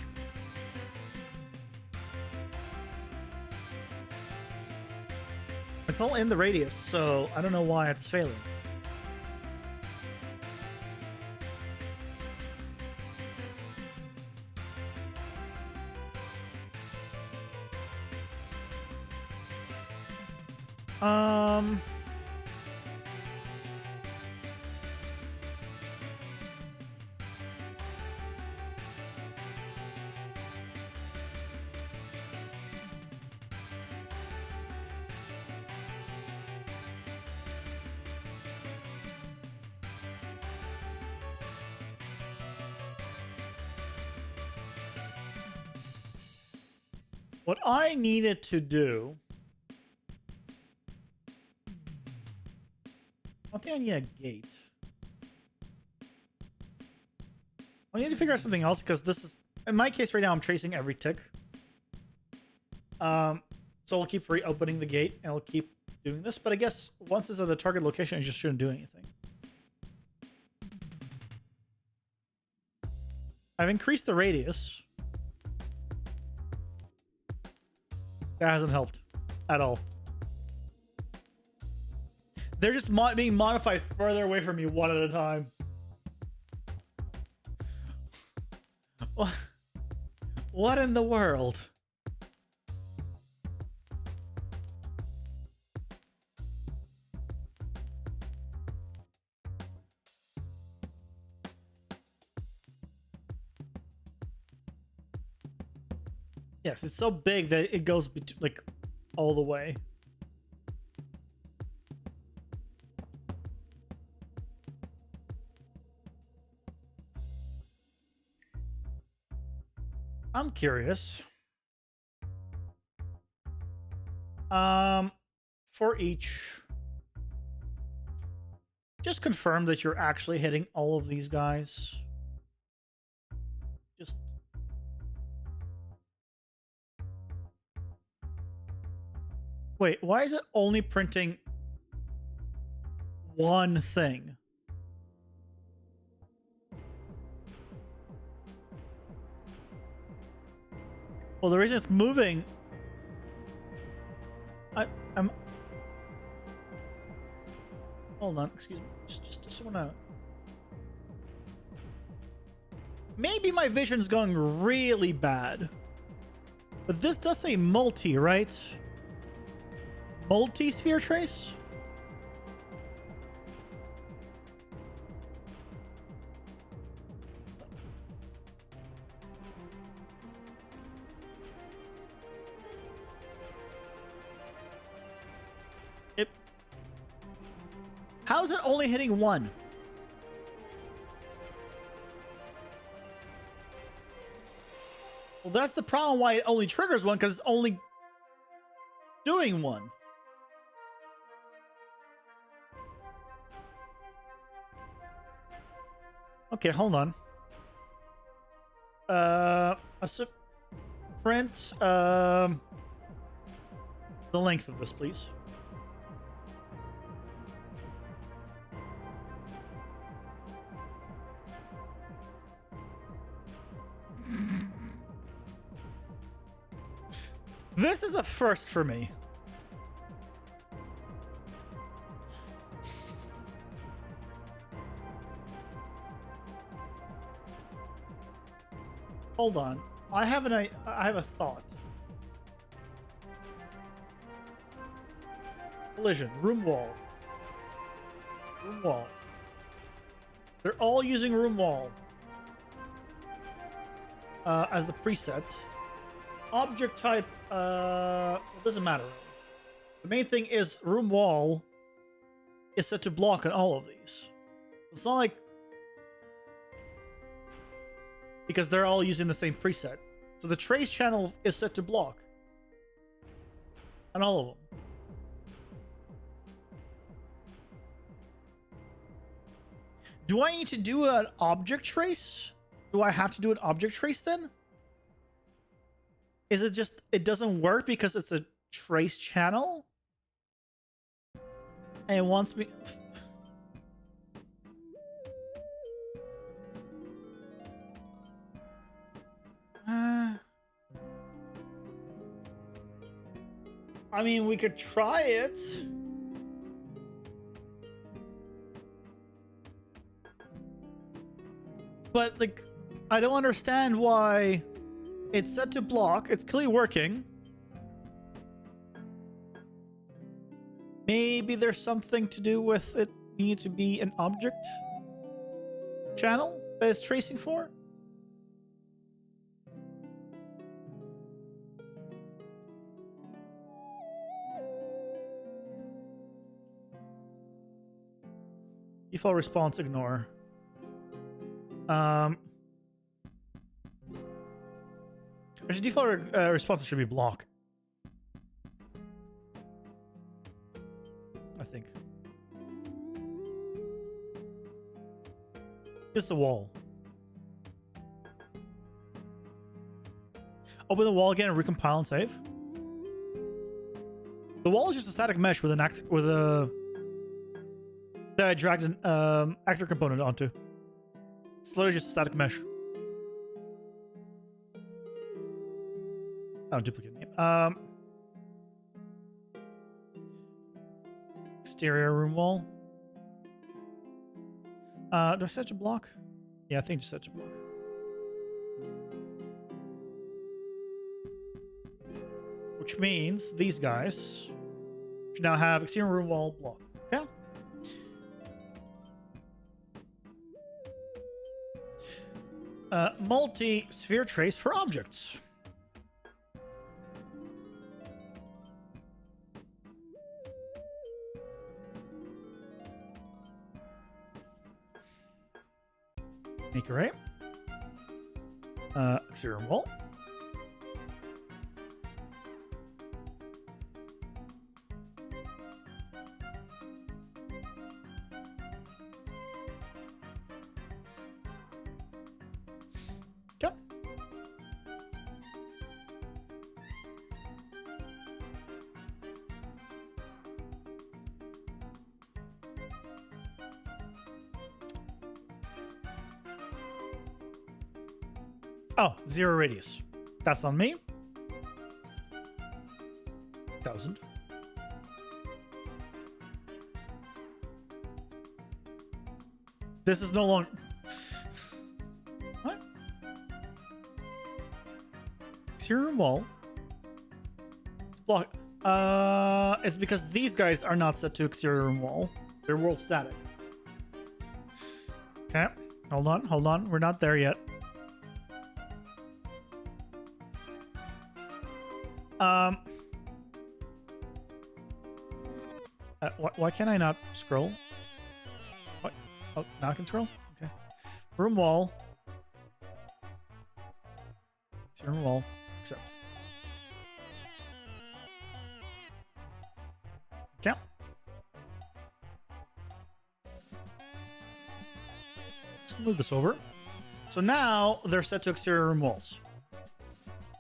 It's all in the radius, so I don't know why it's failing. What I needed to do... I think I need a gate. I need to figure out something else, because this is... In my case right now, I'm tracing every tick. So I'll keep reopening the gate, and I'll keep doing this. But I guess once it's at the target location, I just shouldn't do anything. I've increased the radius. That hasn't helped at all. They're just being modified further away from you one at a time. What in the world? Yes, it's so big that it goes like all the way. I'm curious. For each, just confirm that you're actually hitting all of these guys. Just wait, why is it only printing one thing? Well, the reason it's moving... I'm... Hold on, excuse me. Just wanna... Maybe my vision's going really bad. But this does say multi, right? Multi-sphere trace? How is it only hitting one? Well, that's the problem why it only triggers one, because it's only doing one. Okay, hold on. Print the length of this, please. This is a first for me. Hold on. I have a thought. Collision, room wall. Room wall. They're all using room wall as the preset. Object type, it doesn't matter. The main thing is room wall is set to block on all of these. It's not like, because they're all using the same preset. So the trace channel is set to block on all of them. Do I need to do an object trace? Do I have to do an object trace then? Is it just, it doesn't work because it's a trace channel? And it wants me... I mean, we could try it. But, like, I don't understand why it's set to block. It's clearly working. Maybe there's something to do with it need to be an object channel that it's tracing for. Default response, ignore. Actually, default response should be block. I think. It's the wall. Open the wall again and recompile and save. The wall is just a static mesh with an that I dragged an actor component onto. It's literally just a static mesh. Oh, duplicate name. Exterior room wall. Do I set a block? Yeah, I think just set a block. Which means these guys should now have exterior room wall block. Okay. Multi-sphere trace for objects. Make array. Exterior wall. Okay. Oh, 0 radius. That's on me. 1,000. This is no longer... What? Exterior wall. Block. It's because these guys are not set to exterior wall. They're world static. Okay. Hold on. We're not there yet. Why can I not scroll? Oh, not control? Okay. Room wall. Room wall. Accept. Count. Let's move this over. So now they're set to exterior room walls.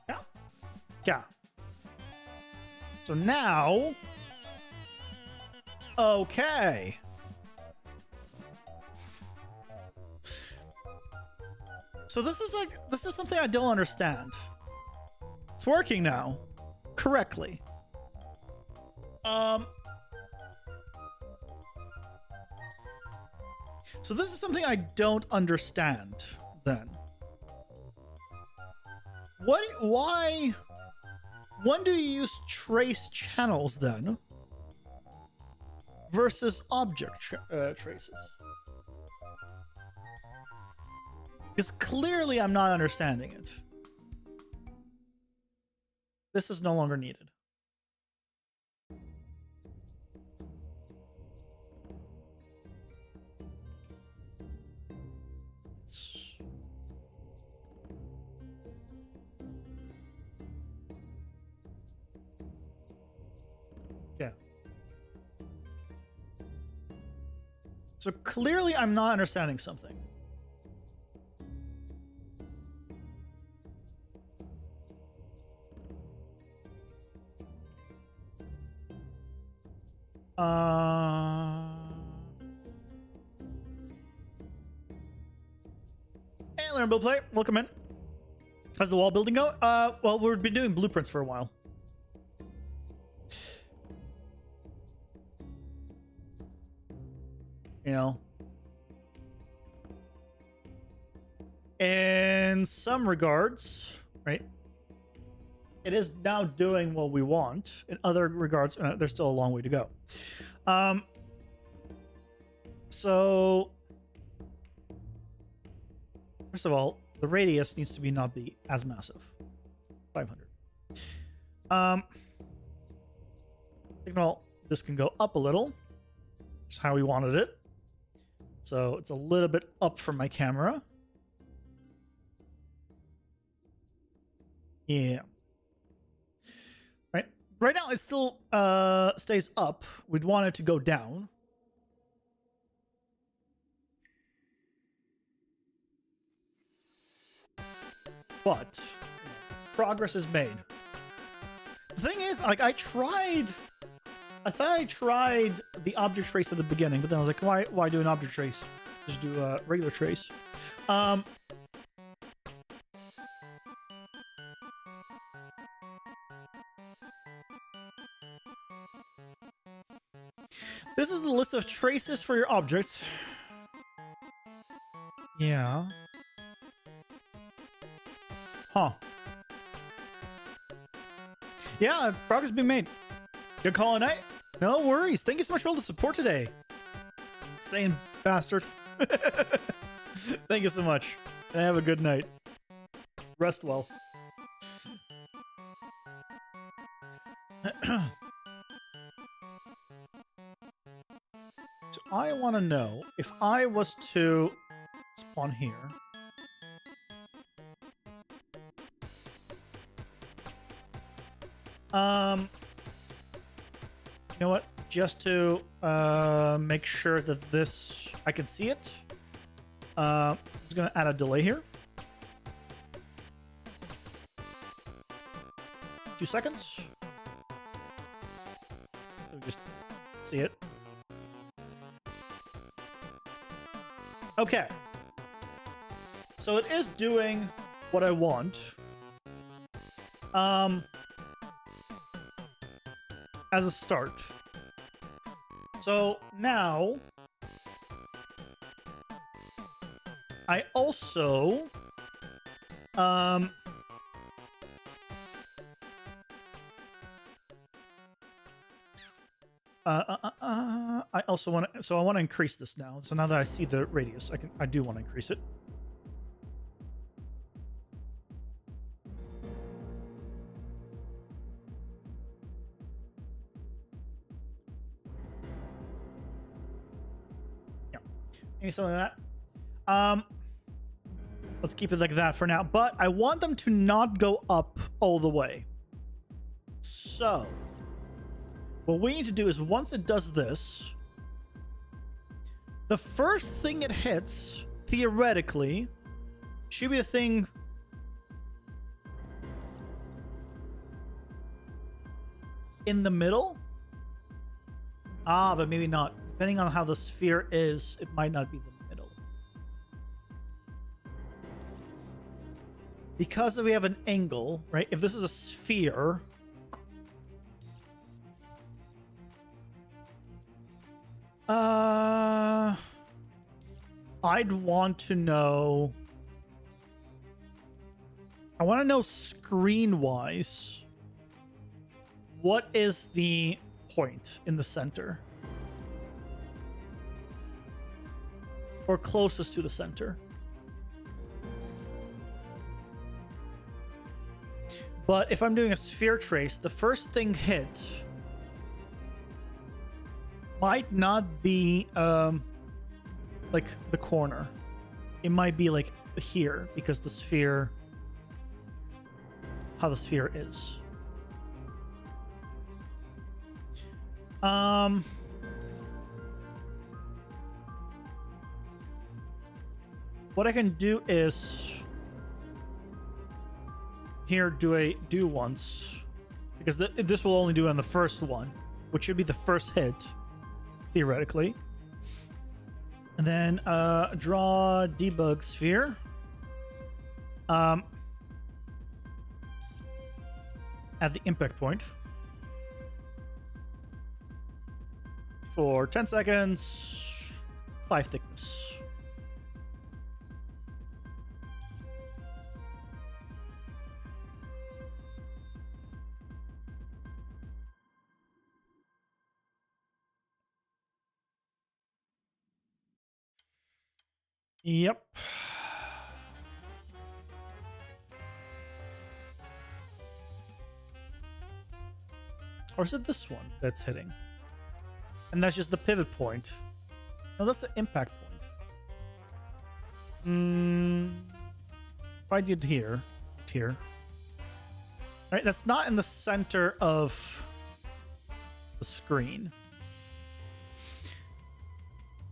Yeah. Yeah. So now. Okay. So this is something I don't understand. It's working now. Correctly. So this is something I don't understand then. Why when do you use trace channels then versus object traces? Because clearly I'm not understanding it. This is no longer needed. Yeah. So clearly I'm not understanding something. Hey, Learn Build Play, welcome in. How's the wall building go? Well, we've been doing blueprints for a while. You know, in some regards, right? It is now doing what we want. In other regards, there's still a long way to go. So first of all, the radius needs to not be as massive. 500. Signal, this can go up a little. Just how we wanted it. So it's a little bit up from my camera. Yeah. Right now it still stays up. We'd want it to go down. But progress is made. The thing is, like, I thought I tried the object trace at the beginning, but then I was like, why do an object trace? Just do a regular trace. This is the list of traces for your objects. Yeah. Huh. Yeah, progress being made. Good call at night. No worries. Thank you so much for all the support today. Insane bastard. Thank you so much. And have a good night. Rest well. So I want to know if I was to spawn here. You know what? Just to make sure that this I can see it. I'm just gonna add a delay here. 2 seconds. So just see it. Okay. So it is doing what I want. As a start. So now I also I also want to, so I want to increase this now. So now that I see the radius, I do want to increase it. Maybe something like that. Let's keep it like that for now. But I want them to not go up all the way. So what we need to do is once it does this, the first thing it hits, theoretically, should be the thing in the middle. Ah, but maybe not. Depending on how the sphere is, it might not be the middle. Because we have an angle, right? If this is a sphere, I'd want to know. I want to know screen-wise, what is the point in the center? Or closest to the center? But if I'm doing a sphere trace, the first thing hit might not be like the corner. It might be like here because the sphere, how the sphere is. What I can do is here do once, because this will only do on the first one, which should be the first hit theoretically. And then draw debug sphere. At the impact point for 10 seconds, 5 thickness. Yep. Or is it this one that's hitting? And that's just the pivot point. No, that's the impact point. If I did here. All right, that's not in the center of the screen.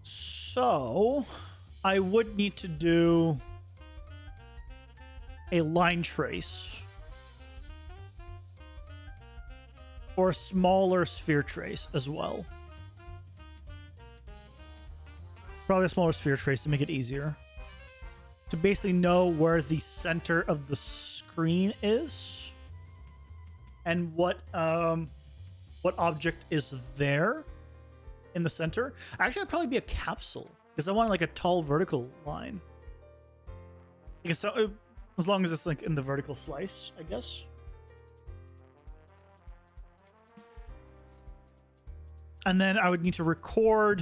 So I would need to do a line trace or a smaller sphere trace as well. Probably a smaller sphere trace to make it easier to basically know where the center of the screen is and what object is there in the center. Actually, it'd probably be a capsule because I want like a tall vertical line. Because so, as long as it's like in the vertical slice, I guess. And then I would need to record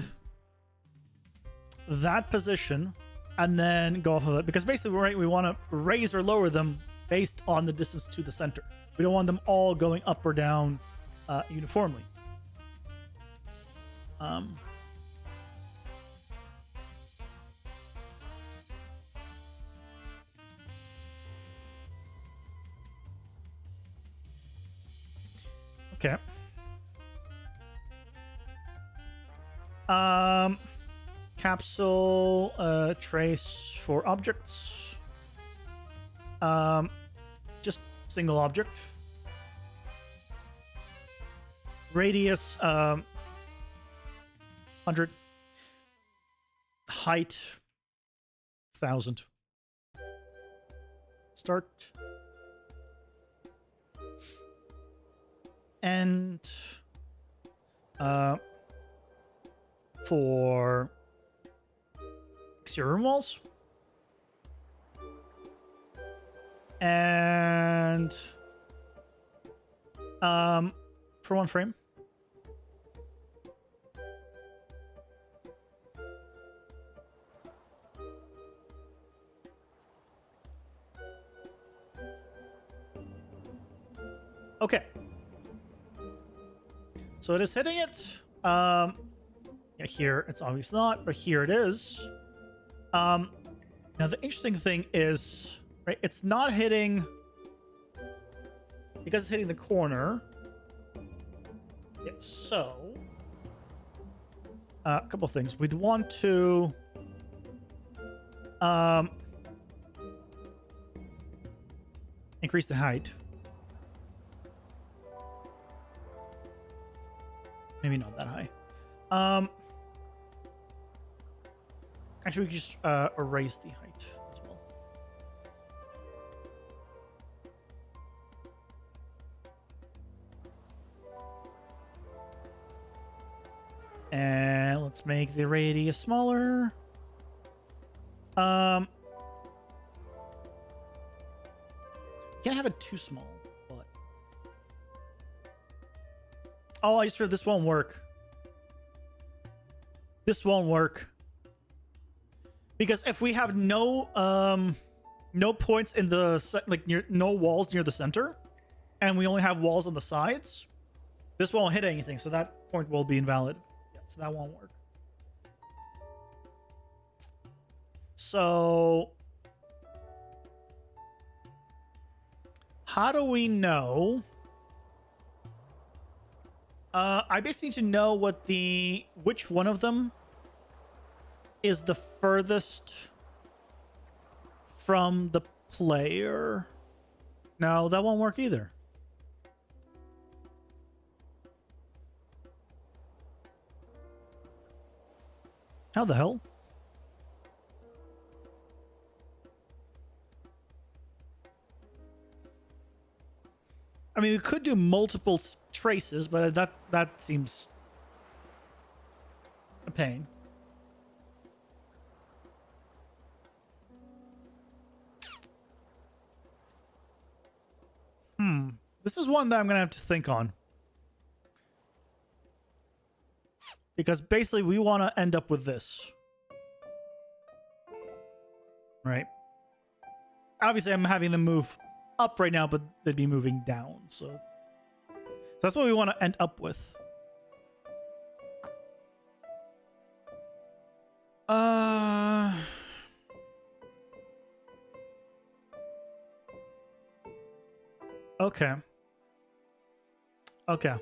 that position and then go off of it, because basically we want to raise or lower them based on the distance to the center. We don't want them all going up or down uniformly. Okay. Capsule trace for objects. Just single object. Radius 100. Height 1000. Start. And for exterior walls. And for one frame. Okay. So it is hitting it. Yeah, here it's obviously not, but here it is. Now the interesting thing is, right, it's not hitting because it's hitting the corner. Yeah, so a couple of things. We'd want to increase the height. Maybe not that high. Actually, we could just erase the height as well. And let's make the radius smaller. Can't have it too small, but oh, I just heard this won't work. This won't work because if we have no points in the no walls near the center, and we only have walls on the sides, this won't hit anything. So that point will be invalid. Yeah, so that won't work. So how do we know? I basically need to know which one of them is the furthest from the player. No, that won't work either. How the hell? I mean, we could do multiple traces, but that seems a pain. This is one that I'm gonna have to think on, because basically we want to end up with this, right? Obviously, I'm having them move up right now, but they'd be moving down, so that's what we want to end up with. Okay. Okay.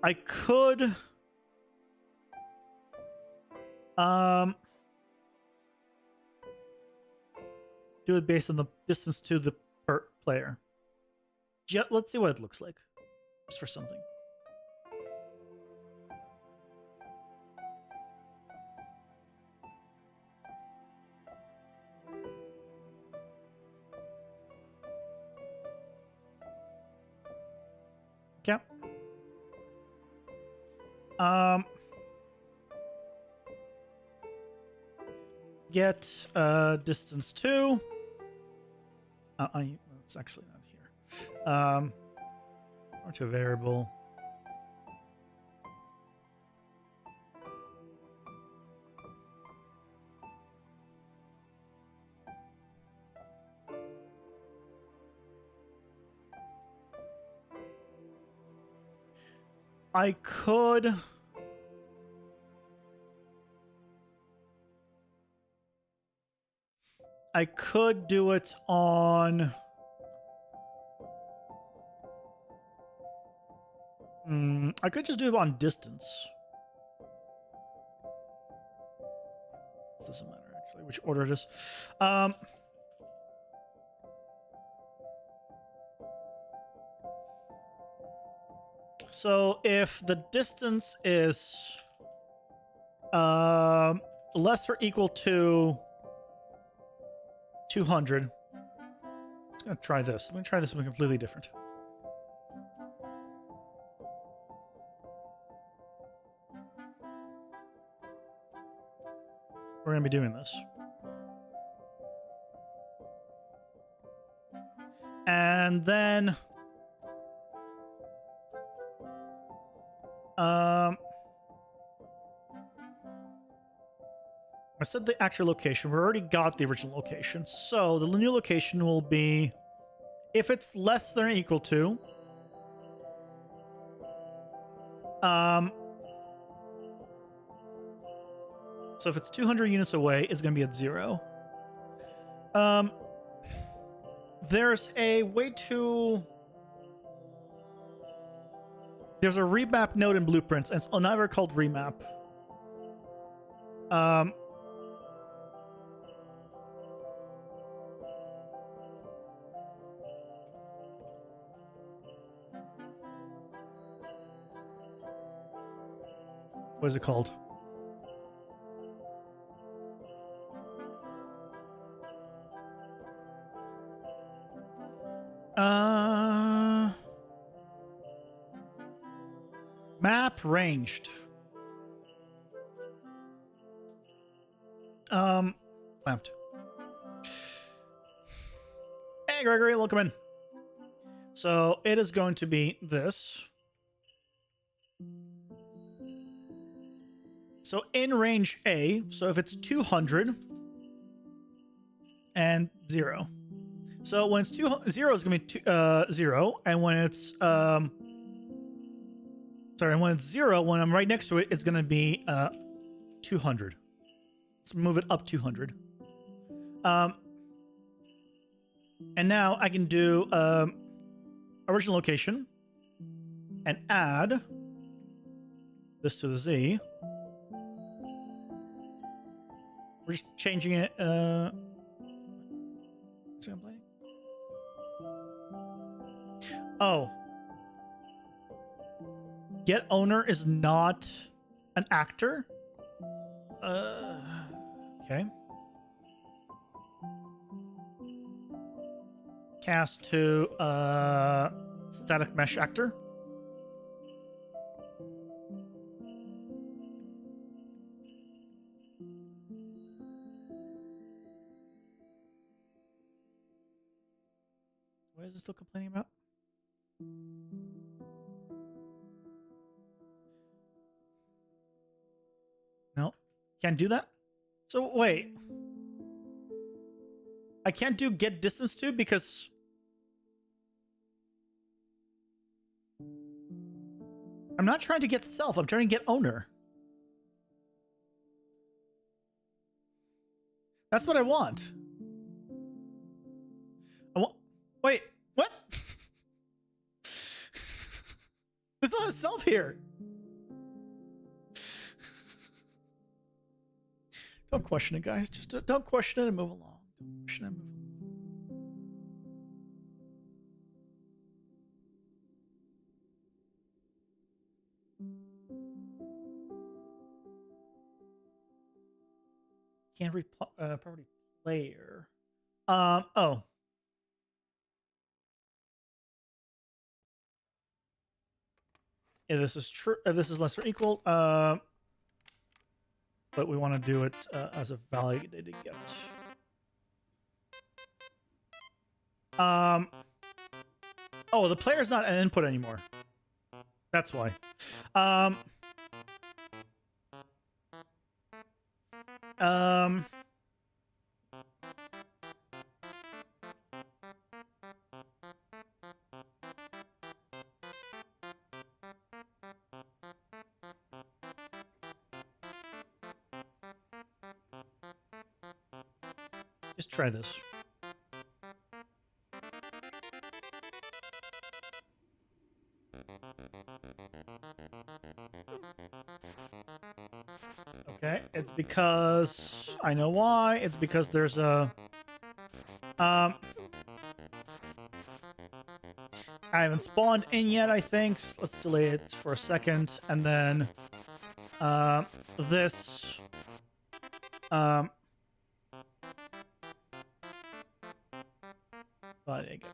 I could do it based on the distance to the player. Let's see what it looks like. Just for something. Okay. Get distance 2. It's actually not here. Or to a variable. I could do it on I could just do it on distance. It doesn't matter actually which order it is. So if the distance is less or equal to 200, I'm just gonna try this. I'm gonna try this one completely different. We're gonna be doing this. And then I said the actual location. We already got the original location. So the new location will be, if it's less than or equal to, so if it's 200 units away, it's going to be at 0. There's a way to... There's a remap node in Blueprints, and it's never called remap. What is it called? Map ranged. Clamped. Hey, Gregory, welcome in. So it is going to be this. So in range A, so if it's 200 and 0. So when it's 0 is going to be 0, and when it's when it's 0, when I'm right next to it, it's going to be 200. Let's move it up 200. And now I can do original location and add this to the Z. We're just changing it. Oh. Get owner is not an actor? Okay. Cast to static mesh actor. What is it still complaining about? No, can't do that. So wait, I can't do get distance to because I'm not trying to get self. I'm trying to get owner. That's what I want. Wait, what? There's not a self here. Don't question it, guys. Just don't question it and move along. Don't question it and move along. Can't read property player. Oh. If this is true, if this is less or equal, but we want to do it as a validated get. Oh, the player's not an input anymore. That's why. Just try this. Okay, it's because I know why. It's because there's a I haven't spawned in yet, I think. So let's delay it for a second, and then this but again.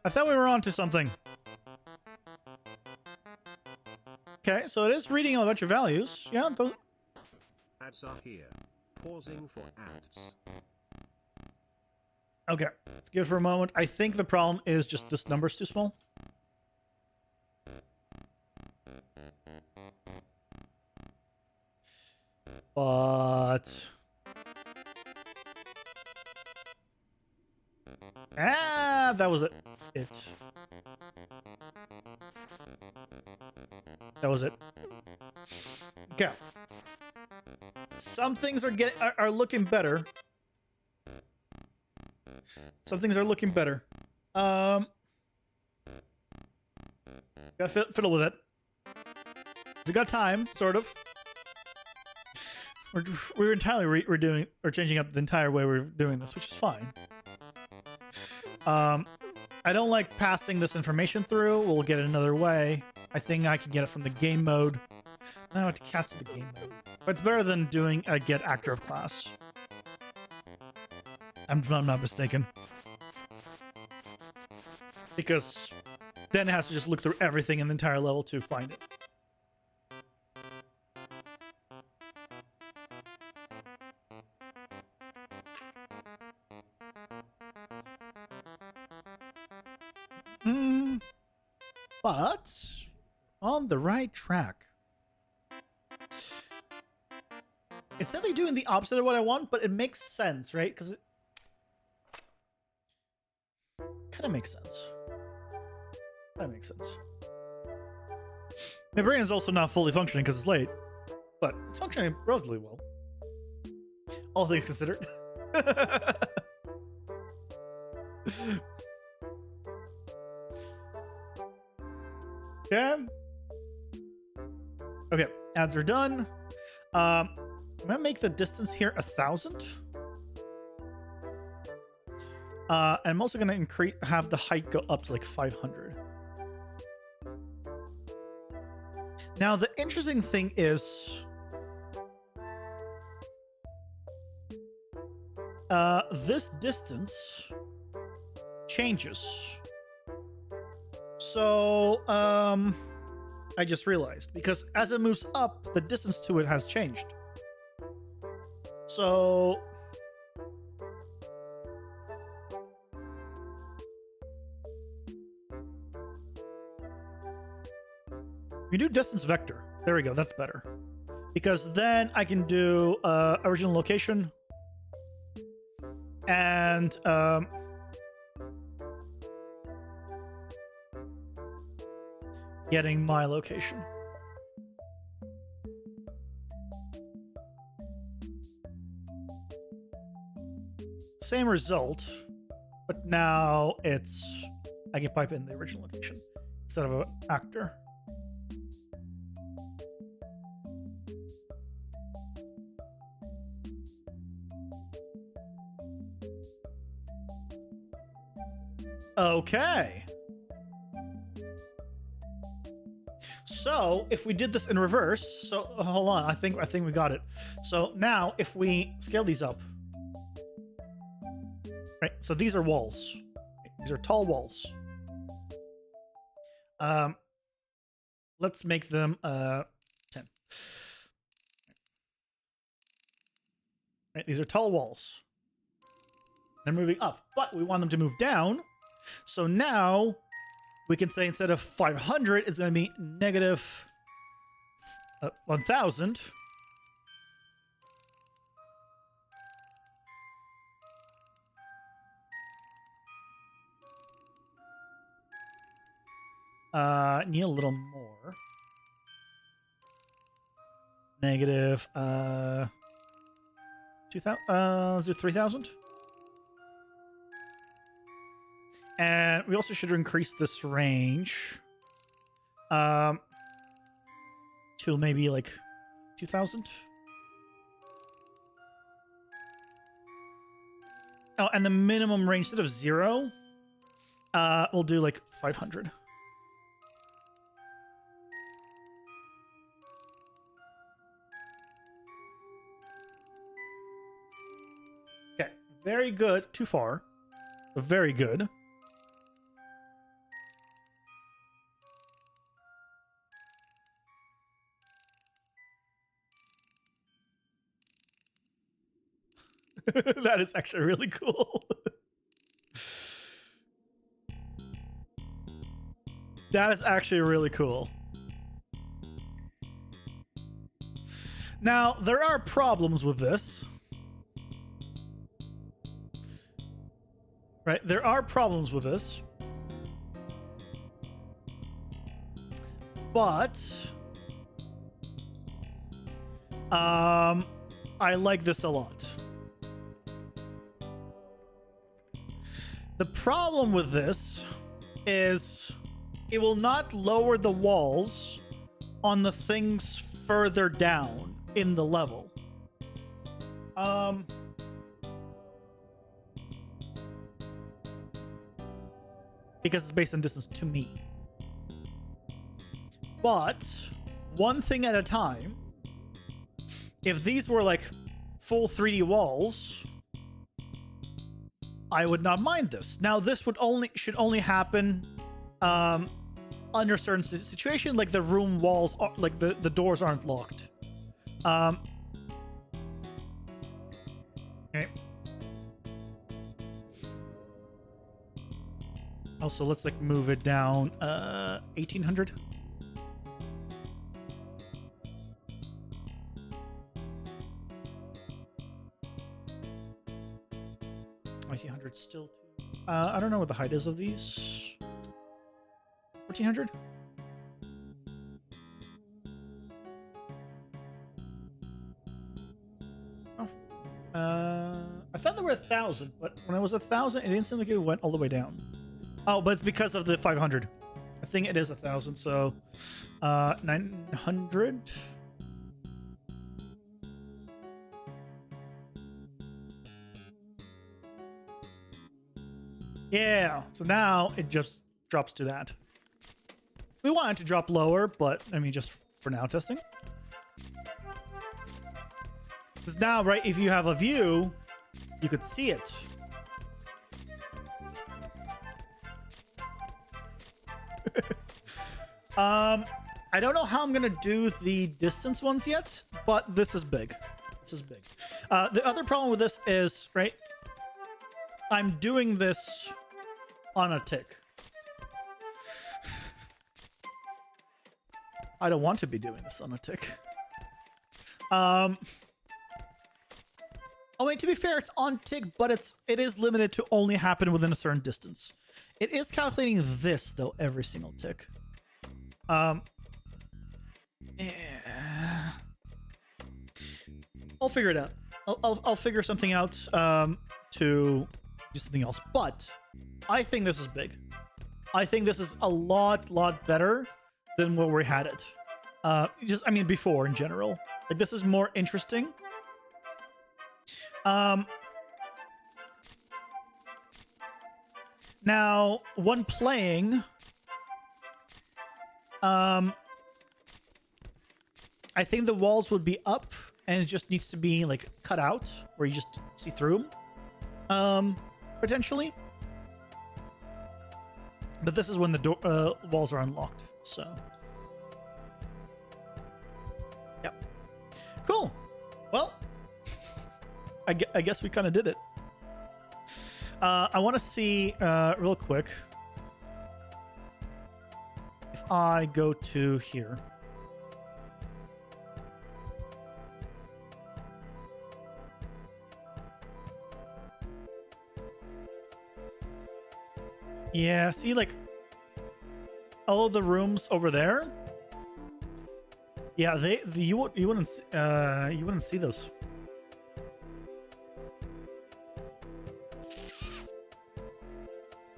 I thought we were onto something. Okay, so it is reading a bunch of values. Yeah, those... Ads are here. Pausing for ads. Okay, let's give it for a moment. I think the problem is just this number's too small. But... Ah, that was it. That was it. Okay. Some things are looking better. Some things are looking better. Gotta fiddle with it. We got time, sort of. We're entirely changing up the entire way we're doing this, which is fine. I don't like passing this information through. We'll get it another way. I think I can get it from the game mode. I don't have to cast it the game mode. But it's better than doing a get actor of class. I'm not mistaken. Because then it has to just look through everything in the entire level to find it. But on the right track. It's certainly doing the opposite of what I want, but it makes sense, right? Because it kind of makes sense. That makes sense. My brain is also not fully functioning because it's late, but it's functioning relatively well. All things considered. Yeah. Okay, ads are done. I'm gonna make the distance here 1,000. I'm also gonna have the height go up to like 500. Now the interesting thing is, this distance changes. So, I just realized, because as it moves up, the distance to it has changed. So, we do distance vector. There we go, that's better. Because then I can do original location and getting my location. Same result, but now I can pipe in the original location instead of an actor. Okay. So if we did this in reverse, so hold on, I think we got it. So now if we scale these up, right? So these are walls. These are tall walls. Let's make them 10. Right, these are tall walls. They're moving up, but we want them to move down. So now we can say instead of 500, it's going to be negative 1,000. Need a little more. Negative 2,000. Let's do 3,000. And we also should increase this range to maybe like 2,000. Oh, and the minimum range instead of 0, we'll do like 500. Okay, very good. Too far, but very good. That is actually really cool. That is actually really cool. Now, there are problems with this. Right, there are problems with this. But I like this a lot. The problem with this is it will not lower the walls on the things further down in the level. Because it's based on distance to me. But one thing at a time, if these were like full 3D walls, I would not mind this. Now, this should only happen under certain situation, like the room walls are, like the doors aren't locked. Okay. Also, let's like move it down 1800. Still too. I don't know what the height is of these. 1400. Oh. I thought there were 1,000, but when it was 1,000, it didn't seem like it went all the way down. Oh, but it's because of the 500. I think it is 1,000. So, 900. Yeah, so now it just drops to that. We want it to drop lower, but I mean, just for now testing. Because now, right, if you have a view, you could see it. I don't know how I'm gonna do the distance ones yet, but this is big. This is big. The other problem with this is, right, I'm doing this on a tick. I don't want to be doing this on a tick. I mean, to be fair, it's on tick, but it is limited to only happen within a certain distance. It is calculating this though every single tick. Yeah. I'll figure it out. I'll figure something out to do something else. But I think this is big. I think this is a lot better than where we had it. I mean, before in general. Like, this is more interesting. Now, when playing, I think the walls would be up, and it just needs to be like cut out, where you just see through them, potentially. But this is when the walls are unlocked. So, yep, cool. Well, I guess we kind of did it. I want to see real quick if I go to here. Yeah, see, like all of the rooms over there. Yeah, you wouldn't see those.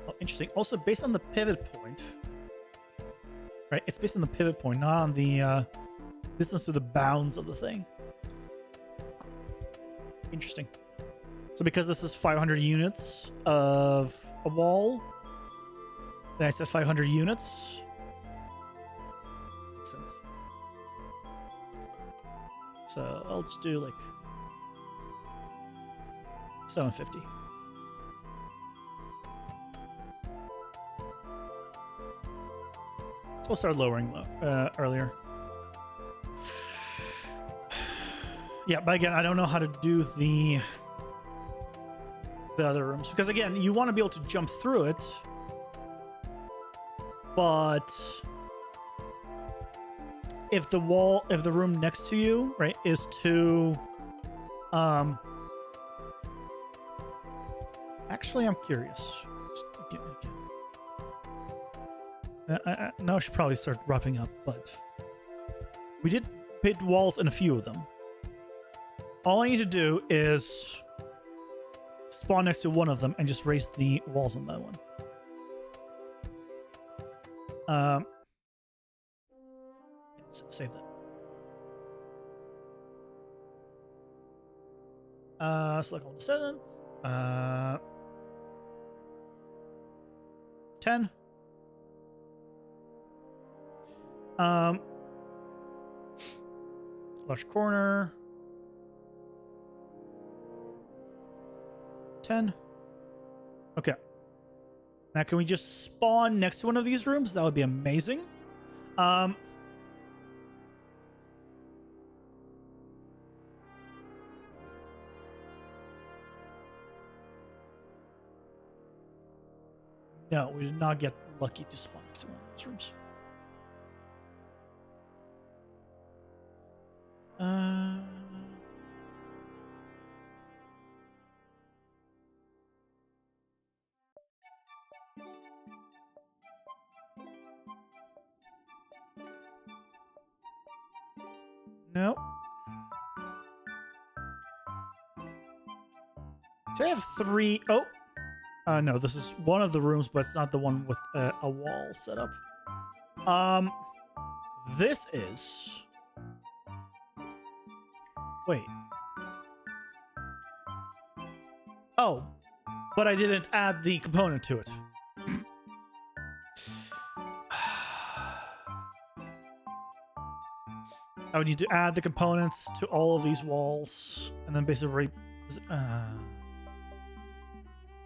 Oh, interesting. Also, based on the pivot point, right? It's based on the pivot point, not on the distance to the bounds of the thing. Interesting. So because this is 500 units of a wall, and I said 500 units. Makes sense. So I'll just do like 750. So we'll start lowering earlier. Yeah, but again, I don't know how to do the the other rooms, because again, you want to be able to jump through it, but if the room next to you, right, is too, actually, I'm curious. Now I should probably start wrapping up, but we did hit walls in a few of them. All I need to do is spawn next to one of them and just raise the walls on that one. Save that. Select all descendants. 10. Large corner. 10. Okay. Now, can we just spawn next to one of these rooms? That would be amazing. No, we did not get lucky to spawn next to one of those rooms. No. Do I have 3? Oh. No, this is one of the rooms, but it's not the one with a wall set up. This is... Wait. Oh, but I didn't add the component to it. I would need to add the components to all of these walls, and then basically...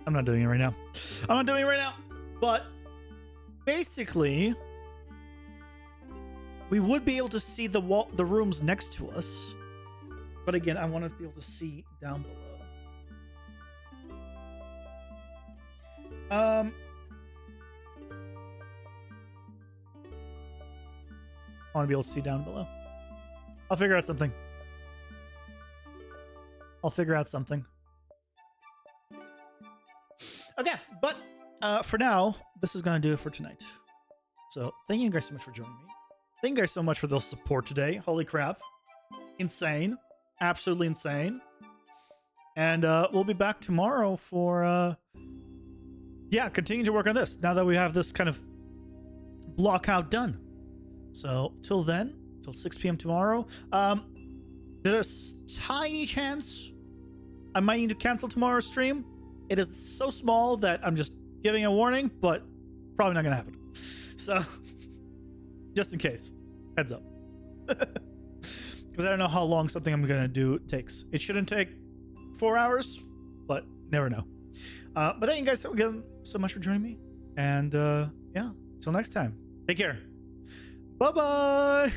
I'm not doing it right now. But basically, we would be able to see the rooms next to us. But again, I want to be able to see down below. I want to be able to see down below. I'll figure out something. Okay, but for now, this is going to do it for tonight. So thank you guys so much for joining me. Thank you guys so much for the support today. Holy crap. Insane. Absolutely insane. And we'll be back tomorrow for, continue to work on this now that we have this kind of block out done. So till then, till 6 p.m. tomorrow, there's a tiny chance I might need to cancel tomorrow's stream. It is so small that I'm just giving a warning, but probably not going to happen. So, just in case. Heads up. Because I don't know how long something I'm going to do takes. It shouldn't take 4 hours, but never know. But thank you guys again so much for joining me. And, till next time. Take care. Bye-bye.